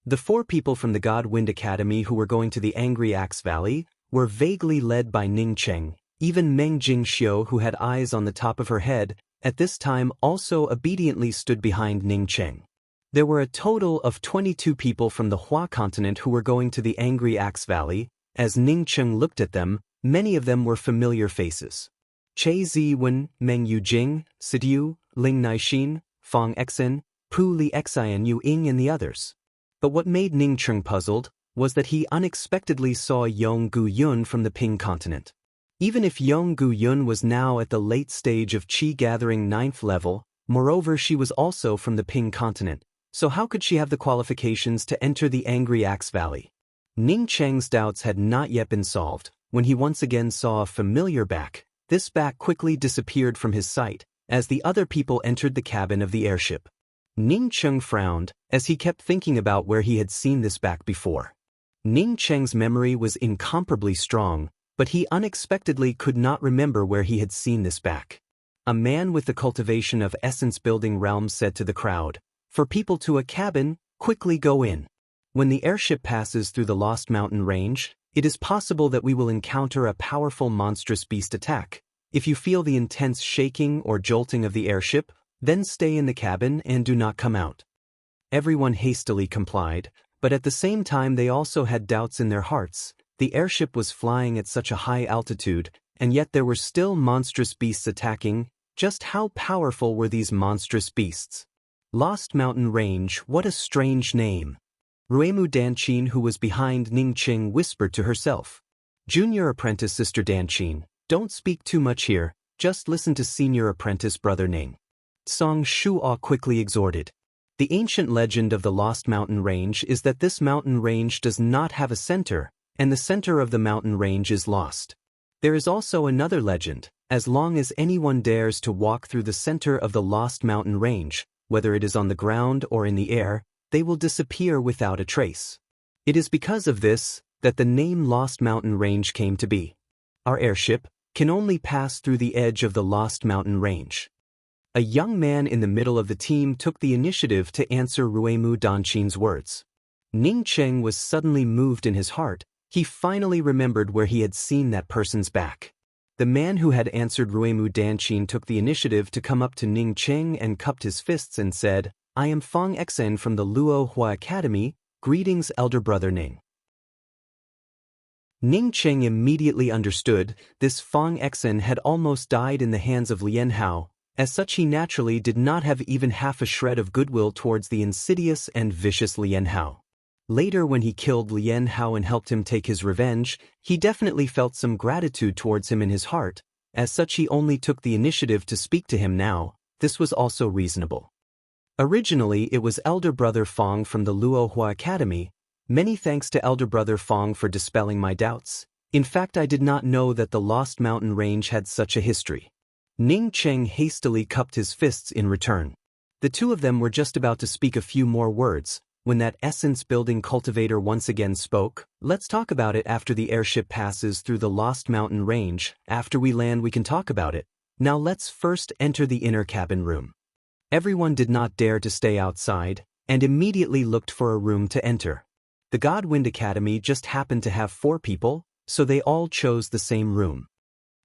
The 4 people from the God Wind Academy who were going to the Angry Axe Valley were vaguely led by Ning Qing. Even Meng Jingxiu, who had eyes on the top of her head, at this time also obediently stood behind Ning Qing. There were a total of 22 people from the Hua continent who were going to the Angry Axe Valley. As Ning Qing looked at them, many of them were familiar faces. Che Ziwen, Meng Yujing, Sidiu, Ling Naixin, Fang Exin, Pu Li Xian Yu Ying and the others. But what made Ning Qing puzzled was that he unexpectedly saw Yong Gu Yun from the Ping continent. Even if Yong Gu Yun was now at the late stage of Qi gathering 9th level, moreover she was also from the Ping continent, so how could she have the qualifications to enter the Angry Axe Valley? Ning Cheng's doubts had not yet been solved, when he once again saw a familiar back. This back quickly disappeared from his sight, as the other people entered the cabin of the airship. Ning Cheng frowned, as he kept thinking about where he had seen this back before. Ning Cheng's memory was incomparably strong, but he unexpectedly could not remember where he had seen this back. A man with the cultivation of essence-building realms said to the crowd, "For people to a cabin, quickly go in. When the airship passes through the Lost Mountain Range, it is possible that we will encounter a powerful monstrous beast attack. If you feel the intense shaking or jolting of the airship, then stay in the cabin and do not come out." Everyone hastily complied, but at the same time they also had doubts in their hearts. The airship was flying at such a high altitude, and yet there were still monstrous beasts attacking. Just how powerful were these monstrous beasts? Lost Mountain Range, what a strange name. Ruemu Danqin, who was behind Ning Qing, whispered to herself. Junior apprentice Sister Danqin, don't speak too much here, just listen to Senior Apprentice Brother Ning. Song Shuo quickly exhorted. The ancient legend of the Lost Mountain Range is that this mountain range does not have a center, and the center of the mountain range is lost. There is also another legend: as long as anyone dares to walk through the center of the Lost Mountain Range, whether it is on the ground or in the air, they will disappear without a trace. It is because of this that the name Lost Mountain Range came to be. Our airship can only pass through the edge of the Lost Mountain Range. A young man in the middle of the team took the initiative to answer Ruemu Danqin's words. Ning Cheng was suddenly moved in his heart. He finally remembered where he had seen that person's back. The man who had answered Ruemu Danqin took the initiative to come up to Ning Cheng and cupped his fists and said, "I am Fang Exen from the Luo Hua Academy. Greetings, elder brother Ning." Ning Cheng immediately understood this Fang Exen had almost died in the hands of Lian Hao. As such, he naturally did not have even half a shred of goodwill towards the insidious and vicious Lian Hao. Later, when he killed Lian Hao and helped him take his revenge, he definitely felt some gratitude towards him in his heart. As such, he only took the initiative to speak to him now. This was also reasonable. Originally, it was Elder Brother Fang from the Luo Hua Academy. Many thanks to Elder Brother Fang for dispelling my doubts. In fact, I did not know that the Lost Mountain Range had such a history. Ning Cheng hastily cupped his fists in return. The two of them were just about to speak a few more words, when that essence-building cultivator once again spoke. "Let's talk about it after the airship passes through the Lost Mountain Range. After we land we can talk about it. Now let's first enter the inner cabin room." Everyone did not dare to stay outside, and immediately looked for a room to enter. The God Wind Academy just happened to have 4 people, so they all chose the same room.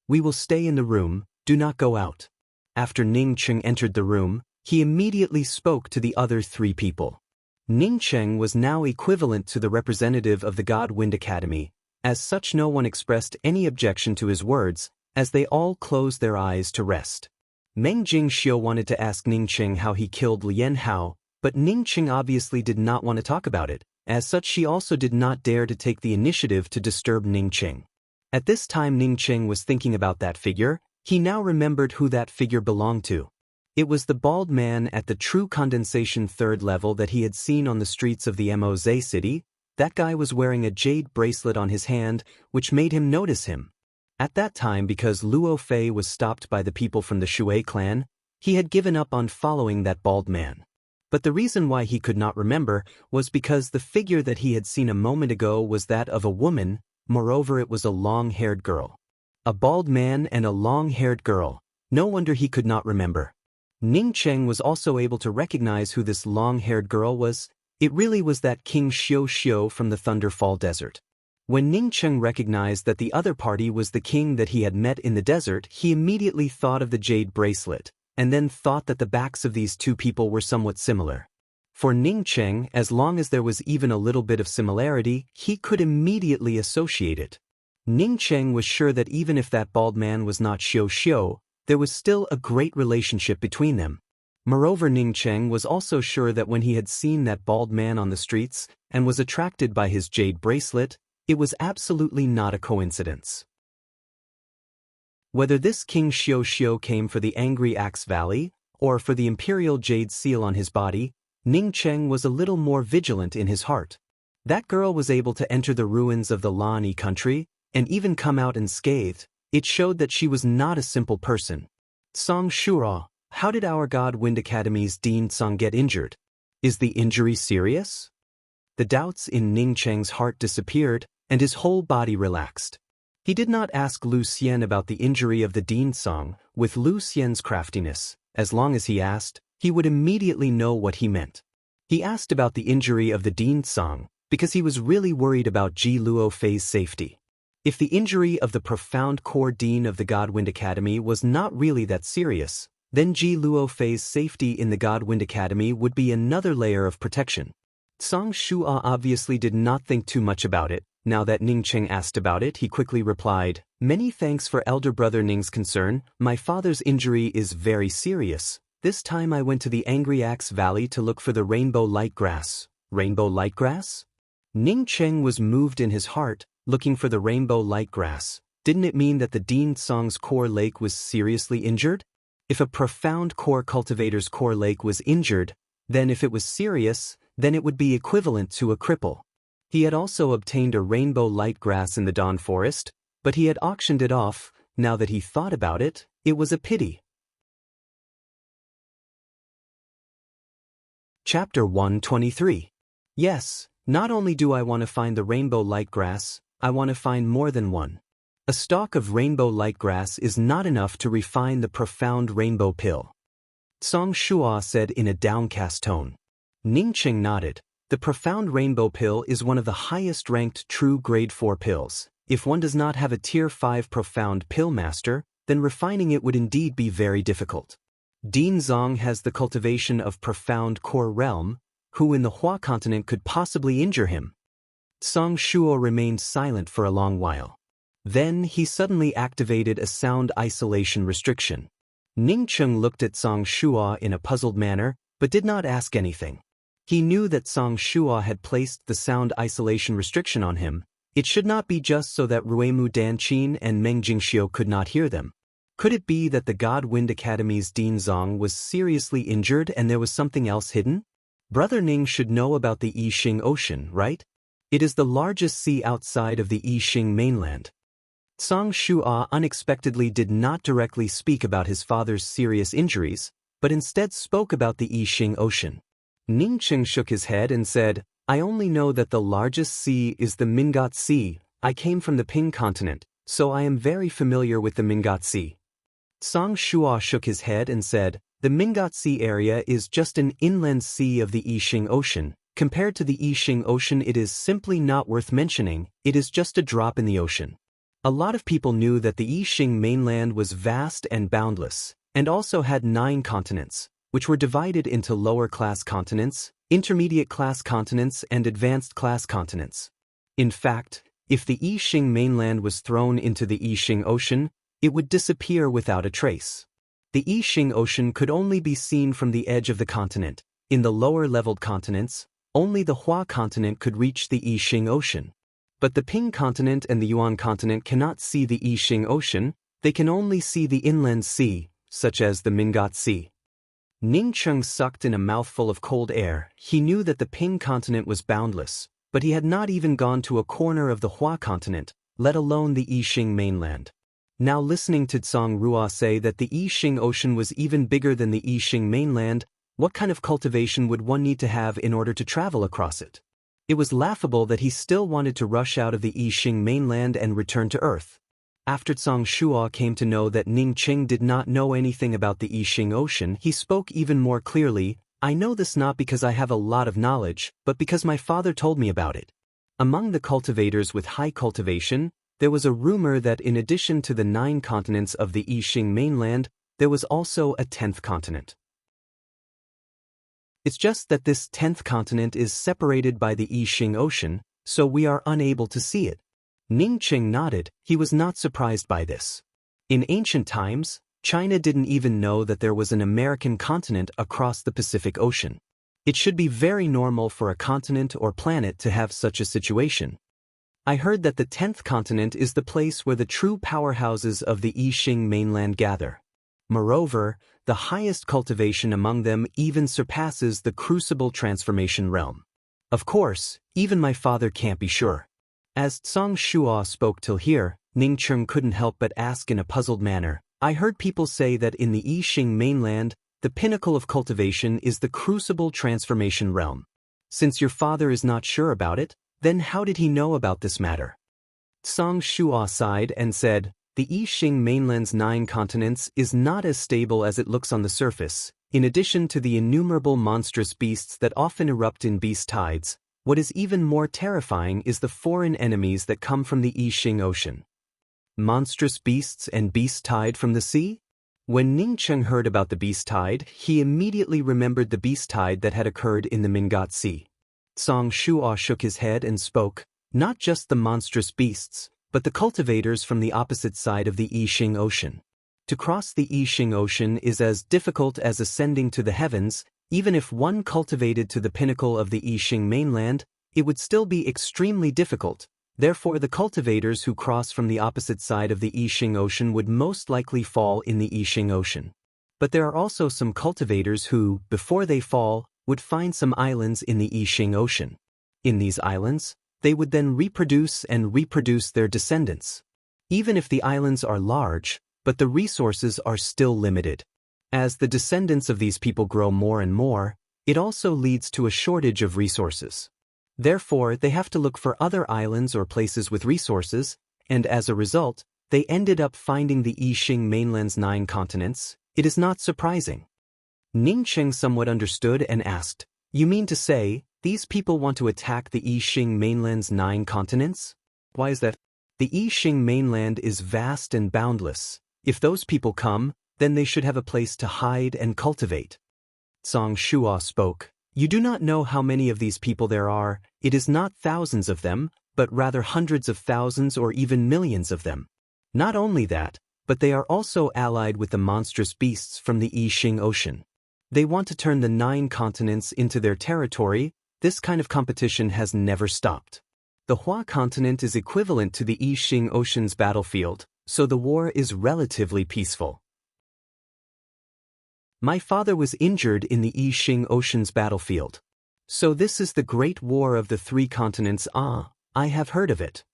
We will stay in the room, do not go out. After Ning Cheng entered the room, he immediately spoke to the other 3 people. Ning Cheng was now equivalent to the representative of the God Wind Academy. As such, no one expressed any objection to his words, as they all closed their eyes to rest. Meng Jingxiu wanted to ask Ning Cheng how he killed Lian Hao, but Ning Cheng obviously did not want to talk about it. As such, she also did not dare to take the initiative to disturb Ning Cheng. At this time Ning Cheng was thinking about that figure. He now remembered who that figure belonged to. It was the bald man at the true condensation 3rd level that he had seen on the streets of the Moz city. That guy was wearing a jade bracelet on his hand, which made him notice him. At that time, because Luo Fei was stopped by the people from the Shui clan, he had given up on following that bald man. But the reason why he could not remember was because the figure that he had seen a moment ago was that of a woman. Moreover, it was a long-haired girl. A bald man and a long-haired girl. No wonder he could not remember. Ning Cheng was also able to recognize who this long-haired girl was. It really was that King Xiu Xiu from the Thunderfall Desert. When Ning Cheng recognized that the other party was the king that he had met in the desert, he immediately thought of the jade bracelet, and then thought that the backs of these 2 people were somewhat similar. For Ning Cheng, as long as there was even a little bit of similarity, he could immediately associate it. Ning Cheng was sure that even if that bald man was not Xiu Xiu, there was still a great relationship between them. Moreover, Ning Cheng was also sure that when he had seen that bald man on the streets and was attracted by his jade bracelet, it was absolutely not a coincidence. Whether this King Xiu Xiu came for the Angry Axe Valley, or for the imperial jade seal on his body, Ning Cheng was a little more vigilant in his heart. That girl was able to enter the ruins of the Lani country, and even come out unscathed. It showed that she was not a simple person. Song Shura, how did our God Wind Academy's Dean Song get injured? Is the injury serious? The doubts in Ning Cheng's heart disappeared, and his whole body relaxed. He did not ask Lu Xian about the injury of the Dean Song. With Lu Xian's craftiness, as long as he asked, he would immediately know what he meant. He asked about the injury of the Dean Song, because he was really worried about Ji Luo Fei's safety. If the injury of the profound core dean of the God Wind Academy was not really that serious, then Ji Luo Fei's safety in the God Wind Academy would be another layer of protection. Song Shua obviously did not think too much about it. Now that Ning Cheng asked about it, he quickly replied, "Many thanks for elder brother Ning's concern. My father's injury is very serious. This time I went to the Angry Axe Valley to look for the rainbow light grass." Rainbow light grass? Ning Cheng was moved in his heart, looking for the rainbow light grass. Didn't it mean that the Dean Song's core lake was seriously injured? If a profound core cultivator's core lake was injured, then if it was serious, then it would be equivalent to a cripple. He had also obtained a rainbow light grass in the Dawn Forest, but he had auctioned it off. Now that he thought about it, it was a pity. Chapter 123. Yes, not only do I want to find the rainbow light grass, I want to find more than one. A stalk of rainbow light grass is not enough to refine the profound rainbow pill. Song Shua said in a downcast tone. Ning Cheng nodded. The profound rainbow pill is one of the highest ranked true grade 4 pills. If one does not have a tier 5 profound pill master, then refining it would indeed be very difficult. Dean Zong has the cultivation of profound core realm. Who in the Hua continent could possibly injure him? Song Shuo remained silent for a long while. Then he suddenly activated a sound isolation restriction. Ning Cheng looked at Song Shuo in a puzzled manner, but did not ask anything. He knew that Song Shuo had placed the sound isolation restriction on him. It should not be just so that Ruemu Danqin and Meng Jingxiu could not hear them. Could it be that the God Wind Academy's Dean Zong was seriously injured and there was something else hidden? Brother Ning should know about the Yixing Ocean, right? It is the largest sea outside of the Yixing mainland. Song Shua unexpectedly did not directly speak about his father's serious injuries, but instead spoke about the Yixing Ocean. Ning Cheng shook his head and said, "I only know that the largest sea is the Mingat Sea. I came from the Ping continent, so I am very familiar with the Mingat Sea." Song Shua shook his head and said, "The Mingat Sea area is just an inland sea of the Yixing Ocean. Compared to the Yixing Ocean, it is simply not worth mentioning. It is just a drop in the ocean. A lot of people knew that the Yixing mainland was vast and boundless, and also had 9 continents, which were divided into lower-class continents, intermediate-class continents, and advanced-class continents. In fact, if the Yixing mainland was thrown into the Yixing Ocean, it would disappear without a trace. The Yixing Ocean could only be seen from the edge of the continent. In the lower-leveled continents, only the Hua continent could reach the Yixing Ocean. But the Ping continent and the Yuan continent cannot see the Yixing Ocean, they can only see the inland sea, such as the Mingat Sea. Ning Cheng sucked in a mouthful of cold air. He knew that the Ping continent was boundless, but he had not even gone to a corner of the Hua continent, let alone the Yixing mainland. Now listening to Tsang Rua say that the Yixing Ocean was even bigger than the Yixing mainland, what kind of cultivation would one need to have in order to travel across it? It was laughable that he still wanted to rush out of the Yixing mainland and return to Earth. After Tsang Shua came to know that Ning Cheng did not know anything about the Yixing Ocean, he spoke even more clearly. I know this not because I have a lot of knowledge, but because my father told me about it. Among the cultivators with high cultivation, there was a rumor that in addition to the 9 continents of the Yixing mainland, there was also a 10th continent. It's just that this 10th continent is separated by the Yixing Ocean, so we are unable to see it. Ning Cheng nodded. He was not surprised by this. In ancient times, China didn't even know that there was an American continent across the Pacific Ocean. It should be very normal for a continent or planet to have such a situation. I heard that the 10th continent is the place where the true powerhouses of the Yixing mainland gather. Moreover, the highest cultivation among them even surpasses the crucible transformation realm. Of course, even my father can't be sure. As Tsang Shua spoke till here, Ning Cheng couldn't help but ask in a puzzled manner, I heard people say that in the Yixing mainland, the pinnacle of cultivation is the crucible transformation realm. Since your father is not sure about it, then how did he know about this matter? Tsang Shua sighed and said, the Yixing mainland's 9 continents is not as stable as it looks on the surface. In addition to the innumerable monstrous beasts that often erupt in beast tides, what is even more terrifying is the foreign enemies that come from the Yixing Ocean. Monstrous beasts and beast tide from the sea? When Ning Cheng heard about the beast tide, he immediately remembered the beast tide that had occurred in the Mingat Sea. Tsang Shua shook his head and spoke, not just the monstrous beasts, but the cultivators from the opposite side of the Yixing Ocean. To cross the Yixing Ocean is as difficult as ascending to the heavens. Even if one cultivated to the pinnacle of the Yixing mainland, it would still be extremely difficult. Therefore, the cultivators who cross from the opposite side of the Yixing Ocean would most likely fall in the Yixing Ocean. But there are also some cultivators who, before they fall, would find some islands in the Yixing Ocean. In these islands, they would then reproduce and reproduce their descendants. Even if the islands are large, but the resources are still limited. As the descendants of these people grow more and more, it also leads to a shortage of resources. Therefore, they have to look for other islands or places with resources, and as a result, they ended up finding the Yixing mainland's 9 continents. It is not surprising. Ning Cheng somewhat understood and asked, you mean to say, these people want to attack the Yixing mainland's 9 continents? Why is that? The Yixing mainland is vast and boundless. If those people come, then they should have a place to hide and cultivate. Tsang Shua spoke. You do not know how many of these people there are. It is not thousands of them, but rather hundreds of thousands or even millions of them. Not only that, but they are also allied with the monstrous beasts from the Yixing Ocean. They want to turn the 9 continents into their territory. This kind of competition has never stopped. The Hua continent is equivalent to the Yixing Ocean's battlefield, so the war is relatively peaceful. My father was injured in the Yixing Ocean's battlefield. So this is the Great War of the 3 continents. Ah, I have heard of it.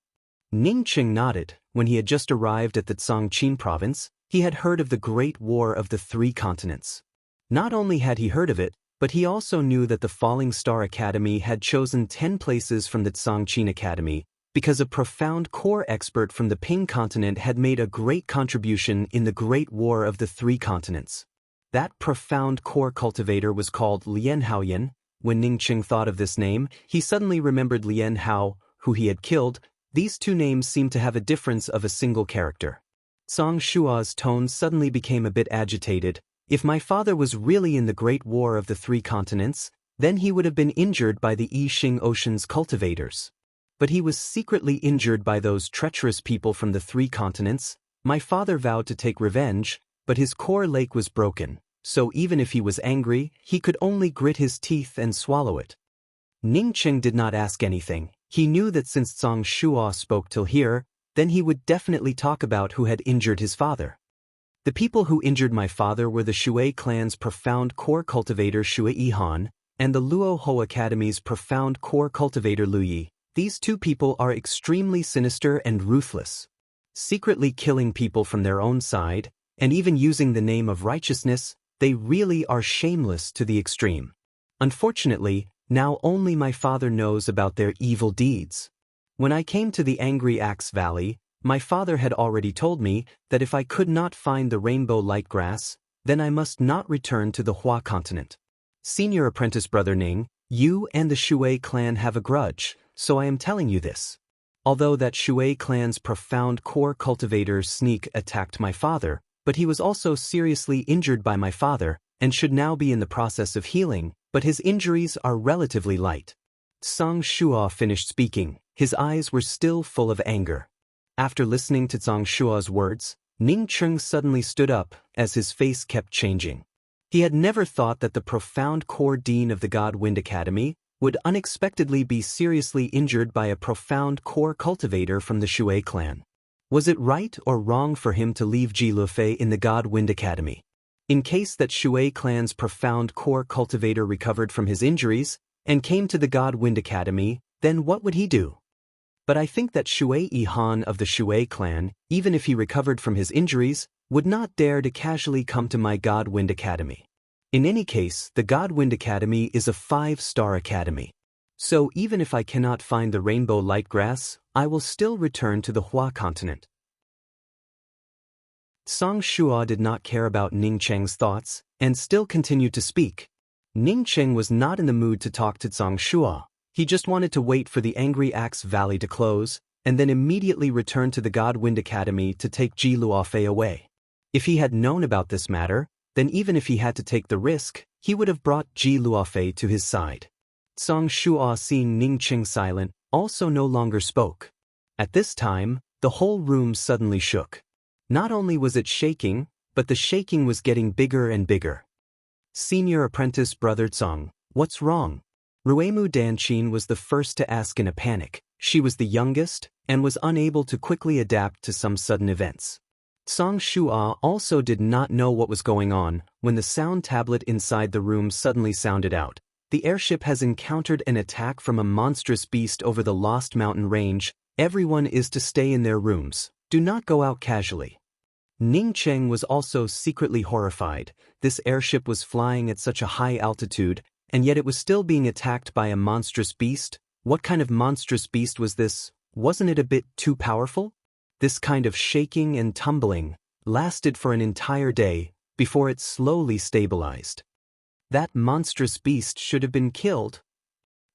Ning Cheng nodded. When he had just arrived at the Tsangqin province, he had heard of the Great War of the 3 continents. Not only had he heard of it, but he also knew that the Falling Star Academy had chosen 10 places from the Tsangqin Academy, because a profound core expert from the Ping continent had made a great contribution in the Great War of the 3 continents. That profound core cultivator was called Lian Haoyan. When Ning Qing thought of this name, he suddenly remembered Lien Hao, who he had killed. These two names seemed to have a difference of a single character. Song Shua's tone suddenly became a bit agitated. If my father was really in the Great War of the Three Continents, then he would have been injured by the Yixing Ocean's cultivators. But he was secretly injured by those treacherous people from the Three Continents. My father vowed to take revenge, but his core lake was broken, so even if he was angry, he could only grit his teeth and swallow it. Ning Qing did not ask anything. He knew that since Song Shua spoke till here, then he would definitely talk about who had injured his father. The people who injured my father were the Shui clan's profound core cultivator Shui Yihan, and the Luo Ho Academy's profound core cultivator Lu Yi. These two people are extremely sinister and ruthless, secretly killing people from their own side, and even using the name of righteousness. They really are shameless to the extreme. Unfortunately, now only my father knows about their evil deeds. When I came to the Angry Axe Valley, my father had already told me that if I could not find the rainbow light grass, then I must not return to the Hua continent. Senior apprentice brother Ning, you and the Shui clan have a grudge, so I am telling you this. Although that Shui clan's profound core cultivator Sneak attacked my father, but he was also seriously injured by my father, and should now be in the process of healing, but his injuries are relatively light. Song Shua finished speaking. His eyes were still full of anger. After listening to Song Shua's words, Ning Qing suddenly stood up, as his face kept changing. He had never thought that the profound core dean of the God Wind Academy would unexpectedly be seriously injured by a profound core cultivator from the Shui clan. Was it right or wrong for him to leave Ji Lufei in the God Wind Academy? In case that Shui clan's profound core cultivator recovered from his injuries and came to the God Wind Academy, then what would he do? But I think that Shui Yihan of the Shui clan, even if he recovered from his injuries, would not dare to casually come to my God Wind Academy. In any case, the God Wind Academy is a 5-star academy. So even if I cannot find the rainbow light grass, I will still return to the Hua continent. Song Shua did not care about Ning Cheng's thoughts, and still continued to speak. Ning Cheng was not in the mood to talk to Song Shua. He just wanted to wait for the Angry Axe Valley to close, and then immediately return to the God Wind Academy to take Ji Luofei away. If he had known about this matter, then even if he had to take the risk, he would have brought Ji Luofei to his side. Song Shua, seeing Ning Qing silent, also no longer spoke. At this time, the whole room suddenly shook. Not only was it shaking, but the shaking was getting bigger and bigger. Senior apprentice brother Tsong, what's wrong? Ruemu Danqin was the first to ask in a panic. She was the youngest, and was unable to quickly adapt to some sudden events. Song Shua also did not know what was going on when the sound tablet inside the room suddenly sounded out. The airship has encountered an attack from a monstrous beast over the Lost Mountain Range. Everyone is to stay in their rooms. Do not go out casually. Ning Cheng was also secretly horrified. This airship was flying at such a high altitude, and yet it was still being attacked by a monstrous beast. What kind of monstrous beast was this? Wasn't it a bit too powerful? This kind of shaking and tumbling lasted for an entire day before it slowly stabilized. That monstrous beast should have been killed.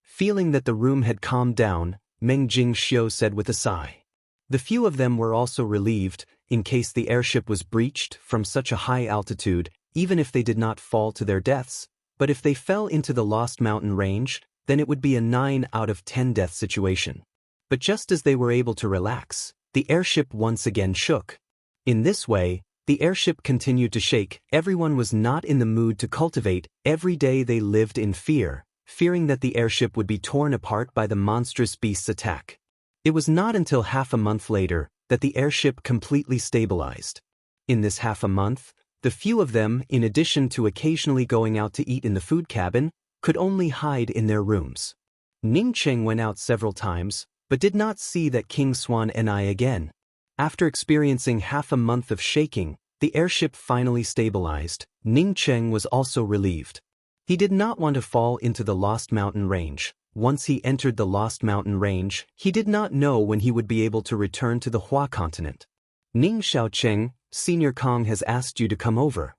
Feeling that the room had calmed down, Meng Jingxiu said with a sigh. The few of them were also relieved, in case the airship was breached from such a high altitude, even if they did not fall to their deaths, but if they fell into the Lost Mountain Range, then it would be a 9 out of 10 death situation. But just as they were able to relax, the airship once again shook. In this way, the airship continued to shake. Everyone was not in the mood to cultivate. Every day they lived in fear, fearing that the airship would be torn apart by the monstrous beast's attack. It was not until half a month later that the airship completely stabilized. In this half a month, the few of them, in addition to occasionally going out to eat in the food cabin, could only hide in their rooms. Ning Cheng went out several times, but did not see that King Swan and I again. After experiencing half a month of shaking, the airship finally stabilized. Ning Cheng was also relieved. He did not want to fall into the Lost Mountain Range. Once he entered the Lost Mountain Range, he did not know when he would be able to return to the Hua continent. Ning Xiaocheng, Senior Kong has asked you to come over.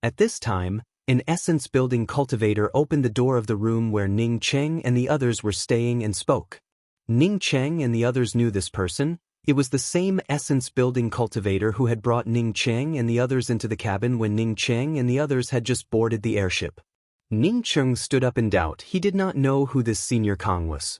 At this time, An essence-building cultivator opened the door of the room where Ning Cheng and the others were staying and spoke. Ning Cheng and the others knew this person. It was the same essence-building cultivator who had brought Ning Cheng and the others into the cabin when Ning Cheng and the others had just boarded the airship. Ning Cheng stood up in doubt. He did not know who this Senior Kong was.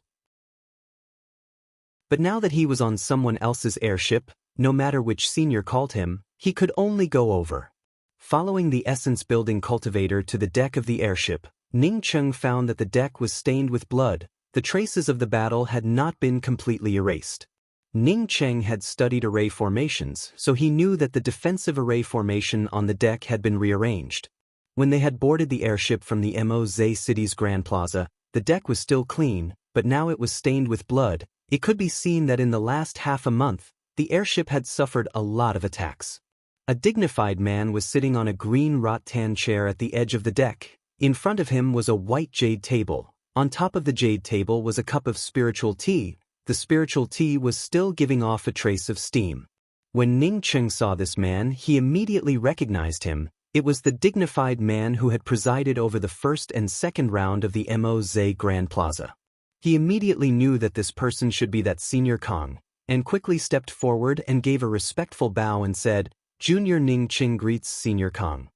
But now that he was on someone else's airship, no matter which senior called him, he could only go over. Following the essence-building cultivator to the deck of the airship, Ning Cheng found that the deck was stained with blood. The traces of the battle had not been completely erased. Ning Cheng had studied array formations, so he knew that the defensive array formation on the deck had been rearranged. When they had boarded the airship from the Moz City's Grand Plaza, the deck was still clean, but now it was stained with blood. It could be seen that in the last half a month, the airship had suffered a lot of attacks. A dignified man was sitting on a green rattan chair at the edge of the deck. In front of him was a white jade table. On top of the jade table was a cup of spiritual tea. The spiritual tea was still giving off a trace of steam. When Ning Cheng saw this man, he immediately recognized him. It was the dignified man who had presided over the first and second round of the Moz Grand Plaza. He immediately knew that this person should be that Senior Kong, and quickly stepped forward and gave a respectful bow and said, "Junior Ning Cheng greets Senior Kong."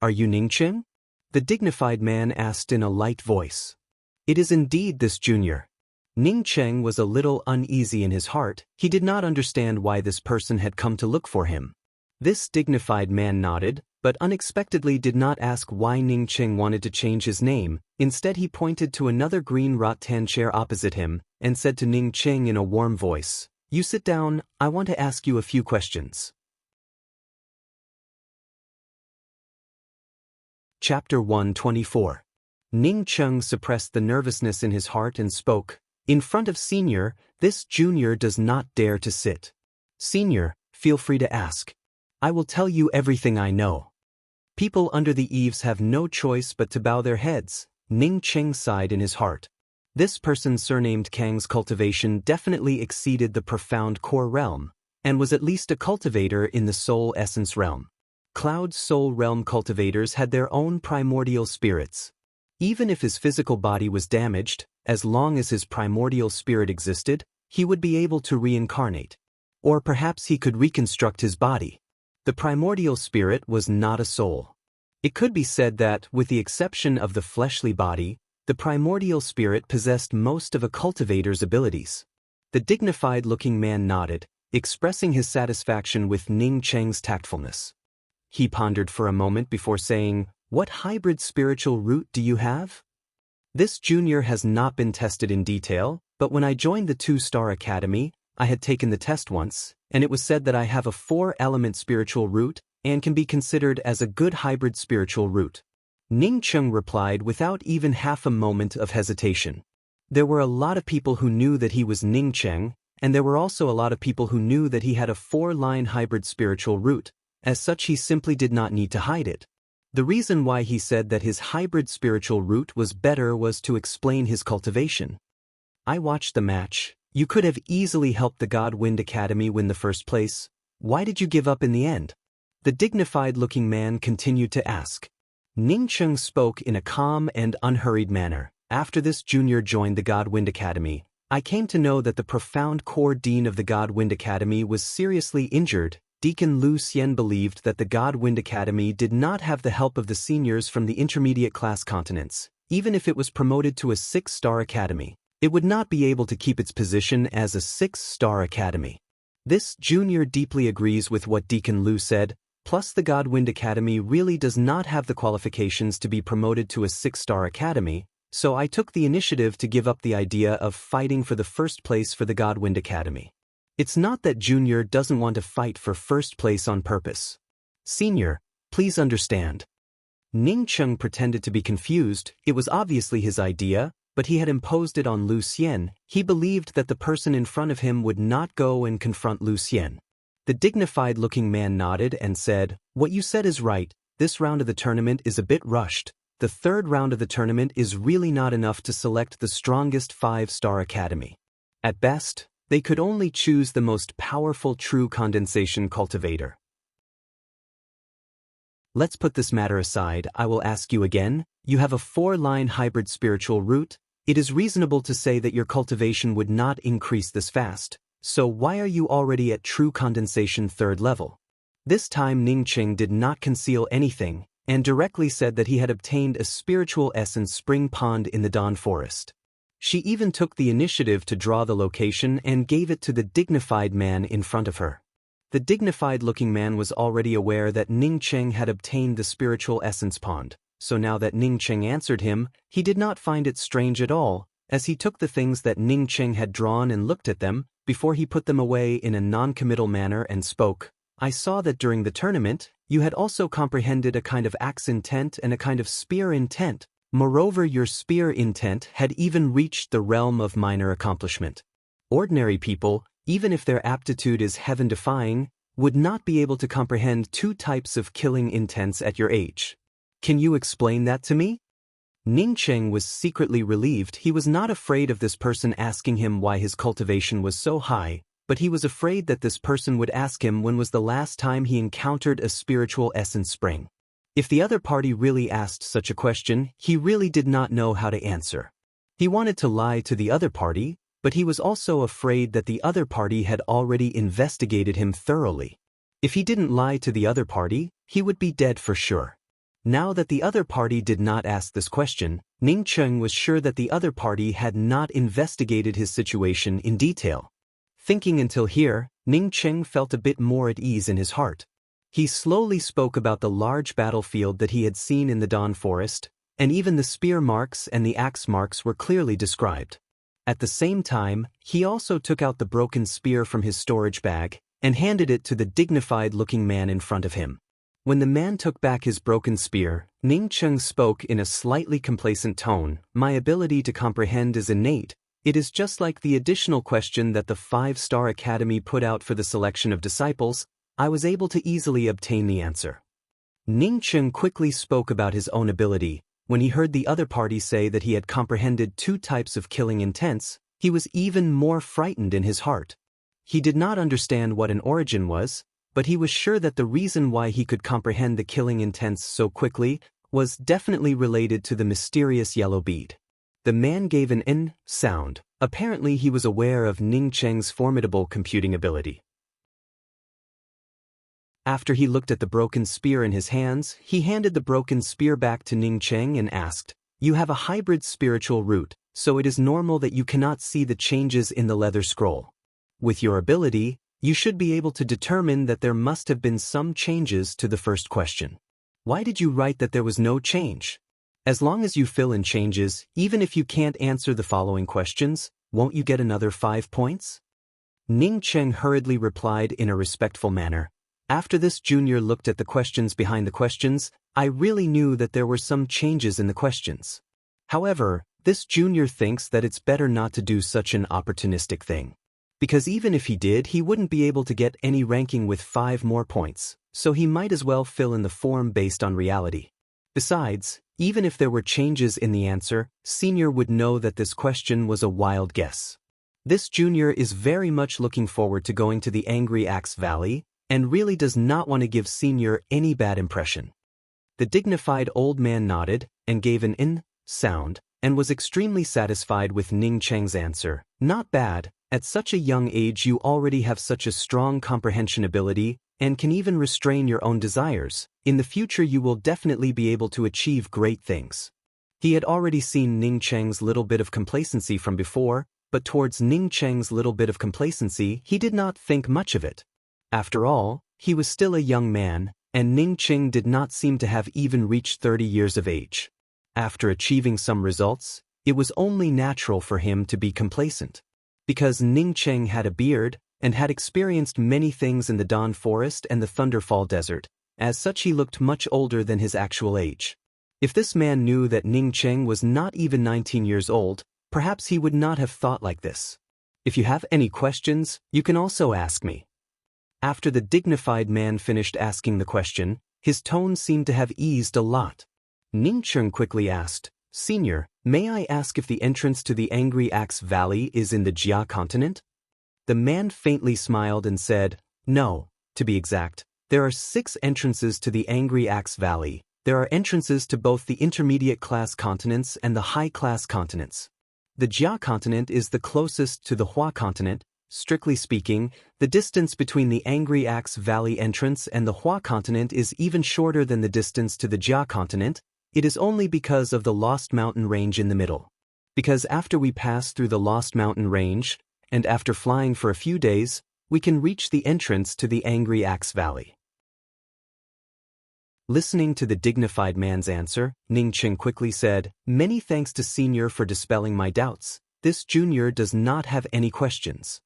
"Are you Ning Cheng?" the dignified man asked in a light voice. "It is indeed this junior." Ning Cheng was a little uneasy in his heart. He did not understand why this person had come to look for him. This dignified man nodded, but unexpectedly did not ask why Ning Cheng wanted to change his name. Instead he pointed to another green rattan chair opposite him, and said to Ning Cheng in a warm voice, "You sit down, I want to ask you a few questions." Chapter 124. Ning Cheng suppressed the nervousness in his heart and spoke, "In front of Senior, this junior does not dare to sit. Senior, feel free to ask. I will tell you everything I know." People under the eaves have no choice but to bow their heads. Ning Cheng sighed in his heart. This person surnamed Kang's cultivation definitely exceeded the profound core realm, and was at least a cultivator in the soul essence realm. Cloud's soul realm cultivators had their own primordial spirits. Even if his physical body was damaged, as long as his primordial spirit existed, he would be able to reincarnate. Or perhaps he could reconstruct his body. The primordial spirit was not a soul. It could be said that, with the exception of the fleshly body, the primordial spirit possessed most of a cultivator's abilities. The dignified-looking man nodded, expressing his satisfaction with Ning Cheng's tactfulness. He pondered for a moment before saying, "What hybrid spiritual root do you have?" This junior has not been tested in detail, but when I joined the 2-Star Academy, I had taken the test once, and it was said that I have a 4-element spiritual root and can be considered as a good hybrid spiritual root. Ning Cheng replied without even half a moment of hesitation. There were a lot of people who knew that he was Ning Cheng, and there were also a lot of people who knew that he had a 4-line hybrid spiritual root. As such, he simply did not need to hide it. The reason why he said that his hybrid spiritual root was better was to explain his cultivation. "I watched the match. You could have easily helped the Godwind Academy win the first place. Why did you give up in the end?" the dignified-looking man continued to ask. Ning Cheng spoke in a calm and unhurried manner. "After this junior joined the Godwind Academy, I came to know that the profound core dean of the Godwind Academy was seriously injured. Deacon Lu Xian believed that the Godwind Academy did not have the help of the seniors from the intermediate class continents. Even if it was promoted to a 6-star academy, it would not be able to keep its position as a 6-star academy." This junior deeply agrees with what Deacon Lu said, plus the Godwind Academy really does not have the qualifications to be promoted to a 6-star academy, so I took the initiative to give up the idea of fighting for the first place for the Godwind Academy. It's not that Junior doesn't want to fight for first place on purpose. "Senior, please understand." Ning Cheng pretended to be confused. It was obviously his idea, but he had imposed it on Lu Xian. He believed that the person in front of him would not go and confront Lu Xian. The dignified-looking man nodded and said, "What you said is right. This round of the tournament is a bit rushed. The 3rd round of the tournament is really not enough to select the strongest 5-star academy. At best, they could only choose the most powerful true condensation cultivator." Let's put this matter aside. I will ask you again. You have a 4-line hybrid spiritual root. It is reasonable to say that your cultivation would not increase this fast. So why are you already at true condensation 3rd level? This time Ning Qing did not conceal anything, and directly said that he had obtained a spiritual essence spring pond in the Dawn Forest. She even took the initiative to draw the location and gave it to the dignified man in front of her. The dignified-looking man was already aware that Ning Qing had obtained the spiritual essence pond, so now that Ning Qing answered him, he did not find it strange at all, as he took the things that Ning Qing had drawn and looked at them, before he put them away in a non-committal manner and spoke. I saw that during the tournament, you had also comprehended a kind of axe intent and a kind of spear intent. Moreover, your spear intent had even reached the realm of minor accomplishment. Ordinary people, even if their aptitude is heaven-defying, would not be able to comprehend 2 types of killing intents at your age. Can you explain that to me? Ning Qing was secretly relieved. He was not afraid of this person asking him why his cultivation was so high, but he was afraid that this person would ask him when was the last time he encountered a spiritual essence spring. If the other party really asked such a question, he really did not know how to answer. He wanted to lie to the other party, but he was also afraid that the other party had already investigated him thoroughly. If he didn't lie to the other party, he would be dead for sure. Now that the other party did not ask this question, Ning Qing was sure that the other party had not investigated his situation in detail. Thinking until here, Ning Qing felt a bit more at ease in his heart. He slowly spoke about the large battlefield that he had seen in the Dawn Forest, and even the spear marks and the axe marks were clearly described. At the same time, he also took out the broken spear from his storage bag and handed it to the dignified-looking man in front of him. When the man took back his broken spear, Ning Qing spoke in a slightly complacent tone. My ability to comprehend is innate. It is just like the additional question that the 5-Star Academy put out for the selection of disciples. I was able to easily obtain the answer. Ning Qing quickly spoke about his own ability. When he heard the other party say that he had comprehended 2 types of killing intents, he was even more frightened in his heart. He did not understand what an origin was, but he was sure that the reason why he could comprehend the killing intents so quickly was definitely related to the mysterious yellow bead. The man gave an "n" sound. Apparently he was aware of Ning Qing's formidable computing ability. After he looked at the broken spear in his hands, he handed the broken spear back to Ning Qing and asked, "You have a hybrid spiritual root, so it is normal that you cannot see the changes in the leather scroll. With your ability, you should be able to determine that there must have been some changes to the first question. Why did you write that there was no change? As long as you fill in changes, even if you can't answer the following questions, won't you get another 5 points?" Ning Qing hurriedly replied in a respectful manner. After this junior looked at the questions behind the questions, I really knew that there were some changes in the questions. However, this junior thinks that it's better not to do such an opportunistic thing. Because even if he did, he wouldn't be able to get any ranking with 5 more points, so he might as well fill in the form based on reality. Besides, even if there were changes in the answer, Senior would know that this question was a wild guess. This junior is very much looking forward to going to the Angry Axe Valley, and really does not want to give Senior any bad impression. The dignified old man nodded, and gave an "n" sound, and was extremely satisfied with Ning Qing's answer. Not bad. At such a young age you already have such a strong comprehension ability, and can even restrain your own desires. In the future you will definitely be able to achieve great things. He had already seen Ning Qing's little bit of complacency from before, but towards Ning Qing's little bit of complacency he did not think much of it. After all, he was still a young man, and Ning Qing did not seem to have even reached 30 years of age. After achieving some results, it was only natural for him to be complacent. Because Ning Qing had a beard, and had experienced many things in the Dawn Forest and the Thunderfall Desert, as such he looked much older than his actual age. If this man knew that Ning Qing was not even 19 years old, perhaps he would not have thought like this. If you have any questions, you can also ask me. After the dignified man finished asking the question, his tone seemed to have eased a lot. Ning Qing quickly asked, "Senior, may I ask if the entrance to the Angry Axe Valley is in the Jia continent?" The man faintly smiled and said, "No, to be exact, There are 6 entrances to the Angry Axe Valley. There are entrances to both the intermediate-class continents and the high-class continents. The Jia continent is the closest to the Hua continent. Strictly speaking, the distance between the Angry Axe Valley entrance and the Hua continent is even shorter than the distance to the Jia continent. It is only because of the Lost Mountain Range in the middle. Because after we pass through the Lost Mountain Range, and after flying for a few days, we can reach the entrance to the Angry Axe Valley. Listening to the dignified man's answer, Ning Qing quickly said, "Many thanks to Senior for dispelling my doubts. This junior does not have any questions."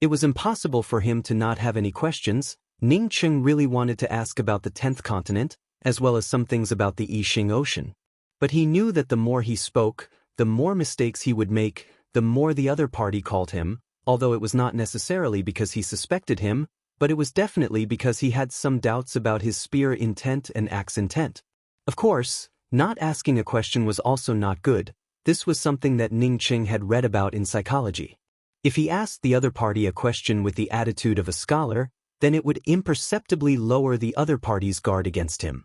It was impossible for him to not have any questions. Ning Qing really wanted to ask about the 10th continent, as well as some things about the Yixing Ocean. But he knew that the more he spoke, the more mistakes he would make, the more the other party called him, although it was not necessarily because he suspected him, but it was definitely because he had some doubts about his spear intent and axe intent. Of course, not asking a question was also not good. This was something that Ning Qing had read about in psychology. If he asked the other party a question with the attitude of a scholar, then it would imperceptibly lower the other party's guard against him.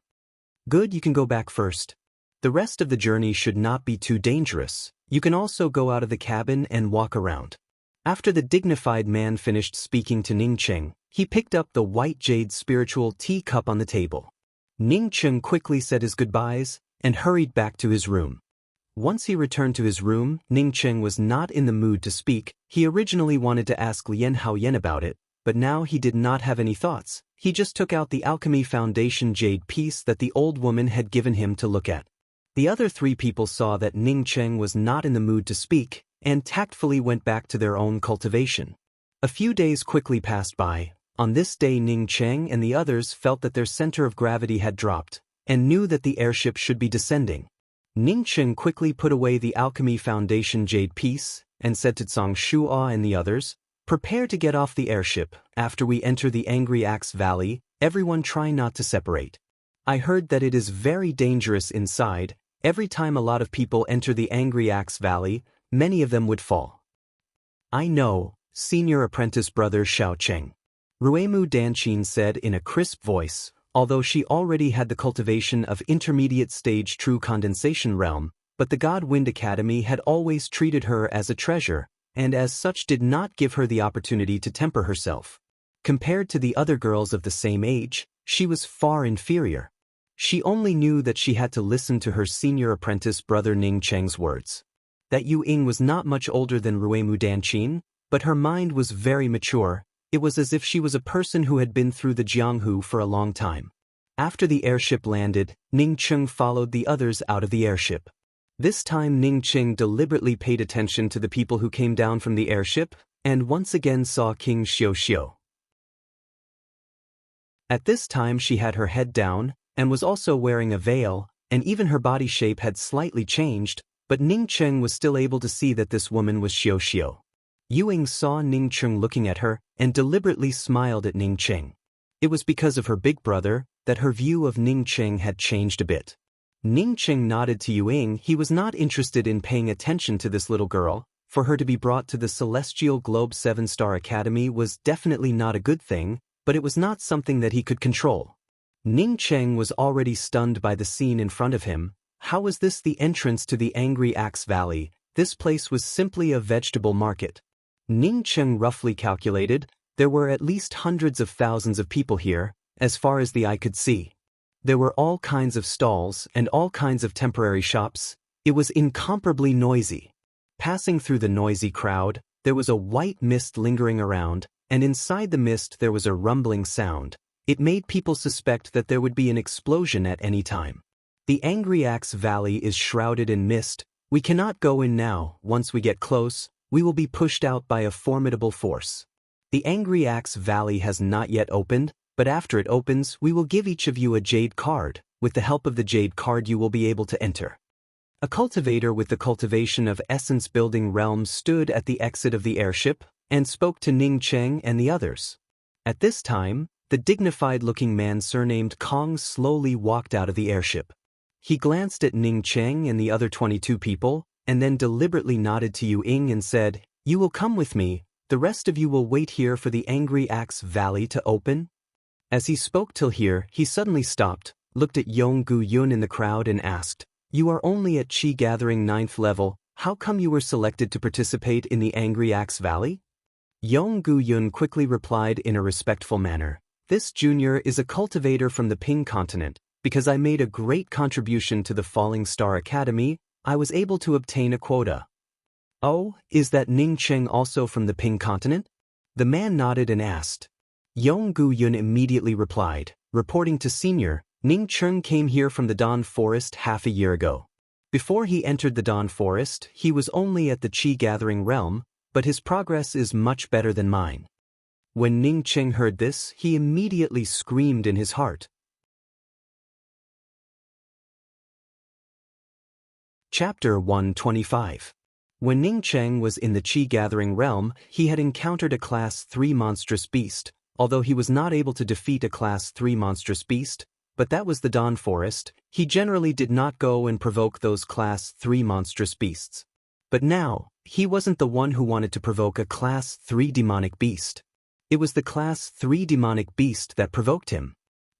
Good, you can go back first. The rest of the journey should not be too dangerous. You can also go out of the cabin and walk around. After the dignified man finished speaking to Ning Qing, he picked up the white jade spiritual tea cup on the table. Ning Qing quickly said his goodbyes and hurried back to his room. Once he returned to his room, Ning Qing was not in the mood to speak. He originally wanted to ask Lien Haoyan about it, but now he did not have any thoughts. He just took out the Alchemy Foundation jade piece that the old woman had given him to look at. The other 3 people saw that Ning Qing was not in the mood to speak, and tactfully went back to their own cultivation. A few days quickly passed by. On this day Ning Qing and the others felt that their center of gravity had dropped, and knew that the airship should be descending. Ning Qing quickly put away the Alchemy Foundation jade piece, and said to Zhang Shuo and the others, "Prepare to get off the airship. After we enter the Angry Axe Valley, everyone try not to separate. I heard that it is very dangerous inside. Every time a lot of people enter the Angry Axe Valley, many of them would fall." "I know, Senior Apprentice Brother Xiao Cheng," Ruemu Danqin said in a crisp voice. Although she already had the cultivation of intermediate stage true condensation realm, but the God Wind Academy had always treated her as a treasure, and as such did not give her the opportunity to temper herself. Compared to the other girls of the same age, she was far inferior. She only knew that she had to listen to her senior apprentice brother Ning Cheng's words. That Yu Ying was not much older than Ruemu Danqin, but her mind was very mature. It was as if she was a person who had been through the Jianghu for a long time. After the airship landed, Ning Qing followed the others out of the airship. This time Ning Qing deliberately paid attention to the people who came down from the airship, and once again saw King Xiu. At this time she had her head down, and was also wearing a veil, and even her body shape had slightly changed, but Ning Qing was still able to see that this woman was Xiu. Yu Ying saw Ning Qing looking at her, and deliberately smiled at Ning Qing. It was because of her big brother that her view of Ning Qing had changed a bit. Ning Qing nodded to Yu Ying. He was not interested in paying attention to this little girl. For her to be brought to the Celestial Globe 7-Star Academy was definitely not a good thing, but it was not something that he could control. Ning Qing was already stunned by the scene in front of him. How was this the entrance to the Angry Axe Valley? This place was simply a vegetable market. Ning Qing roughly calculated, there were at least hundreds of thousands of people here, as far as the eye could see. There were all kinds of stalls and all kinds of temporary shops. It was incomparably noisy. Passing through the noisy crowd, there was a white mist lingering around, and inside the mist there was a rumbling sound. It made people suspect that there would be an explosion at any time. The Angry Axe Valley is shrouded in mist. We cannot go in now. Once we get close, we will be pushed out by a formidable force. The Angry Axe Valley has not yet opened, but after it opens, we will give each of you a jade card. With the help of the jade card you will be able to enter. A cultivator with the cultivation of essence building realms stood at the exit of the airship, and spoke to Ning Qing and the others. At this time, the dignified-looking man surnamed Kong slowly walked out of the airship. He glanced at Ning Qing and the other 22 people, and then deliberately nodded to Yu Ying and said, "You will come with me. The rest of you will wait here for the Angry Axe Valley to open." As he spoke till here, he suddenly stopped, looked at Yong Gu Yun in the crowd and asked, "You are only at Qi Gathering 9th level, how come you were selected to participate in the Angry Axe Valley?" Yong Gu Yun quickly replied in a respectful manner, "This junior is a cultivator from the Ping continent. Because I made a great contribution to the Falling Star Academy, I was able to obtain a quota." "Oh, is that Ning Cheng also from the Ping continent?" The man nodded and asked. Yong Gu Yun immediately replied, reporting to Senior, "Ning Cheng came here from the Dawn Forest half a year ago. Before he entered the Dawn Forest, he was only at the Qi Gathering realm, but his progress is much better than mine." When Ning Cheng heard this, he immediately screamed in his heart. Chapter 125. When Ning Cheng was in the Qi Gathering realm, he had encountered a Class 3 monstrous beast, although he was not able to defeat a Class 3 monstrous beast, but that was the Dawn Forest. He generally did not go and provoke those Class 3 monstrous beasts. But now, he wasn't the one who wanted to provoke a Class 3 demonic beast. It was the Class 3 demonic beast that provoked him.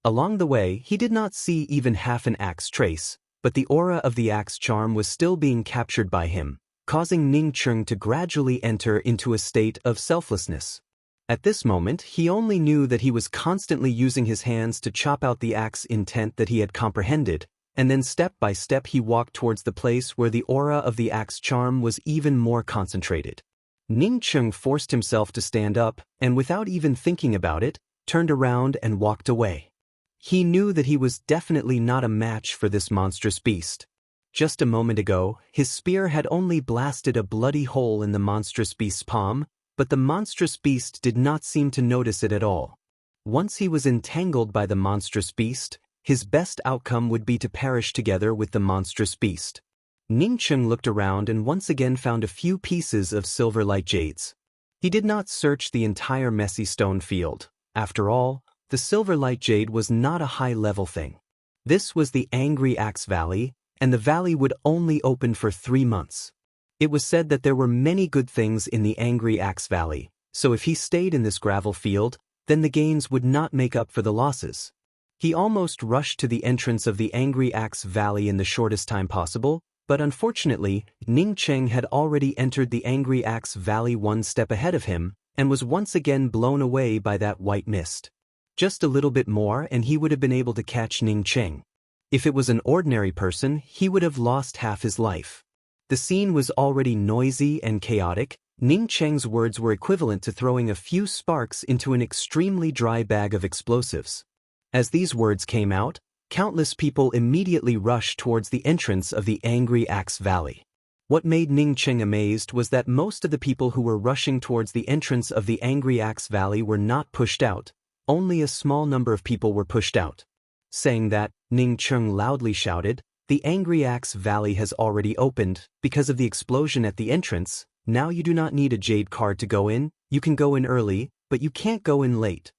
Along the way, he did not see even half an axe trace, but the aura of the axe charm was still being captured by him, causing Ning Cheng to gradually enter into a state of selflessness. At this moment, he only knew that he was constantly using his hands to chop out the axe intent that he had comprehended, and then step by step he walked towards the place where the aura of the axe charm was even more concentrated. Ning Cheng forced himself to stand up, and without even thinking about it, turned around and walked away. He knew that he was definitely not a match for this monstrous beast. Just a moment ago, his spear had only blasted a bloody hole in the monstrous beast's palm, but the monstrous beast did not seem to notice it at all. Once he was entangled by the monstrous beast, his best outcome would be to perish together with the monstrous beast. Ning Cheng looked around and once again found a few pieces of silver light jades. He did not search the entire messy stone field. After all, the silver light jade was not a high-level thing. This was the Angry Axe Valley, and the valley would only open for 3 months. It was said that there were many good things in the Angry Axe Valley, so if he stayed in this gravel field, then the gains would not make up for the losses. He almost rushed to the entrance of the Angry Axe Valley in the shortest time possible, but unfortunately, Ning Cheng had already entered the Angry Axe Valley one step ahead of him, and was once again blown away by that white mist. Just a little bit more and he would have been able to catch Ning Cheng. If it was an ordinary person, he would have lost half his life. The scene was already noisy and chaotic. Ning Cheng's words were equivalent to throwing a few sparks into an extremely dry bag of explosives. As these words came out, countless people immediately rushed towards the entrance of the Angry Axe Valley. What made Ning Cheng amazed was that most of the people who were rushing towards the entrance of the Angry Axe Valley were not pushed out. Only a small number of people were pushed out. Saying that, Ning Cheng loudly shouted, "The Angry Axe Valley has already opened. Because of the explosion at the entrance, now you do not need a jade card to go in. You can go in early, but you can't go in late."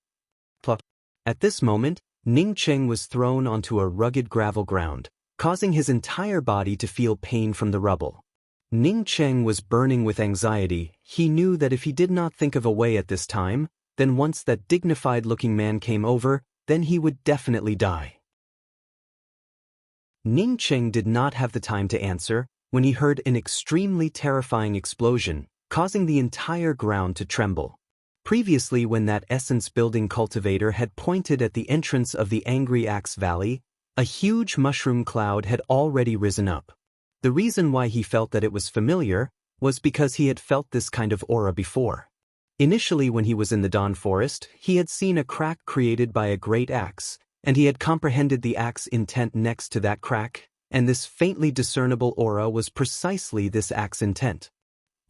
At this moment, Ning Cheng was thrown onto a rugged gravel ground, causing his entire body to feel pain from the rubble. Ning Cheng was burning with anxiety. He knew that if he did not think of a way at this time, then once that dignified-looking man came over, then he would definitely die. Ning Cheng did not have the time to answer when he heard an extremely terrifying explosion, causing the entire ground to tremble. Previously, when that essence-building cultivator had pointed at the entrance of the Angry Axe Valley, a huge mushroom cloud had already risen up. The reason why he felt that it was familiar was because he had felt this kind of aura before. Initially, when he was in the Dawn Forest, he had seen a crack created by a great axe, and he had comprehended the axe intent next to that crack, and this faintly discernible aura was precisely this axe intent.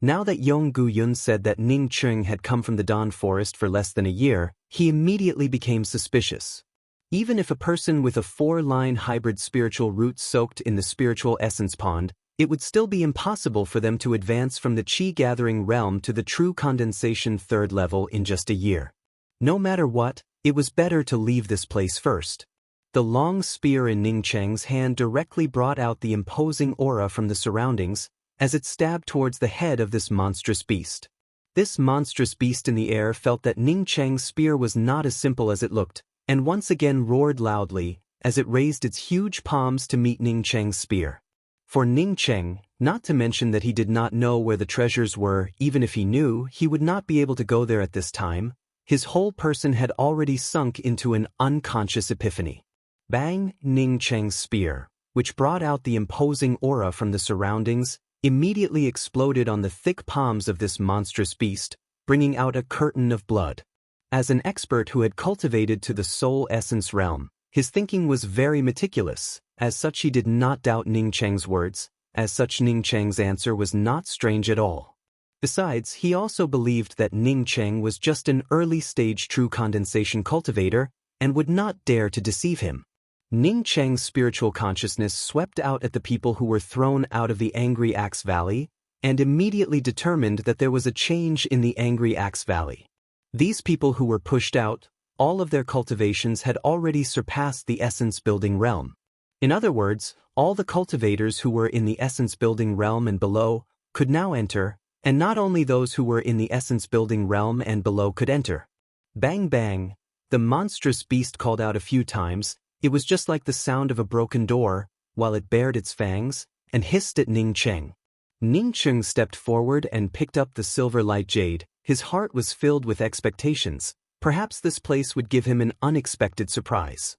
Now that Yong Gu Yun said that Ning Cheng had come from the Dawn Forest for less than a year, he immediately became suspicious. Even if a person with a 4-line hybrid spiritual root soaked in the spiritual essence pond, it would still be impossible for them to advance from the Qi Gathering realm to the true condensation 3rd level in just a year. No matter what, it was better to leave this place first. The long spear in Ning Cheng's hand directly brought out the imposing aura from the surroundings as it stabbed towards the head of this monstrous beast. This monstrous beast in the air felt that Ning Cheng's spear was not as simple as it looked, and once again roared loudly as it raised its huge palms to meet Ning Cheng's spear. For Ning Cheng, not to mention that he did not know where the treasures were, even if he knew, he would not be able to go there at this time. His whole person had already sunk into an unconscious epiphany. Bang! Ning Cheng's spear, which brought out the imposing aura from the surroundings, immediately exploded on the thick palms of this monstrous beast, bringing out a curtain of blood. As an expert who had cultivated to the soul essence realm, his thinking was very meticulous. As such, he did not doubt Ning Cheng's words. As such, Ning Cheng's answer was not strange at all. Besides, he also believed that Ning Cheng was just an early-stage true condensation cultivator and would not dare to deceive him. Ning Cheng's spiritual consciousness swept out at the people who were thrown out of the Angry Axe Valley and immediately determined that there was a change in the Angry Axe Valley. These people who were pushed out, all of their cultivations had already surpassed the essence-building realm. In other words, all the cultivators who were in the essence-building realm and below could now enter, and not only those who were in the essence-building realm and below could enter. Bang bang, the monstrous beast called out a few times. It was just like the sound of a broken door, while it bared its fangs and hissed at Ning Cheng. Ning Cheng stepped forward and picked up the silver light jade. His heart was filled with expectations. Perhaps this place would give him an unexpected surprise.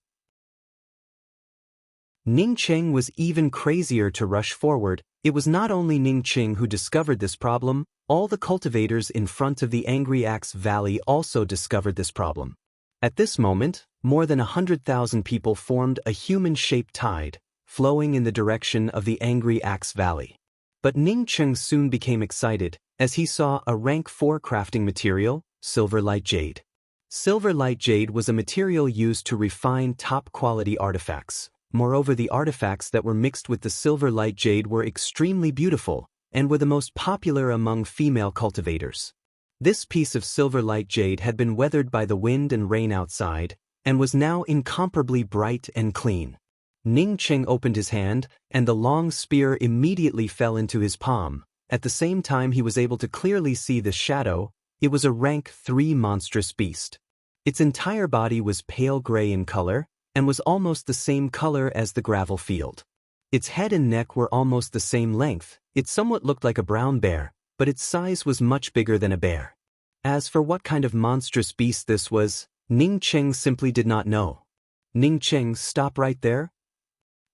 Ning Cheng was even crazier to rush forward. It was not only Ning Cheng who discovered this problem, all the cultivators in front of the Angry Axe Valley also discovered this problem. At this moment, more than 100,000 people formed a human-shaped tide, flowing in the direction of the Angry Axe Valley. But Ning Cheng soon became excited as he saw a rank 4 crafting material, silver light jade. Silver light jade was a material used to refine top-quality artifacts. Moreover, the artifacts that were mixed with the silver light jade were extremely beautiful and were the most popular among female cultivators. This piece of silver light jade had been weathered by the wind and rain outside and was now incomparably bright and clean. Ning Cheng opened his hand, and the long spear immediately fell into his palm. At the same time, he was able to clearly see the shadow. It was a rank 3 monstrous beast. Its entire body was pale gray in color and was almost the same color as the gravel field. Its head and neck were almost the same length. It somewhat looked like a brown bear, but its size was much bigger than a bear. As for what kind of monstrous beast this was, Ning Cheng simply did not know. Ning Cheng, stop right there.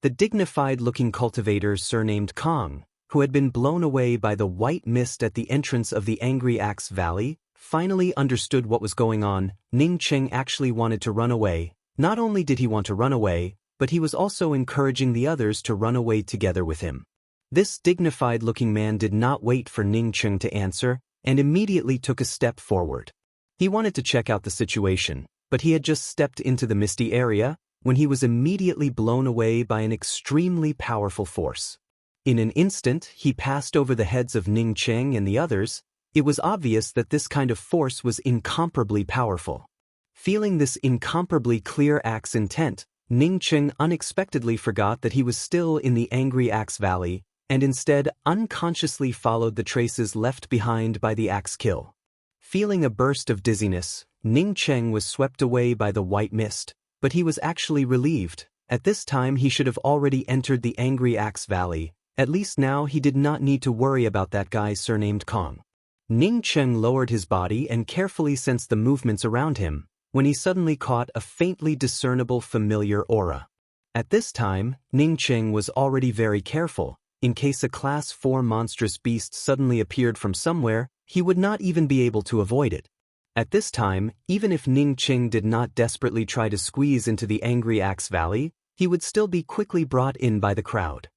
The dignified-looking cultivator surnamed Kong, who had been blown away by the white mist at the entrance of the Angry Axe Valley, finally understood what was going on. Ning Cheng actually wanted to run away. Not only did he want to run away, but he was also encouraging the others to run away together with him. This dignified-looking man did not wait for Ning Cheng to answer, and immediately took a step forward. He wanted to check out the situation, but he had just stepped into the misty area when he was immediately blown away by an extremely powerful force. In an instant, he passed over the heads of Ning Cheng and the others. It was obvious that this kind of force was incomparably powerful. Feeling this incomparably clear axe intent, Ning Cheng unexpectedly forgot that he was still in the Angry Axe Valley, and instead unconsciously followed the traces left behind by the axe kill. Feeling a burst of dizziness, Ning Cheng was swept away by the white mist, but he was actually relieved. At this time he should have already entered the Angry Axe Valley. At least now he did not need to worry about that guy surnamed Kong. Ning Cheng lowered his body and carefully sensed the movements around him, when he suddenly caught a faintly discernible familiar aura. At this time, Ning Cheng was already very careful. In case a Class 4 monstrous beast suddenly appeared from somewhere, he would not even be able to avoid it. At this time, even if Ning Cheng did not desperately try to squeeze into the Angry Axe Valley, he would still be quickly brought in by the crowd.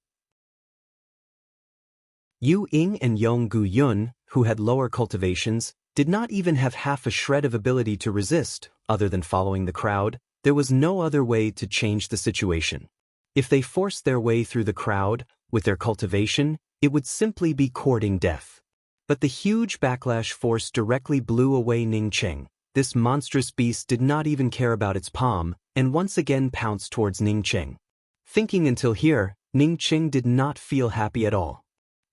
Yu Ying and Yong Gu Yun, who had lower cultivations, did not even have half a shred of ability to resist. Other than following the crowd, there was no other way to change the situation. If they forced their way through the crowd, with their cultivation, it would simply be courting death. But the huge backlash force directly blew away Ning Cheng. This monstrous beast did not even care about its palm, and once again pounced towards Ning Cheng. Thinking until here, Ning Cheng did not feel happy at all.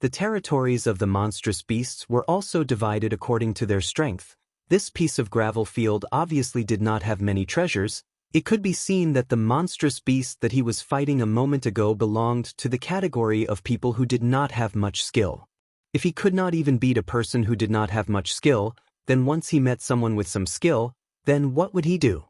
The territories of the monstrous beasts were also divided according to their strength. This piece of gravel field obviously did not have many treasures. It could be seen that the monstrous beast that he was fighting a moment ago belonged to the category of people who did not have much skill. If he could not even beat a person who did not have much skill, then once he met someone with some skill, then what would he do?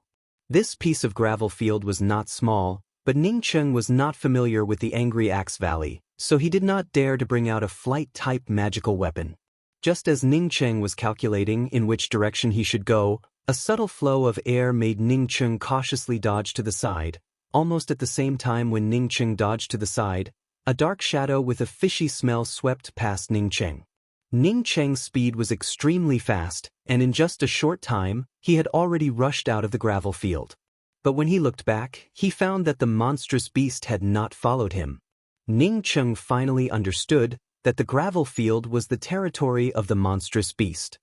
This piece of gravel field was not small, but Ning Cheng was not familiar with the Angry Axe Valley, so he did not dare to bring out a flight-type magical weapon. Just as Ning Cheng was calculating in which direction he should go, a subtle flow of air made Ning Cheng cautiously dodge to the side. Almost at the same time when Ning Cheng dodged to the side, a dark shadow with a fishy smell swept past Ning Cheng. Ning Cheng's speed was extremely fast, and in just a short time, he had already rushed out of the gravel field. But when he looked back, he found that the monstrous beast had not followed him. Ning Cheng finally understood that the gravel field was the territory of the monstrous beast.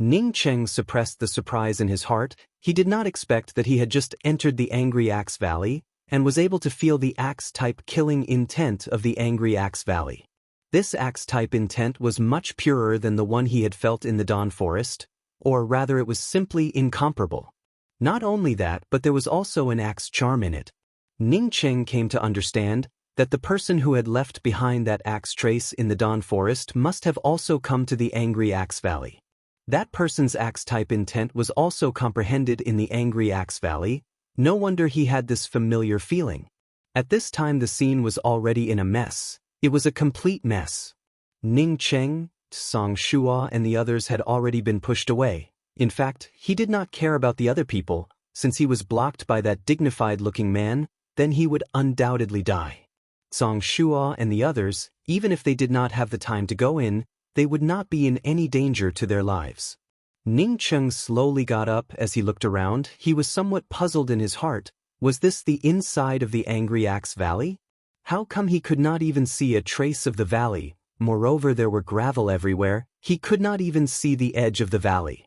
Ning Cheng suppressed the surprise in his heart. He did not expect that he had just entered the Angry Axe Valley, and was able to feel the axe-type killing intent of the Angry Axe Valley. This axe-type intent was much purer than the one he had felt in the Dawn Forest, or rather it was simply incomparable. Not only that, but there was also an axe charm in it. Ning Cheng came to understand that the person who had left behind that axe trace in the Dawn Forest must have also come to the Angry Axe Valley. That person's axe-type intent was also comprehended in the Angry Axe Valley. No wonder he had this familiar feeling. At this time the scene was already in a mess. It was a complete mess. Ning Cheng, Song Shua and the others had already been pushed away. In fact, he did not care about the other people, since he was blocked by that dignified-looking man, then he would undoubtedly die. Song Shua and the others, even if they did not have the time to go in, they would not be in any danger to their lives. Ning Cheng slowly got up as he looked around. He was somewhat puzzled in his heart. Was this the inside of the Angry Axe Valley? How come he could not even see a trace of the valley? Moreover, there were gravel everywhere. He could not even see the edge of the valley.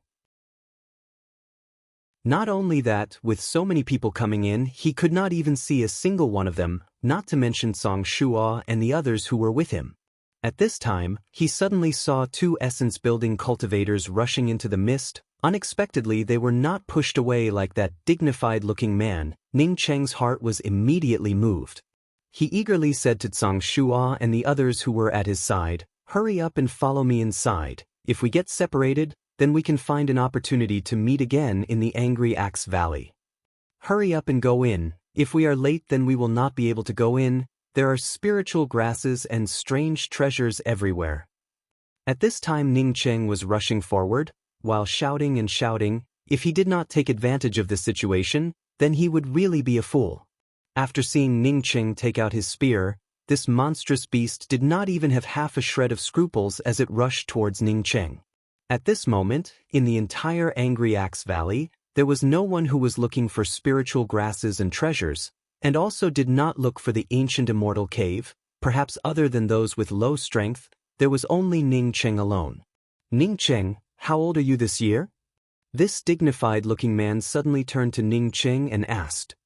Not only that, with so many people coming in, he could not even see a single one of them, not to mention Song Shua and the others who were with him. At this time, he suddenly saw two essence-building cultivators rushing into the mist. Unexpectedly, they were not pushed away like that dignified-looking man. Ning Cheng's heart was immediately moved. He eagerly said to Song Shua and the others who were at his side, "Hurry up and follow me inside. If we get separated, then we can find an opportunity to meet again in the Angry Axe Valley. Hurry up and go in. If we are late, then we will not be able to go in. There are spiritual grasses and strange treasures everywhere." At this time Ning Cheng was rushing forward, while shouting and shouting. If he did not take advantage of this situation, then he would really be a fool. After seeing Ning Cheng take out his spear, this monstrous beast did not even have half a shred of scruples as it rushed towards Ning Cheng. At this moment, in the entire Angry Axe Valley, there was no one who was looking for spiritual grasses and treasures, and also did not look for the ancient immortal cave. Perhaps other than those with low strength, there was only Ning Cheng alone. "Ning Cheng, how old are you this year?" This dignified-looking man suddenly turned to Ning Cheng and asked.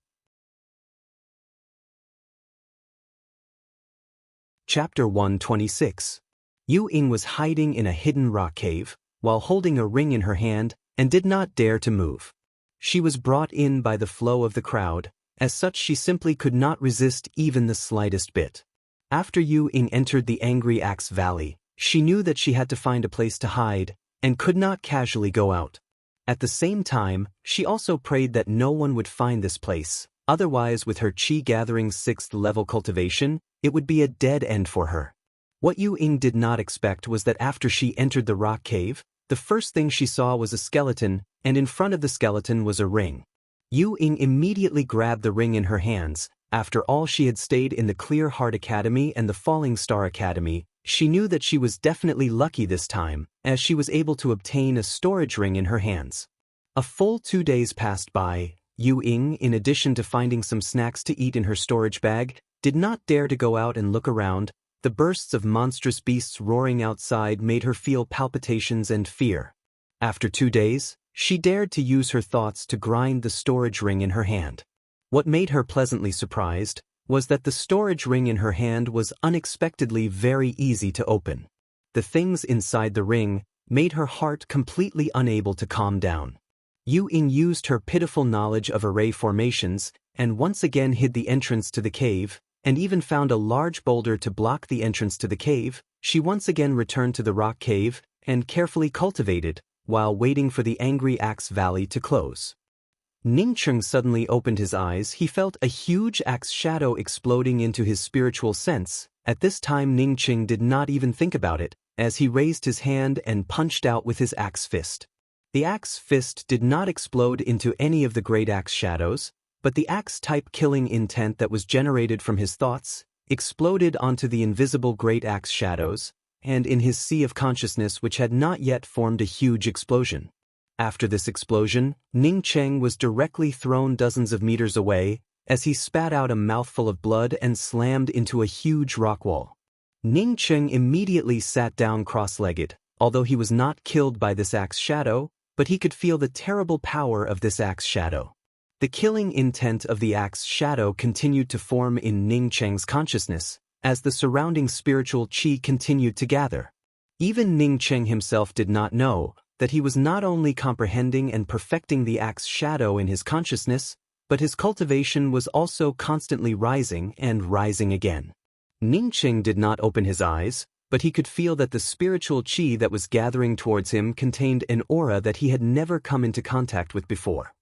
Chapter 126. Yu Ying was hiding in a hidden rock cave, while holding a ring in her hand, and did not dare to move. She was brought in by the flow of the crowd. As such, she simply could not resist even the slightest bit. After Yu Ying entered the Angry Axe Valley, she knew that she had to find a place to hide, and could not casually go out. At the same time, she also prayed that no one would find this place. Otherwise, with her Qi-gathering 6th level cultivation, it would be a dead end for her. What Yu Ying did not expect was that after she entered the rock cave, the first thing she saw was a skeleton, and in front of the skeleton was a ring. Yu Ying immediately grabbed the ring in her hands. After all, she had stayed in the Clear Heart Academy and the Falling Star Academy. She knew that she was definitely lucky this time, as she was able to obtain a storage ring in her hands. A full 2 days passed by. Yu Ying, in addition to finding some snacks to eat in her storage bag, did not dare to go out and look around. The bursts of monstrous beasts roaring outside made her feel palpitations and fear. After 2 days, she dared to use her thoughts to grind the storage ring in her hand. What made her pleasantly surprised was that the storage ring in her hand was unexpectedly very easy to open. The things inside the ring made her heart completely unable to calm down. Yu Ying used her pitiful knowledge of array formations and once again hid the entrance to the cave, and even found a large boulder to block the entrance to the cave. She once again returned to the rock cave and carefully cultivated, while waiting for the angry axe valley to close. Ningcheng suddenly opened his eyes. He felt a huge axe shadow exploding into his spiritual sense. At this time Ningcheng did not even think about it, as he raised his hand and punched out with his axe fist. The axe fist did not explode into any of the great axe shadows, but the axe-type killing intent that was generated from his thoughts exploded onto the invisible great axe shadows, and in his sea of consciousness which had not yet formed a huge explosion. After this explosion, Ningcheng was directly thrown dozens of meters away, as he spat out a mouthful of blood and slammed into a huge rock wall. Ningcheng immediately sat down cross-legged, although he was not killed by this axe shadow, but he could feel the terrible power of this axe shadow. The killing intent of the axe shadow continued to form in Ningcheng's consciousness, as the surrounding spiritual qi continued to gather. Even Ningcheng himself did not know that he was not only comprehending and perfecting the axe shadow in his consciousness, but his cultivation was also constantly rising and rising again. Ningcheng did not open his eyes, but he could feel that the spiritual qi that was gathering towards him contained an aura that he had never come into contact with before.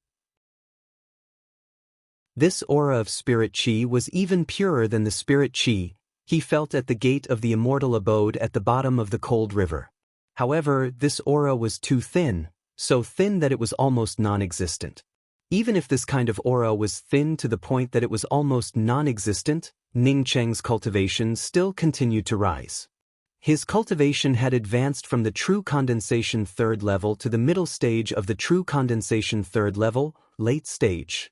This aura of spirit qi was even purer than the spirit qi he felt at the gate of the immortal abode at the bottom of the cold river. However, this aura was too thin, so thin that it was almost non-existent. Even if this kind of aura was thin to the point that it was almost non-existent, Ningcheng's cultivation still continued to rise. His cultivation had advanced from the true condensation third level to the middle stage of the true condensation third level, late stage.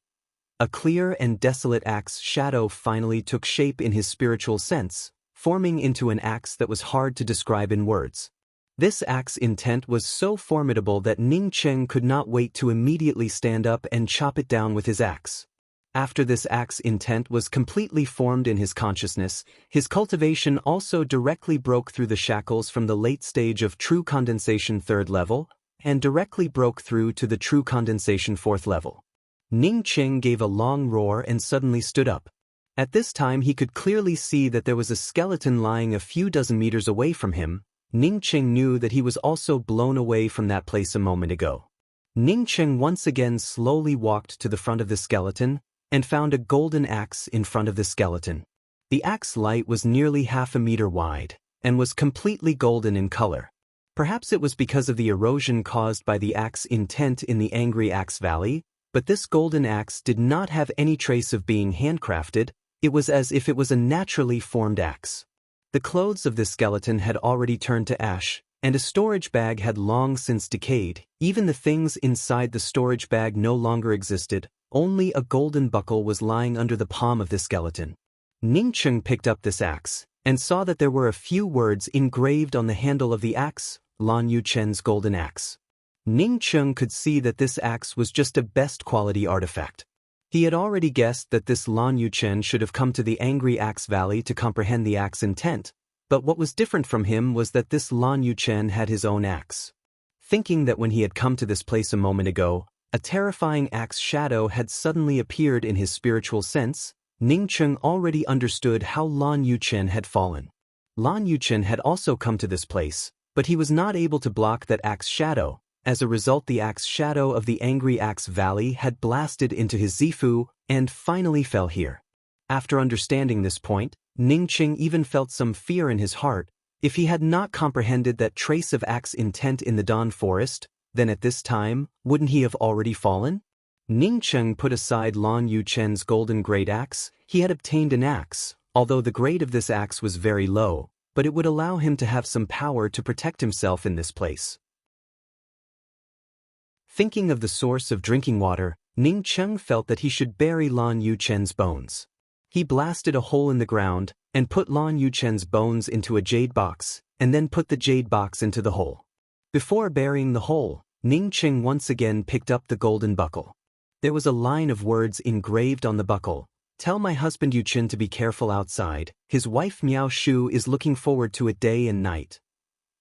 A clear and desolate axe shadow finally took shape in his spiritual sense, forming into an axe that was hard to describe in words. This axe intent was so formidable that Ningcheng could not wait to immediately stand up and chop it down with his axe. After this axe intent was completely formed in his consciousness, his cultivation also directly broke through the shackles from the late stage of true condensation third level, and directly broke through to the true condensation fourth level. Ningcheng gave a long roar and suddenly stood up. At this time he could clearly see that there was a skeleton lying a few dozen meters away from him. Ningcheng knew that he was also blown away from that place a moment ago. Ningcheng once again slowly walked to the front of the skeleton, and found a golden axe in front of the skeleton. The axe light was nearly half a meter wide, and was completely golden in color. Perhaps it was because of the erosion caused by the axe intent in the angry axe valley, but this golden axe did not have any trace of being handcrafted. It was as if it was a naturally formed axe. The clothes of this skeleton had already turned to ash, and a storage bag had long since decayed. Even the things inside the storage bag no longer existed. Only a golden buckle was lying under the palm of the skeleton. Ningcheng picked up this axe, and saw that there were a few words engraved on the handle of the axe, Lan Yuchen's golden axe. Ningcheng could see that this axe was just a best quality artifact. He had already guessed that this Lan Yuchen should have come to the angry axe valley to comprehend the axe intent, but what was different from him was that this Lan Yuchen had his own axe. Thinking that when he had come to this place a moment ago, a terrifying axe shadow had suddenly appeared in his spiritual sense, Ningcheng already understood how Lan Yuchen had fallen. Lan Yuchen had also come to this place, but he was not able to block that axe shadow. As a result, the axe shadow of the angry axe valley had blasted into his Zifu and finally fell here. After understanding this point, Ningcheng even felt some fear in his heart. If he had not comprehended that trace of axe intent in the Dawn Forest, then at this time, wouldn't he have already fallen? Ningcheng put aside Lan Yuchen's golden great axe. He had obtained an axe, although the grade of this axe was very low, but it would allow him to have some power to protect himself in this place. Thinking of the source of drinking water, Ningcheng felt that he should bury Lan Yuchen's bones. He blasted a hole in the ground, and put Lan Yuchen's bones into a jade box, and then put the jade box into the hole. Before burying the hole, Ningcheng once again picked up the golden buckle. There was a line of words engraved on the buckle. Tell my husband Yuchen to be careful outside. His wife Miao Shu is looking forward to it day and night.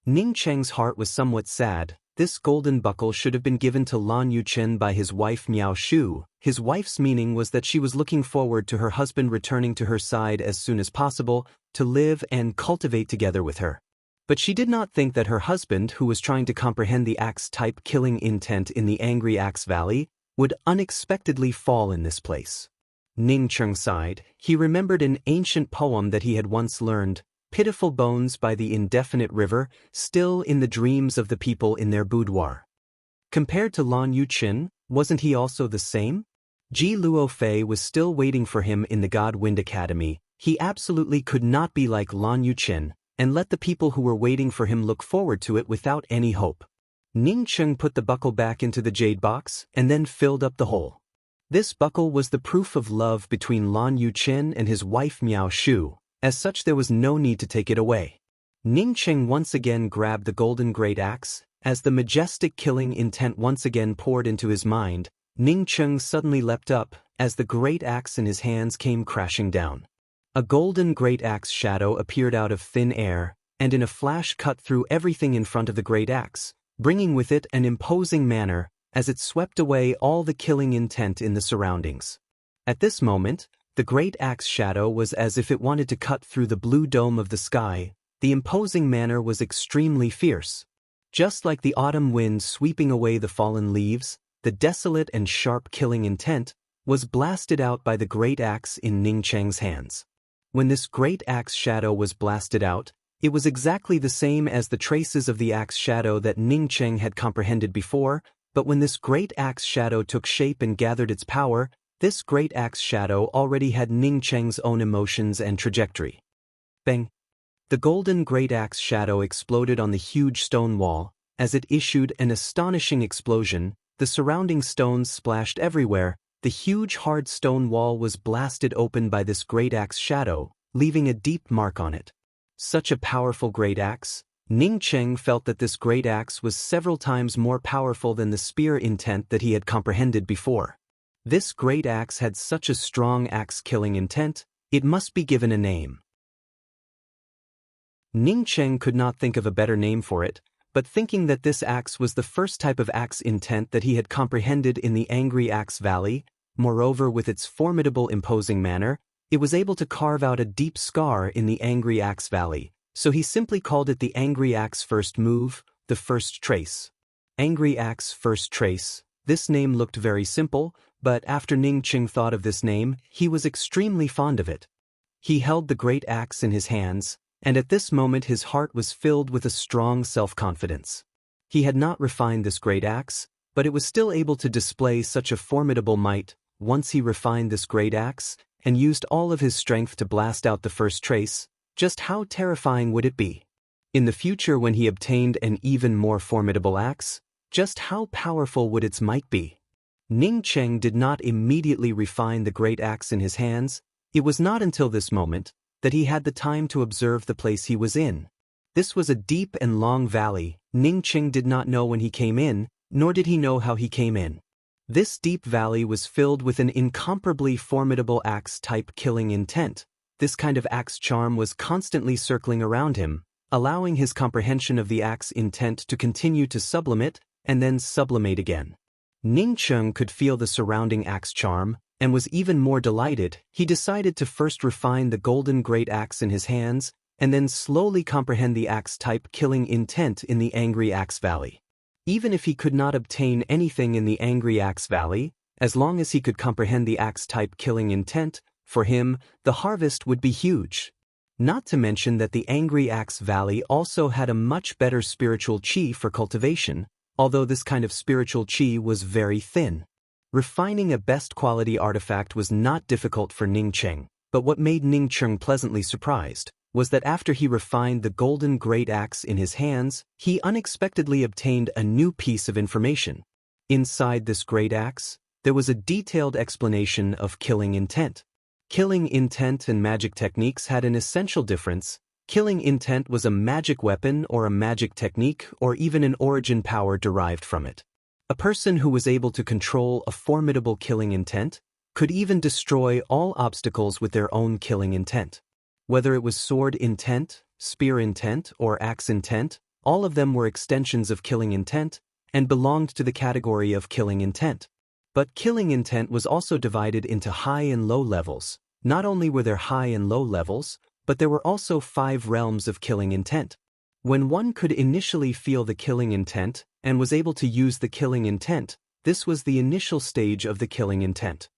Ningcheng's heart was somewhat sad. this golden buckle should have been given to Lan Yuchen by his wife Miao Shu. His wife's meaning was that she was looking forward to her husband returning to her side as soon as possible, to live and cultivate together with her. But she did not think that her husband, who was trying to comprehend the axe-type killing intent in the Angry Axe Valley, would unexpectedly fall in this place. Ning Cheng sighed. He remembered an ancient poem that he had once learned, "Pitiful bones by the indefinite river, still in the dreams of the people in their boudoir." Compared to Lan Yuchen, wasn't he also the same? Ji Luofei was still waiting for him in the God Wind Academy. He absolutely could not be like Lan Yuchen, and let the people who were waiting for him look forward to it without any hope. Ning Cheng put the buckle back into the jade box, and then filled up the hole. This buckle was the proof of love between Lan Yuchen and his wife Miao Shu. As such, there was no need to take it away. Ning Cheng once again grabbed the golden great axe. As the majestic killing intent once again poured into his mind, Ning Cheng suddenly leapt up, as the great axe in his hands came crashing down. A golden great axe shadow appeared out of thin air, and in a flash cut through everything in front of the great axe, bringing with it an imposing manner, as it swept away all the killing intent in the surroundings. At this moment, the great axe shadow was as if it wanted to cut through the blue dome of the sky. The imposing manner was extremely fierce. Just like the autumn wind sweeping away the fallen leaves, the desolate and sharp killing intent was blasted out by the great axe in Ning Cheng's hands. When this great axe shadow was blasted out, it was exactly the same as the traces of the axe shadow that Ning Cheng had comprehended before, but when this great axe shadow took shape and gathered its power, this great axe shadow already had Ning Cheng's own emotions and trajectory. Bang! The golden great axe shadow exploded on the huge stone wall. As it issued an astonishing explosion, the surrounding stones splashed everywhere. The huge hard stone wall was blasted open by this great axe shadow, leaving a deep mark on it. Such a powerful great axe. Ning Cheng felt that this great axe was several times more powerful than the spear intent that he had comprehended before. This great axe had such a strong axe-killing intent, it must be given a name. Ning Cheng could not think of a better name for it, but thinking that this axe was the first type of axe intent that he had comprehended in the Angry Axe Valley, moreover with its formidable imposing manner, it was able to carve out a deep scar in the Angry Axe Valley, so he simply called it the Angry Axe First Move, the First Trace. Angry Axe First Trace. This name looked very simple, but after Ning Cheng thought of this name, he was extremely fond of it. He held the great axe in his hands, and at this moment his heart was filled with a strong self-confidence. He had not refined this great axe, but it was still able to display such a formidable might. Once he refined this great axe, and used all of his strength to blast out the first trace, just how terrifying would it be? In the future, when he obtained an even more formidable axe, just how powerful would its might be? Ning Cheng did not immediately refine the great axe in his hands. It was not until this moment that he had the time to observe the place he was in. This was a deep and long valley. Ning Cheng did not know when he came in, nor did he know how he came in. This deep valley was filled with an incomparably formidable axe-type killing intent. This kind of axe charm was constantly circling around him, allowing his comprehension of the axe intent to continue to sublimate and then sublimate again. Ning Cheng could feel the surrounding axe charm, and was even more delighted. He decided to first refine the golden great axe in his hands, and then slowly comprehend the axe-type killing intent in the Angry Axe Valley. Even if he could not obtain anything in the Angry Axe Valley, as long as he could comprehend the axe-type killing intent, for him, the harvest would be huge. Not to mention that the Angry Axe Valley also had a much better spiritual chi for cultivation, although this kind of spiritual chi was very thin. Refining a best quality artifact was not difficult for Ning Cheng, but what made Ning Cheng pleasantly surprised was that after he refined the golden great axe in his hands, he unexpectedly obtained a new piece of information. Inside this great axe, there was a detailed explanation of killing intent. Killing intent and magic techniques had an essential difference. Killing intent was a magic weapon or a magic technique or even an origin power derived from it. A person who was able to control a formidable killing intent could even destroy all obstacles with their own killing intent. Whether it was sword intent, spear intent, or axe intent, all of them were extensions of killing intent, and belonged to the category of killing intent. But killing intent was also divided into high and low levels. Not only were there high and low levels, but there were also 5 realms of killing intent. When one could initially feel the killing intent and was able to use the killing intent, this was the initial stage of the killing intent.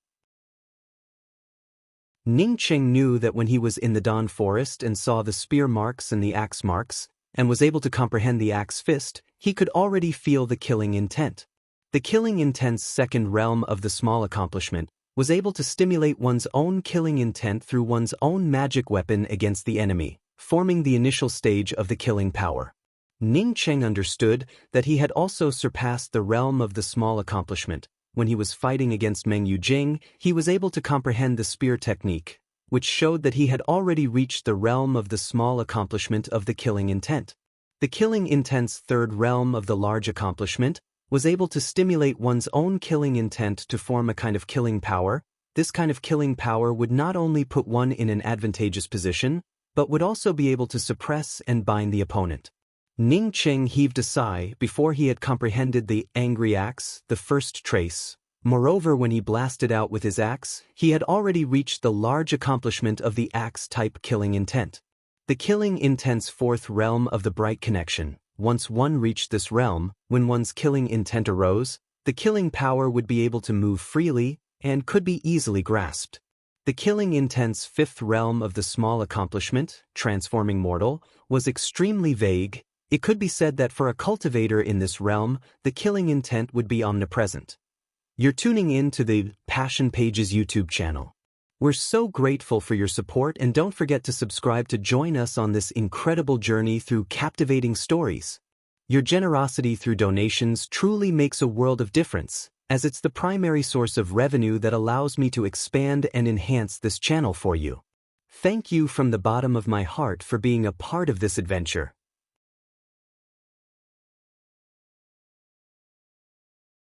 Ning Cheng knew that when he was in the Dawn Forest and saw the spear marks and the axe marks, and was able to comprehend the axe fist, he could already feel the killing intent. The killing intent's second realm of the small accomplishment was able to stimulate one's own killing intent through one's own magic weapon against the enemy, forming the initial stage of the killing power. Ning Cheng understood that he had also surpassed the realm of the small accomplishment. When he was fighting against Meng Yujing, he was able to comprehend the spear technique, which showed that he had already reached the realm of the small accomplishment of the killing intent. The killing intent's third realm of the large accomplishment was able to stimulate one's own killing intent to form a kind of killing power. This kind of killing power would not only put one in an advantageous position, but would also be able to suppress and bind the opponent. Ning Cheng heaved a sigh before he had comprehended the angry axe, the first trace. Moreover, when he blasted out with his axe, he had already reached the large accomplishment of the axe-type killing intent. The killing intent's fourth realm of the bright connection. Once one reached this realm, when one's killing intent arose, the killing power would be able to move freely and could be easily grasped. The killing intent's fifth realm of the small accomplishment, transforming mortal, was extremely vague. It could be said that for a cultivator in this realm, the killing intent would be omnipresent. You're tuning in to the Passion Pages YouTube channel. We're so grateful for your support, and don't forget to subscribe to join us on this incredible journey through captivating stories. Your generosity through donations truly makes a world of difference, as it's the primary source of revenue that allows me to expand and enhance this channel for you. Thank you from the bottom of my heart for being a part of this adventure.